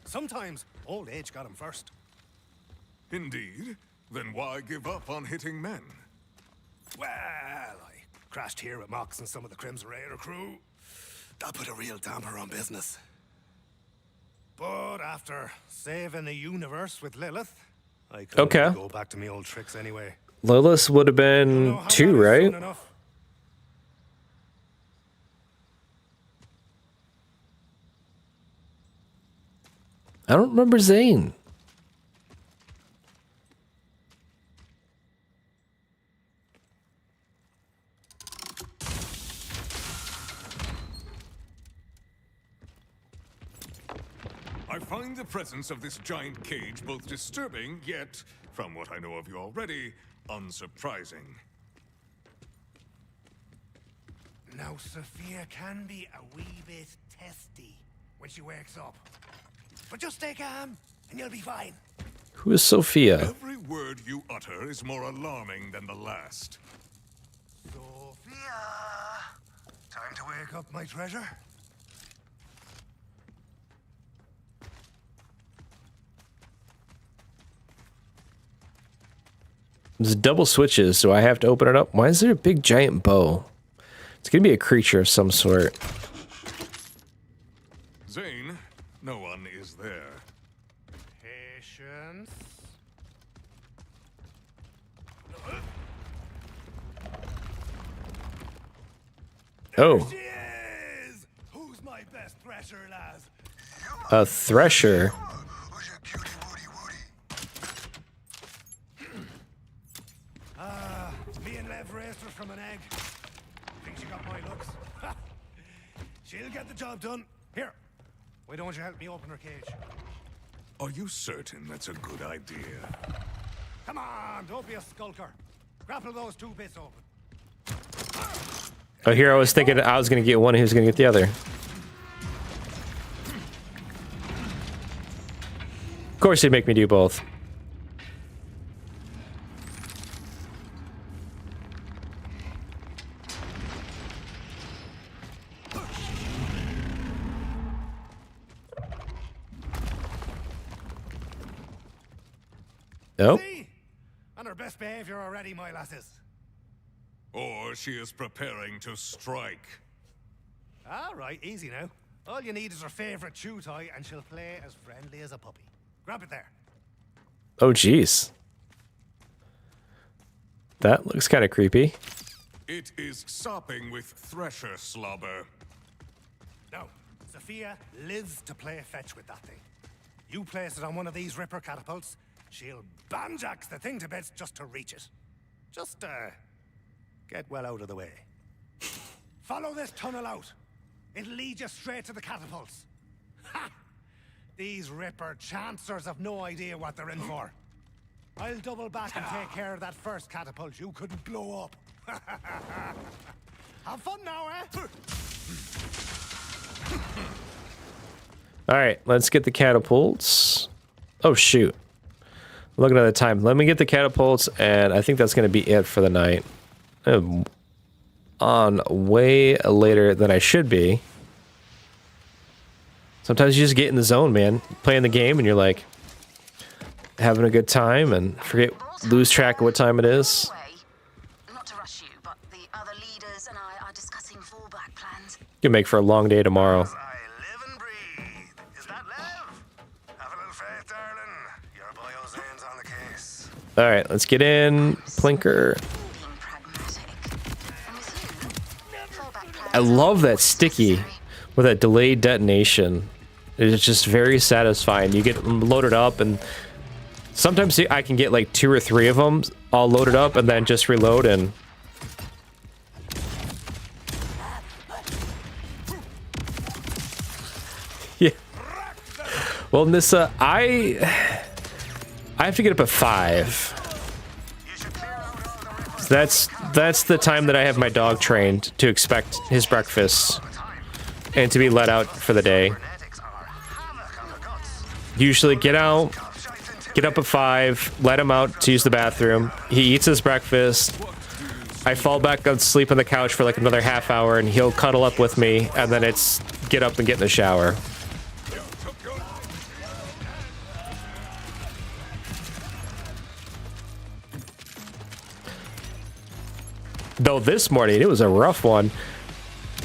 Sometimes old age got him first. Indeed. Then why give up on hitting men? Well, I crashed here with Mox and some of the Crimson Raider crew. That put a real damper on business. But after saving the universe with Lilith, I couldn't go back to my old tricks anyway. Lilith would have been 2, right? I don't remember Zane. I find the presence of this giant cage both disturbing, yet, from what I know of you already, unsurprising. Now, Sophia can be a wee bit testy when she wakes up. But just stay calm, and you'll be fine. Who is Sophia? Every word you utter is more alarming than the last. Sophia! Time to wake up, my treasure. There's double switches, so I have to open it up. Why is there a big giant bow? It's gonna be a creature of some sort. Zane, no one is there. Patience. Oh. There she is! Who's my best thresher, lads? A thresher. Me and Lev raised her from an egg. Think she got my looks? She'll get the job done. Here, why don't you help me open her cage? Are you certain that's a good idea? Come on, don't be a skulker. Grapple those 2 bits open. Oh, here I was thinking I was gonna get one and he was gonna get the other. Of course he'd make me do both. Oh. See? On her best behavior already, my lasses. Or she is preparing to strike. All right, easy now. All you need is her favorite chew toy, and she'll play as friendly as a puppy. Grab it there. Oh, jeez. That looks kind of creepy. It is sopping with thresher slobber. No, Sophia lives to play fetch with that thing. You place it on one of these Ripper catapults, she'll banjax the thing to bits just to reach it. Just, get well out of the way. Follow this tunnel out. It'll lead you straight to the catapults. Ha! These Ripper chancers have no idea what they're in for. I'll double back and take care of that first catapult you couldn't blow up. Have fun now, eh? Alright, let's get the catapults. Oh, shoot. Looking at the time. Let me get the catapults, and I think that's going to be it for the night. I'm on way later than I should be. Sometimes you just get in the zone, man. Playing the game, and you're like having a good time, and lose track of what time it is. Not to rush you, but the other leaders and I are discussing fallback plans. You can make for a long day tomorrow. Is that Lev? Have a little faith, darling. Your boy Ozane's on the case. Alright, let's get in. Plinker. I love that sticky with that delayed detonation. It's just very satisfying. You get loaded up, and sometimes I can get like 2 or 3 of them all loaded up and then just reload and... Yeah. Well, Nissa, I have to get up at 5. That's the time that I have my dog trained to expect his breakfast and to be let out for the day. Usually get up at 5, let him out to use the bathroom. He eats his breakfast. I fall back on sleep on the couch for like another half hour and he'll cuddle up with me, and then it's get up and get in the shower. Though this morning, it was a rough one.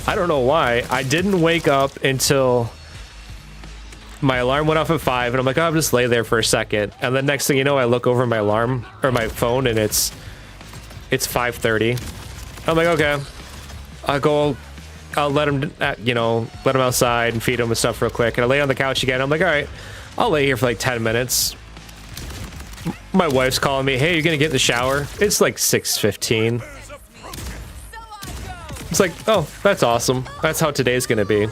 I don't know why. I didn't wake up until my alarm went off at 5, and I'm like, oh, I'll just lay there for a second. And then next thing you know, I look over my alarm, or my phone, and it's 5:30. I'm like, okay. I'll let him, you know, let him outside and feed him and stuff real quick. And I lay on the couch again. I'm like, all right, I'll lay here for like 10 minutes. My wife's calling me, hey, you're gonna get in the shower? It's like 6:15. It's like, oh, that's awesome. That's how today's gonna be.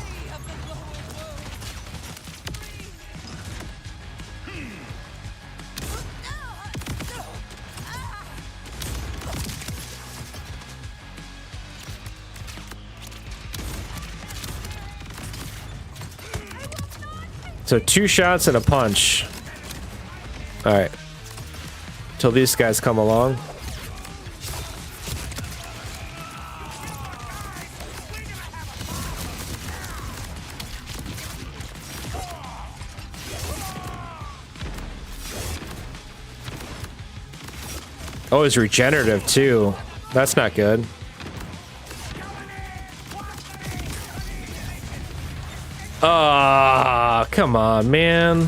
So 2 shots and a punch. All right. Till these guys come along. Oh, it's regenerative too. That's not good. Ah, come on, man.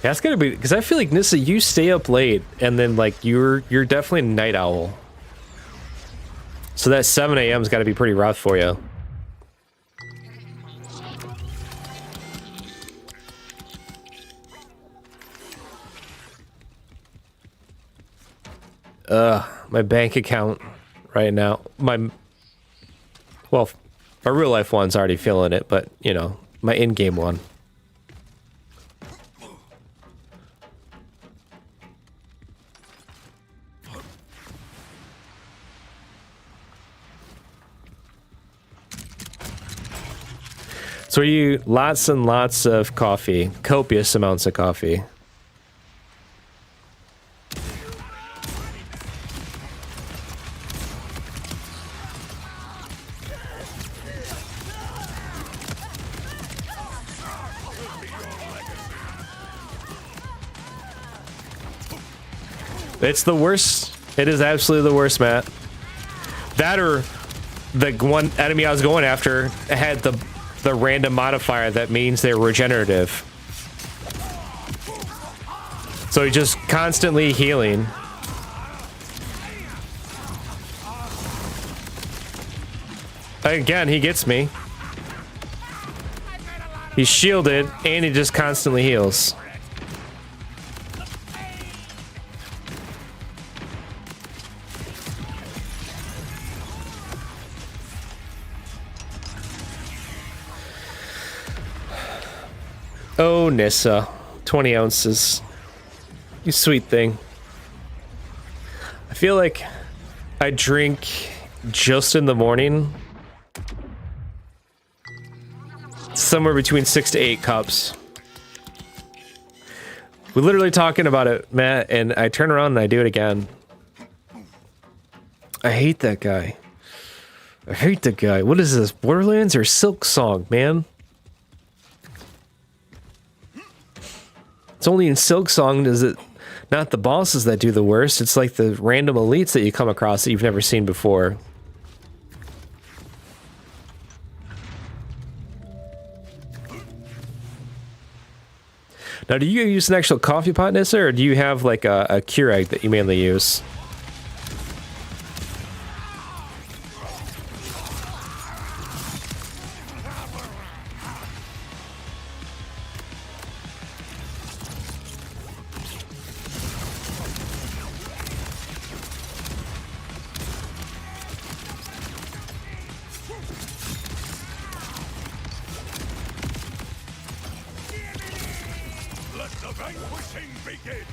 Yeah, it's gonna be because I feel like Nissa, you stay up late, and then like you're definitely a night owl. So that 7 a.m.'s got to be pretty rough for you. My bank account right now. My real life one's already feeling it, but you know, my in-game one. So you lots and lots of coffee, copious amounts of coffee. It's the worst. It is absolutely the worst, Matt. That or the one enemy I was going after had the random modifier that means they're regenerative. So he's just constantly healing. Again, he gets me. He's shielded and he just constantly heals. Oh, Nissa. 20 ounces. You sweet thing. I feel like I drink just in the morning somewhere between 6 to 8 cups. We're literally talking about it, Matt, and I turn around and I do it again. I hate that guy. I hate that guy. What is this, Borderlands or Silk Song, man? It's only in Silk Song is it not the bosses that do the worst. It's like the random elites that you come across that you've never seen before. Now, do you use an actual coffee pot, Nissa, or do you have like a Keurig that you mainly use? The vanquishing begins!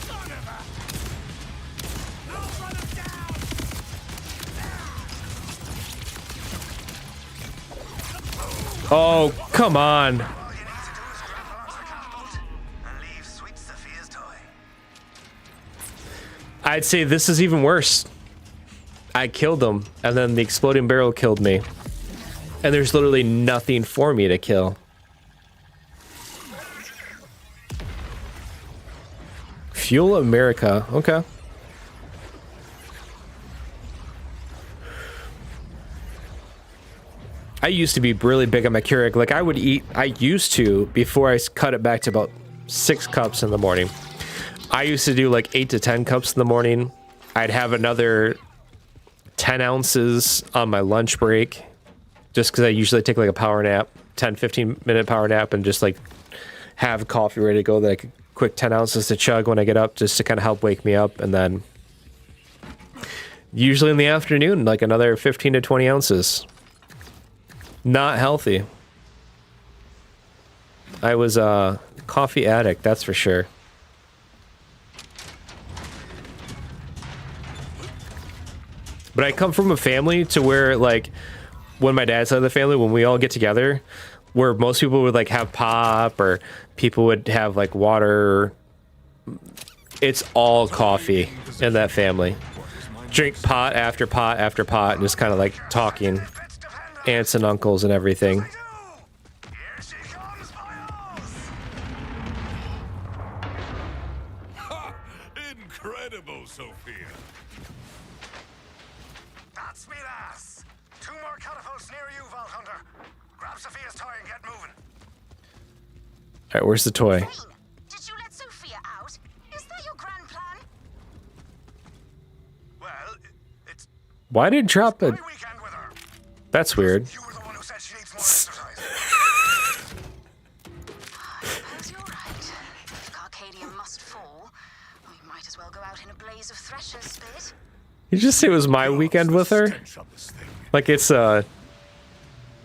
Son of a... I'll run him down! Oh, come on. I'd say this is even worse. I killed him, and then the exploding barrel killed me. And there's literally nothing for me to kill. Fuel America, okay. I used to be really big on my Keurig. Like, I used to, before I cut it back to about 6 cups in the morning. I used to do like 8 to 10 cups in the morning. I'd have another 10 ounces on my lunch break, just because I usually take like a power nap, 10-15 minute power nap, and just like have coffee ready to go, like quick 10 ounces to chug when I get up, just to kind of help wake me up. And then usually in the afternoon, like another 15 to 20 ounces. Not healthy. I was a coffee addict, that's for sure. But I come from a family to where, like, when my dad's side of the family, when we all get together, where most people would, like, have pop, or people would have, like, water. It's all coffee in that family. Drink pot after pot after pot, and just kind of, like, talking. Aunts and uncles and everything. Incredible, Sophia. That's me, lass. 2 more catapults near you, Vault Hunter. Grab Sophia's toy and get moving. Alright, where's the toy? Did you let Sophia out? Is that your grand plan? Well, it's... Why did it drop a... That's weird. You were the one who said she needs more exercise. I suppose you're right. If Carcadia must fall, we might as well go out in a blaze of Thresher's spit. You just say it was my weekend with her? Like it's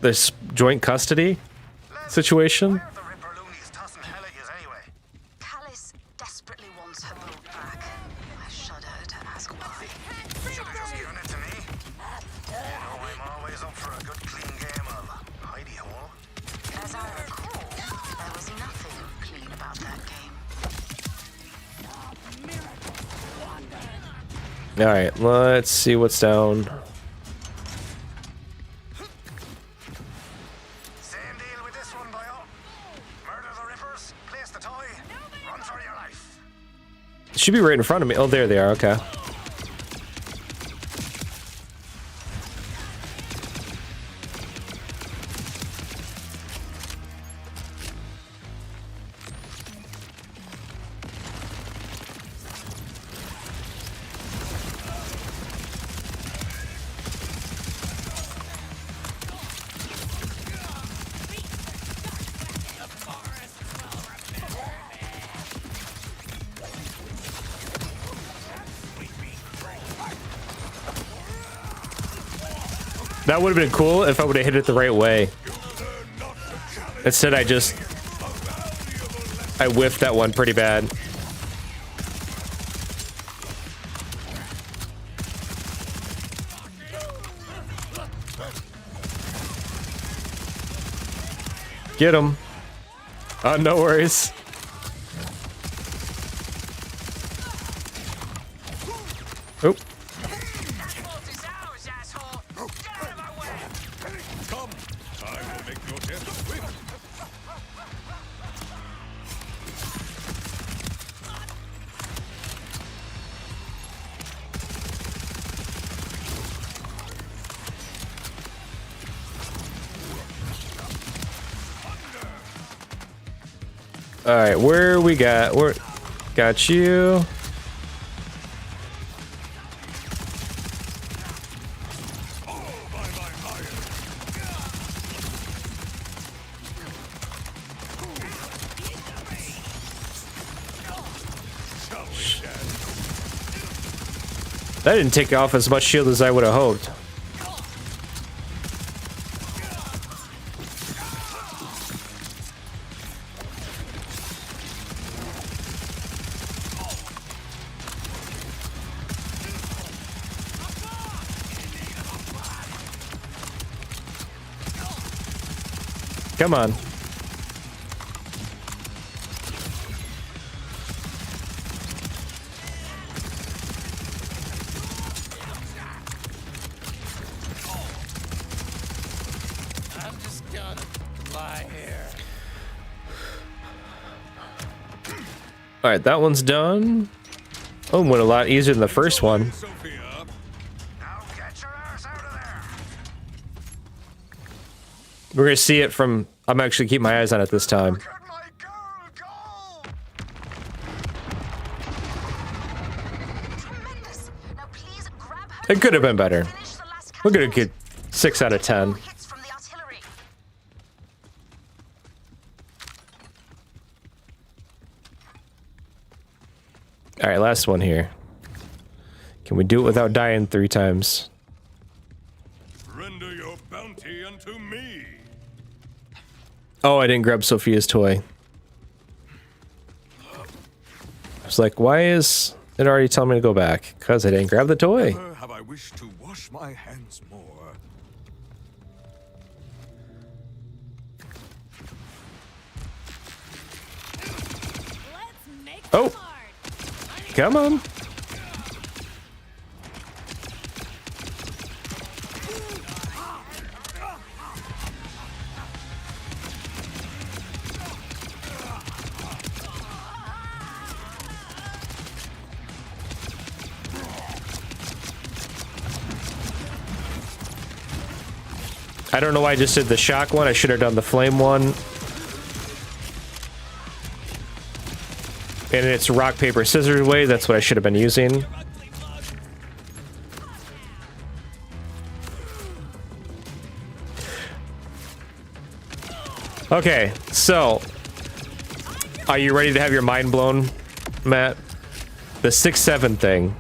this joint custody situation? Callus desperately wants her boat back. I shudder to ask why. Should have just given it to me. You know I'm always up for a good clean game of hidey hole. As I recall, there was nothing clean about that game. Alright, let's see what's down. Same deal with this one, boyo. Murder the Rippers, place the toy, run for your life. It should be right in front of me. Oh, there they are, okay. That would have been cool if I would have hit it the right way. Instead, I whiffed that one pretty bad. Get him. No worries. Oop. Come, I will make your death swift. All right, where we got? Where got you? That didn't take off as much shield as I would have hoped. Come on. I'm just gonna lie here. All right, that one's done. Oh, went a lot easier than the first one. We're gonna see it from. I'm actually keeping my eyes on it this time. It could have been better. We're gonna get 6 out of 10. All right, last one here. Can we do it without dying 3 times? Render your bounty unto me. Oh, I didn't grab Sophia's toy. I was like, why is it already telling me to go back? Because I didn't grab the toy. Never have I wished to wash my hands more. Oh! Come on! I don't know why I just did the shock one. I should have done the flame one. And it's rock, paper, scissors way. That's what I should have been using. Okay, so are you ready to have your mind blown, Matt? The 6-7 thing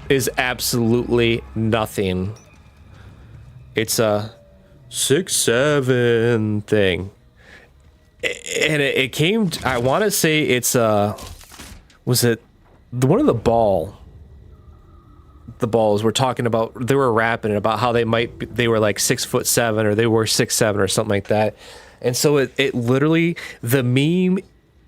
is absolutely nothing. It's a 6-7 thing. And it came, I want to say it's was it one of the balls were talking about, they were rapping about how they were like 6'7" or they were 6'7" or something like that. And so it literally, the meme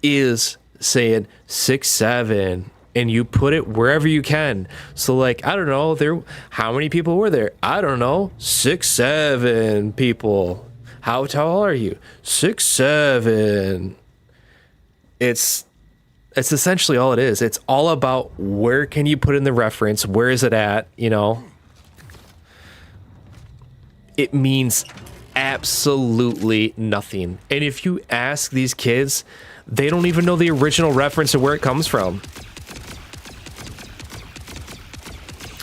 is saying 6'7", and you put it wherever you can. So like, I don't know, how many people were there? I don't know, 6'7" people. How tall are you? 6'7". It's essentially all it is. It's all about where can you put in the reference? Where is it at? You know? It means absolutely nothing. And if you ask these kids, they don't even know the original reference of where it comes from.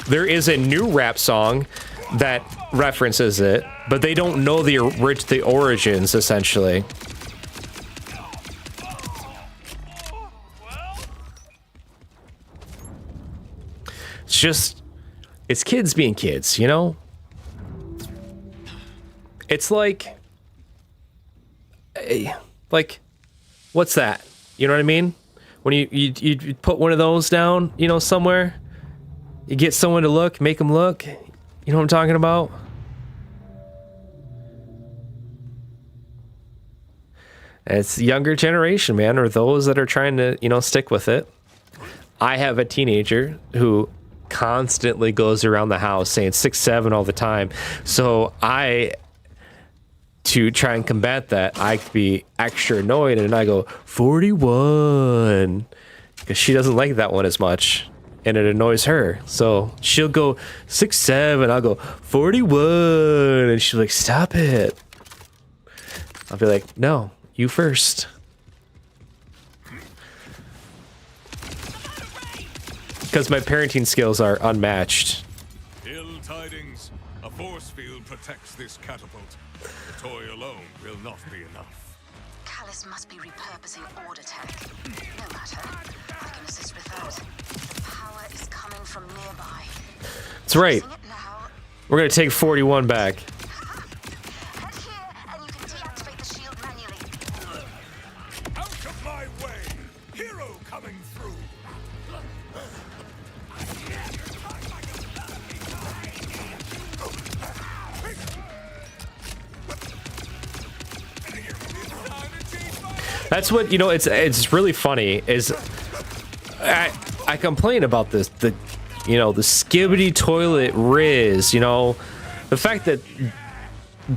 There is a new rap song that references it, but they don't know the origins, essentially. It's kids being kids, you know? It's like, what's that? You know what I mean? When you put one of those down, you know, somewhere, you get someone to look, make them look. You know what I'm talking about? And it's the younger generation, man, or those that are trying to, you know, stick with it. I have a teenager who constantly goes around the house saying 6'7" all the time. So to try and combat that, I could be extra annoyed, and I go 41 because she doesn't like that one as much, and it annoys her. So she'll go 6'7", I'll go 41, and she's like, "Stop it." I'll be like, "No, you first." Because my parenting skills are unmatched. Ill tidings. A force field protects this catapult. The toy alone will not be enough. Callus must be repurposing order tech. No matter. I can assist with that. The power is coming from nearby. That's right. We're going to take 41 back. Head here and you can deactivate the shield manually. Out of my way! Hero coming through! That's what, you know, it's really funny is I complain about this, the skibbity toilet Riz, you know, the fact that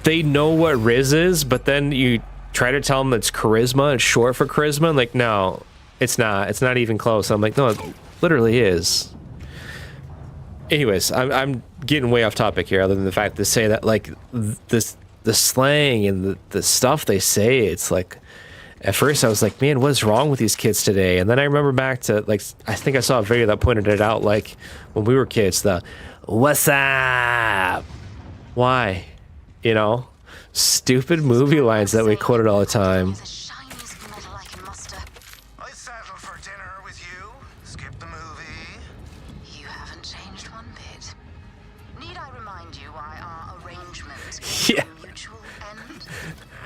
they know what Riz is, but then you try to tell them it's charisma, it's short for charisma, and like, no, it's not even close. I'm like, no, it literally is. Anyways, I'm getting way off topic here, other than the fact to say that, like, the slang and the stuff they say, it's like, at first I was like, man, what's wrong with these kids today? And then I remember back to, like, I think I saw a video that pointed it out, like, when we were kids, the, what's up? Why? You know? Stupid movie lines that we quoted all the time. Yeah.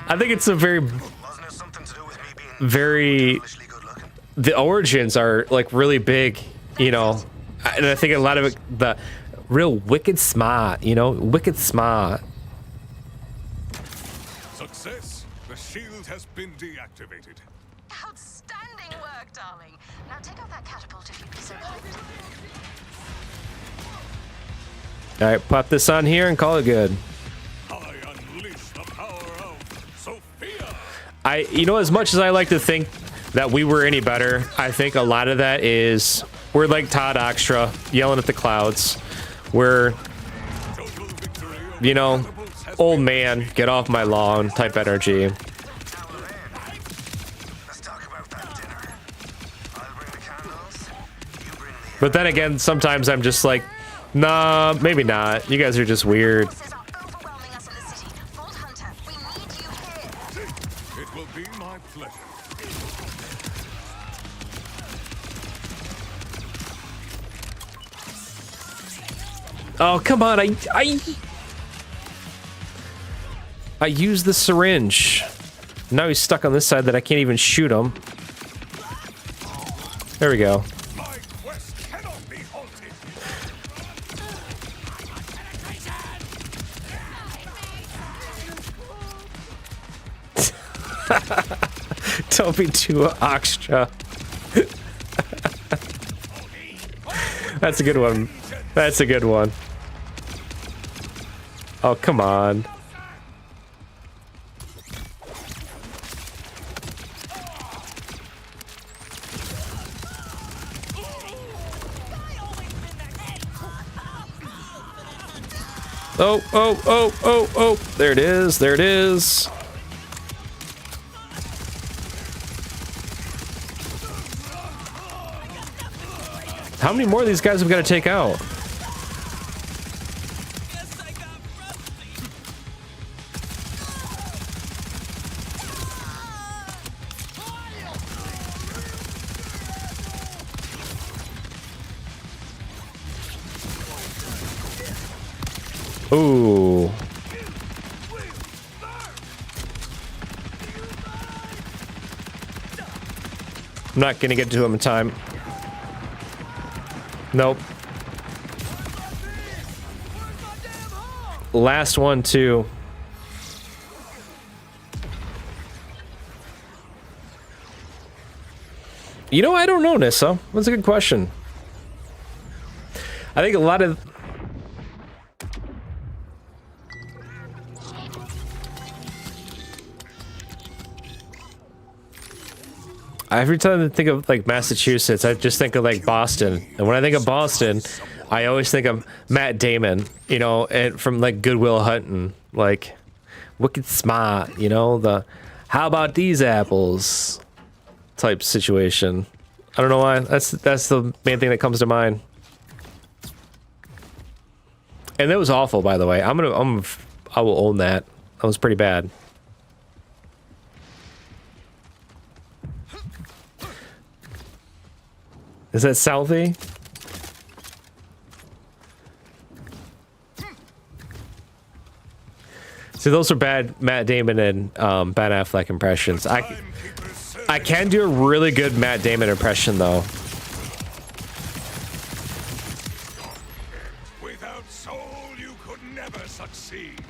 I think it's a very the origins are like really big, you know, and I think a lot of it, the real wicked smart, you know, wicked smart. Success. The shield has been deactivated. Outstanding work, darling. Now take out that catapult if you'd be so kind. All right, pop this on here and call it good. You know, as much as I like to think that we were any better, I think a lot of that is we're like Todd Oxtra yelling at the clouds. We're, you know, old man, get off my lawn type energy. But then again, sometimes I'm just like, nah, maybe not. You guys are just weird. Oh, come on, I used the syringe. Now he's stuck on this side that I can't even shoot him. There we go. Don't be too extra. That's a good one. That's a good one. Oh, come on. Oh, oh, oh, oh, oh. There it is. There it is. How many more of these guys have we got to take out? Ooh. I'm not gonna get to him in time. Nope. Last one, too. You know, I don't know, Nissa. That's a good question. I think a lot of... Every time I think of, like, Massachusetts, I just think of, like, Boston. And when I think of Boston, I always think of Matt Damon, you know, and from, like, Good Will Hunting. Like, wicked smart, you know, the how about these apples type situation. I don't know why. That's the main thing that comes to mind. And that was awful, by the way. I will own that. That was pretty bad. Is that Southie? See, those are bad Matt Damon and Ben Affleck impressions. I can do a really good Matt Damon impression, though. Without soul, you could never succeed.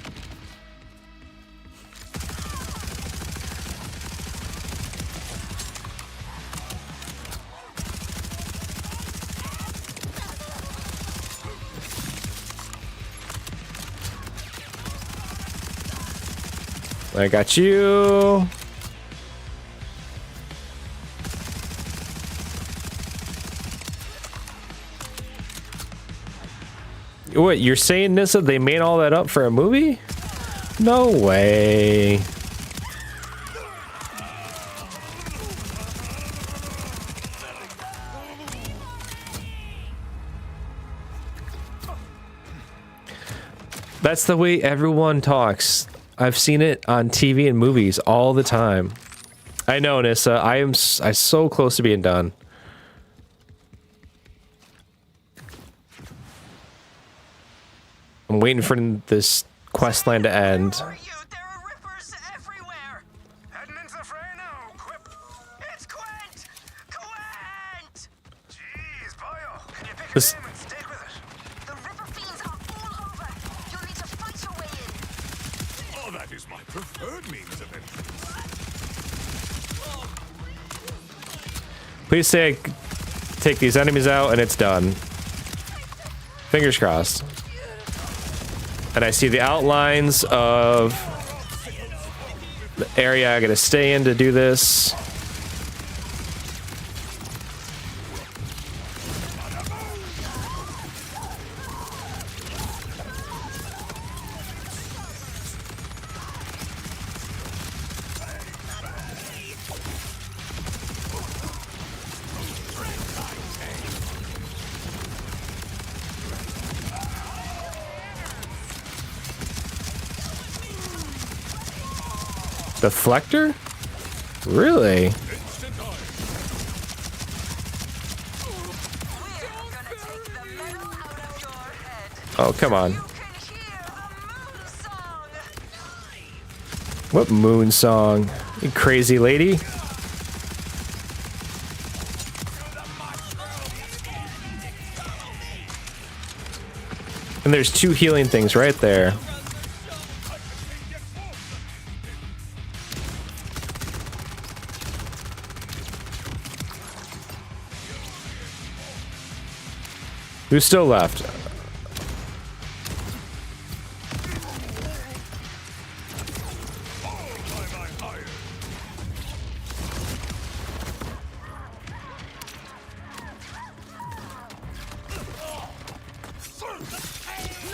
I got you. What, you're saying, Nissa, they made all that up for a movie? No way. That's the way everyone talks. I've seen it on TV and movies all the time. I know, Nissa. I'm so close to being done. I'm waiting for this quest line to end. This. Oh, that is my preferred means of entrance. Please say I take these enemies out and it's done. Fingers crossed. And I see the outlines of the area I gotta stay in to do this. Deflector? Really? Oh, come on. What moon song? You crazy lady? And there's 2 healing things right there. Who's still left?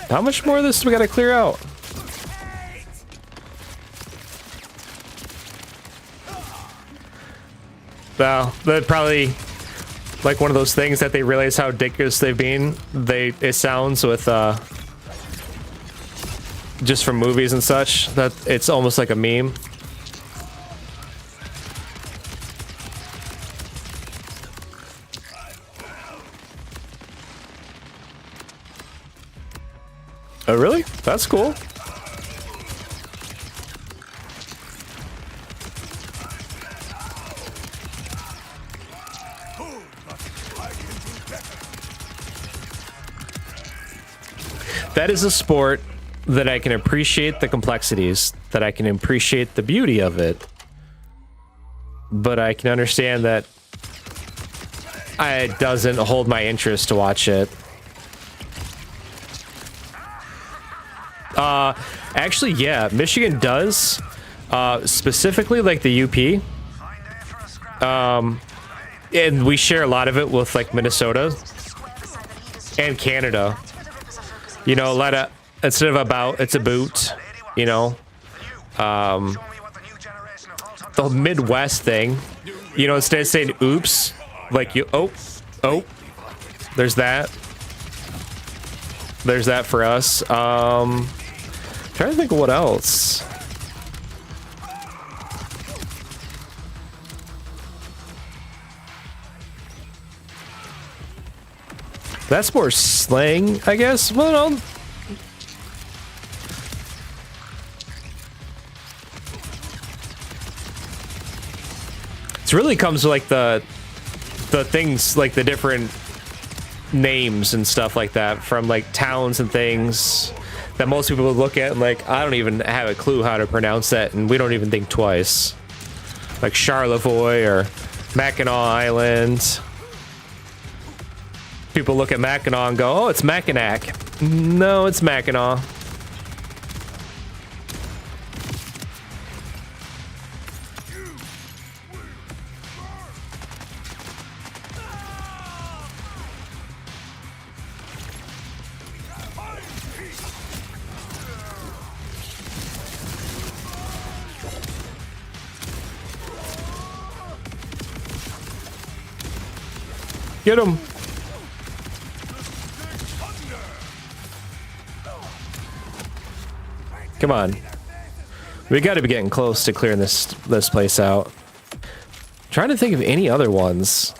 How much more of this do we gotta clear out? Well, that probably like one of those things that they realize how ridiculous they've been. It sounds with just from movies and such that it's almost like a meme. Oh really? That's cool. That is a sport that I can appreciate the complexities, that I can appreciate the beauty of it, but I can understand that it doesn't hold my interest to watch it. Actually, yeah, Michigan does, specifically like the UP, and we share a lot of it with like Minnesota and Canada. You know, a lot of, instead of about, it's a boot, you know. The Midwest thing, you know, instead of saying oops, like you, oh, there's that. There's that for us. Trying to think of what else. That's more slang, I guess. Well, it really comes to like the things, like the different names and stuff like that from like towns and things that most people would look at and like, I don't even have a clue how to pronounce that, and we don't even think twice. Like Charlevoix or Mackinac Island. People look at Mackinac and go, oh, it's Mackinac. No, it's Mackinac. Get him. Come on. We got to be getting close to clearing this place out. Trying to think of any other ones.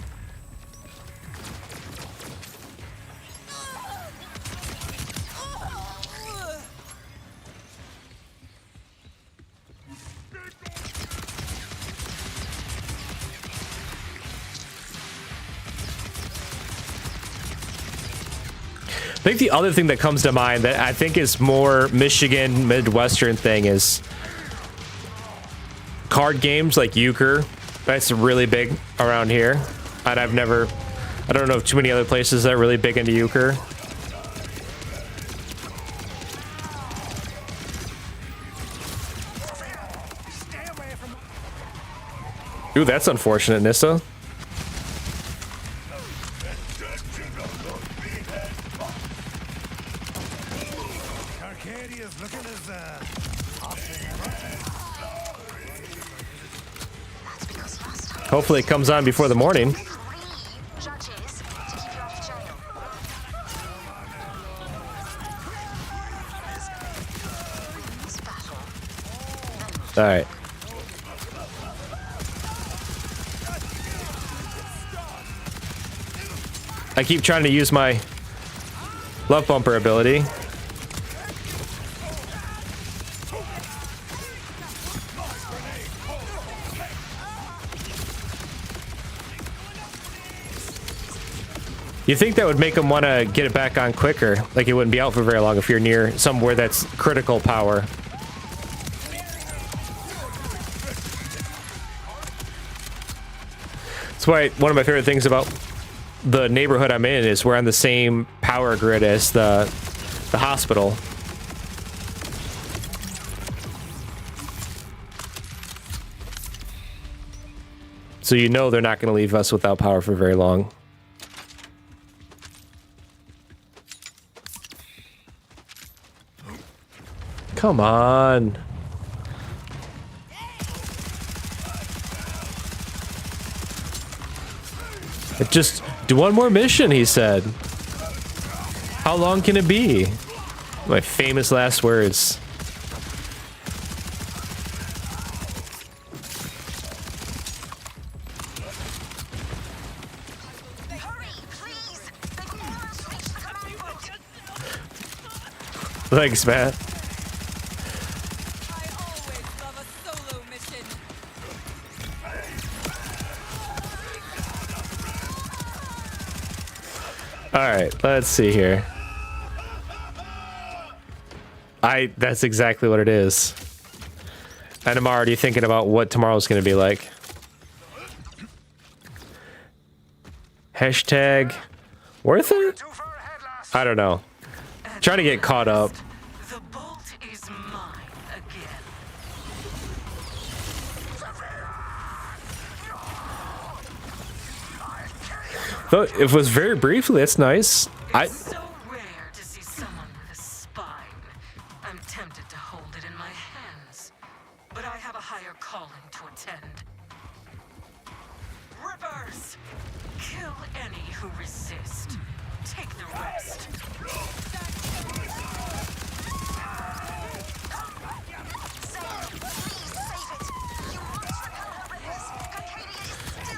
I think the other thing that comes to mind that I think is more Michigan Midwestern thing is card games like euchre. That's really big around here, and I don't know of too many other places that are really big into euchre. Ooh, that's unfortunate, Nissa. Hopefully it comes on before the morning. All right. I keep trying to use my love bumper ability. You think that would make them want to get it back on quicker? Like it wouldn't be out for very long if you're near somewhere that's critical power. That's why one of my favorite things about the neighborhood I'm in is we're on the same power grid as the hospital. So you know they're not going to leave us without power for very long. Come on. Just do one more mission, he said. How long can it be? My famous last words. Thanks, Matt. Alright, let's see here. That's exactly what it is. And I'm already thinking about what tomorrow's gonna be like. Hashtag worth it? I don't know. Trying to get caught up. The bolt is mine again. Though if it was very briefly, that's nice. It's so rare to see someone with a spine. I'm tempted to hold it in my hands, but I have a higher calling to attend. Rippers! Kill any who resist. Take the rest.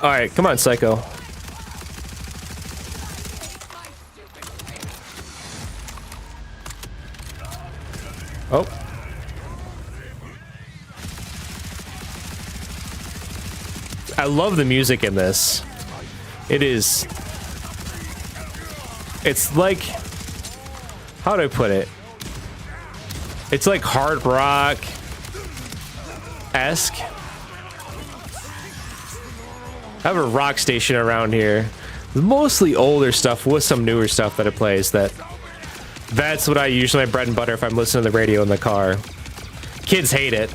All right, come on, Psycho. Oh. I love the music in this. It's like, how do I put it? It's like hard rock-esque. I have a rock station around here. Mostly older stuff with some newer stuff that it plays. That's what I usually, my bread and butter if I'm listening to the radio in the car. Kids hate it.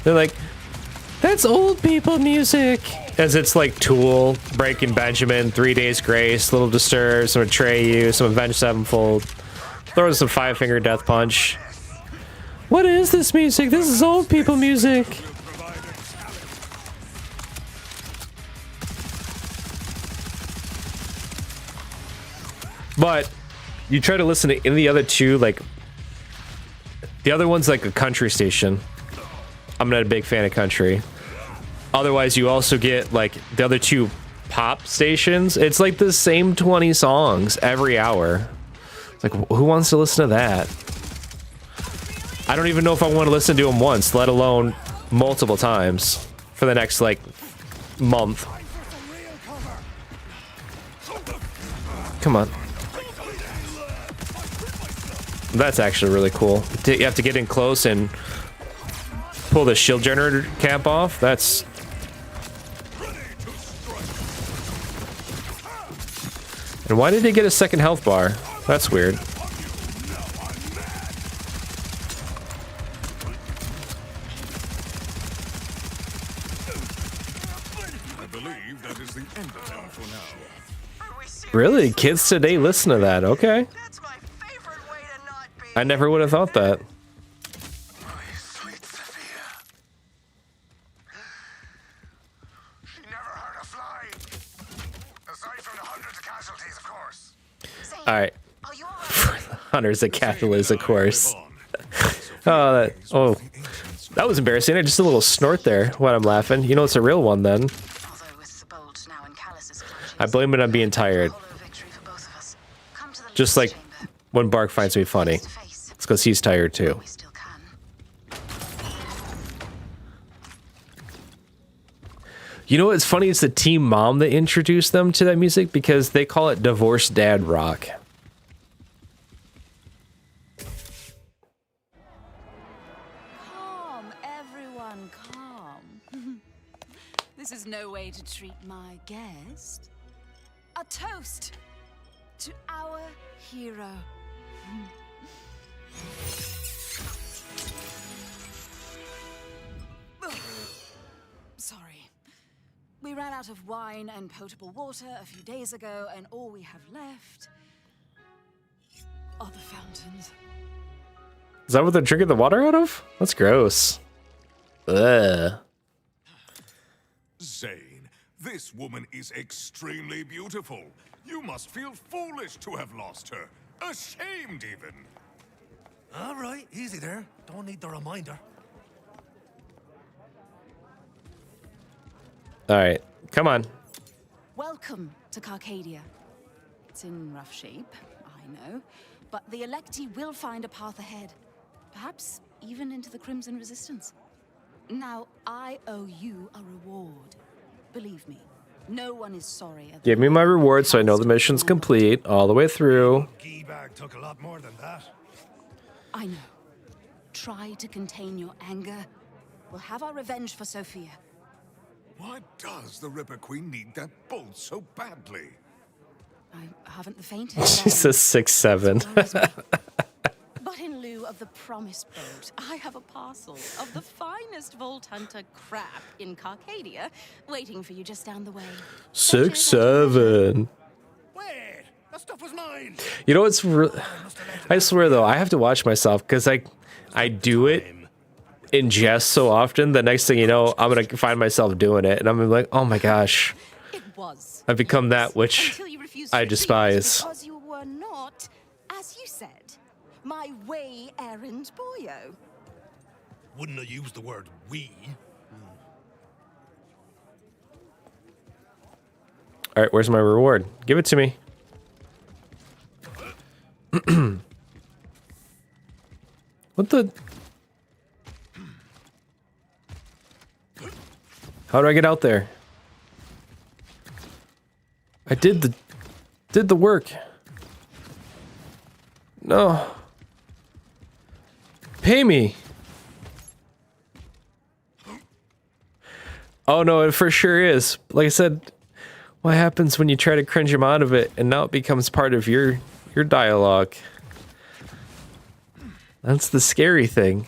They're like, that's old people music. As it's like Tool, Breaking Benjamin, 3 Days Grace, Little Disturbed, some Atreyu, some Avenged Sevenfold. Throw in some Five Finger Death Punch. What is this music? This is old people music. But you try to listen to any of the other two, like the other one's like a country station. I'm not a big fan of country. Otherwise, you also get like the other two pop stations. It's like the same 20 songs every hour. It's like, who wants to listen to that? I don't even know if I want to listen to them once, let alone multiple times for the next like month. Come on. That's actually really cool. You have to get in close and pull the shield generator cap off. That's... And why did he get a second health bar? That's weird. I believe that is the end of them for now. Really? Kids today listen to that. Okay. I never would have thought that. Alright. Hunters of casualties, of course. That was embarrassing. I just a little snort there when I'm laughing. You know it's a real one then. I blame it on being tired. Just like when Bark finds me funny. It's because he's tired too. You know what's funny? It's the Team Mom that introduced them to that music because they call it divorced dad rock. Calm, everyone, calm. This is no way to treat my guest. A toast to our hero. Sorry. We ran out of wine and potable water a few days ago, and all we have left are the fountains. Is that what they're drinking the water out of? That's gross. Ugh. Zane, this woman is extremely beautiful. You must feel foolish to have lost her. Ashamed, even. All right, easy there. Don't need the reminder. Alright, come on. Welcome to Carcadia. It's in rough shape, I know, but the Electi will find a path ahead. Perhaps even into the Crimson Resistance. Now, I owe you a reward. Believe me, no one is sorry. Give me my reward so I know the mission's complete all the way through. Geebag took a lot more than that. I know. Try to contain your anger. We'll have our revenge for Sophia. Why does the Ripper Queen need that bolt so badly? I haven't the faintest. She's a 6'7". But in lieu of the promised boat, I have a parcel of the finest Vault Hunter crap in Carcadia waiting for you just down the way. 6'7". Wait, that stuff was mine. You know what's I swear though, I have to watch myself because I do it in jest so often. The next thing you know, I'm gonna find myself doing it, and I'm like, oh my gosh, I've become that which I despise. Because you were not, as you said, my way-errand boyo. Wouldn't have used the word we. All right, where's my reward? Give it to me. What the? How do I get out there? I did the work. No. Pay me. Oh no, it for sure is. Like I said, what happens when you try to cringe him out of it and now it becomes part of your dialogue? That's the scary thing.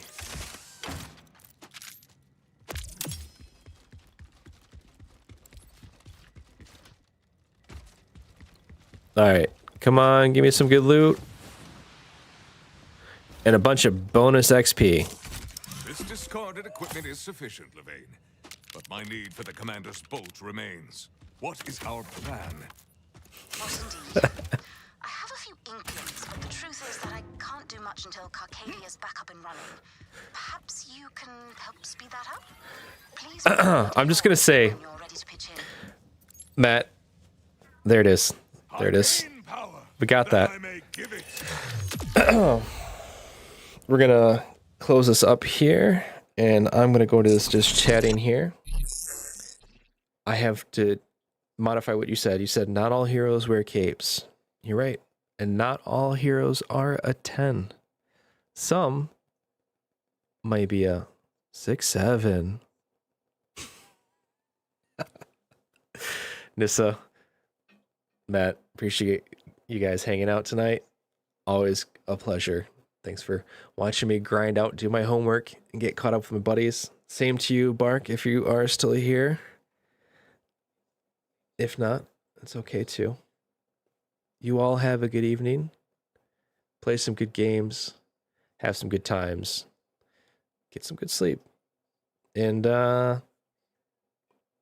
Alright, come on, give me some good loot. And a bunch of bonus XP. This discarded equipment is sufficient, Levane. But my need for the commander's bolt remains. What is our plan? What indeed? I have a few inklings, but the truth is that I can't do much until Carcadia's back up and running. Perhaps you can help speed that up? Please. I'm just gonna say, Matt, there it is. There it is. We got that. We're gonna close this up here, and I'm gonna go to this just chatting here. I have to modify what you said. You said not all heroes wear capes. You're right. And not all heroes are a 10. Some might be a 6, 7. Nissa, Matt, appreciate you guys hanging out tonight. Always a pleasure. Thanks for watching me grind out, do my homework, and get caught up with my buddies. Same to you, Bark, if you are still here. If not, it's okay too. You all have a good evening. Play some good games. Have some good times. Get some good sleep. And,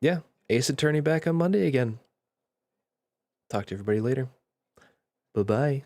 yeah, Ace Attorney back on Monday again. Talk to everybody later. Bye-bye.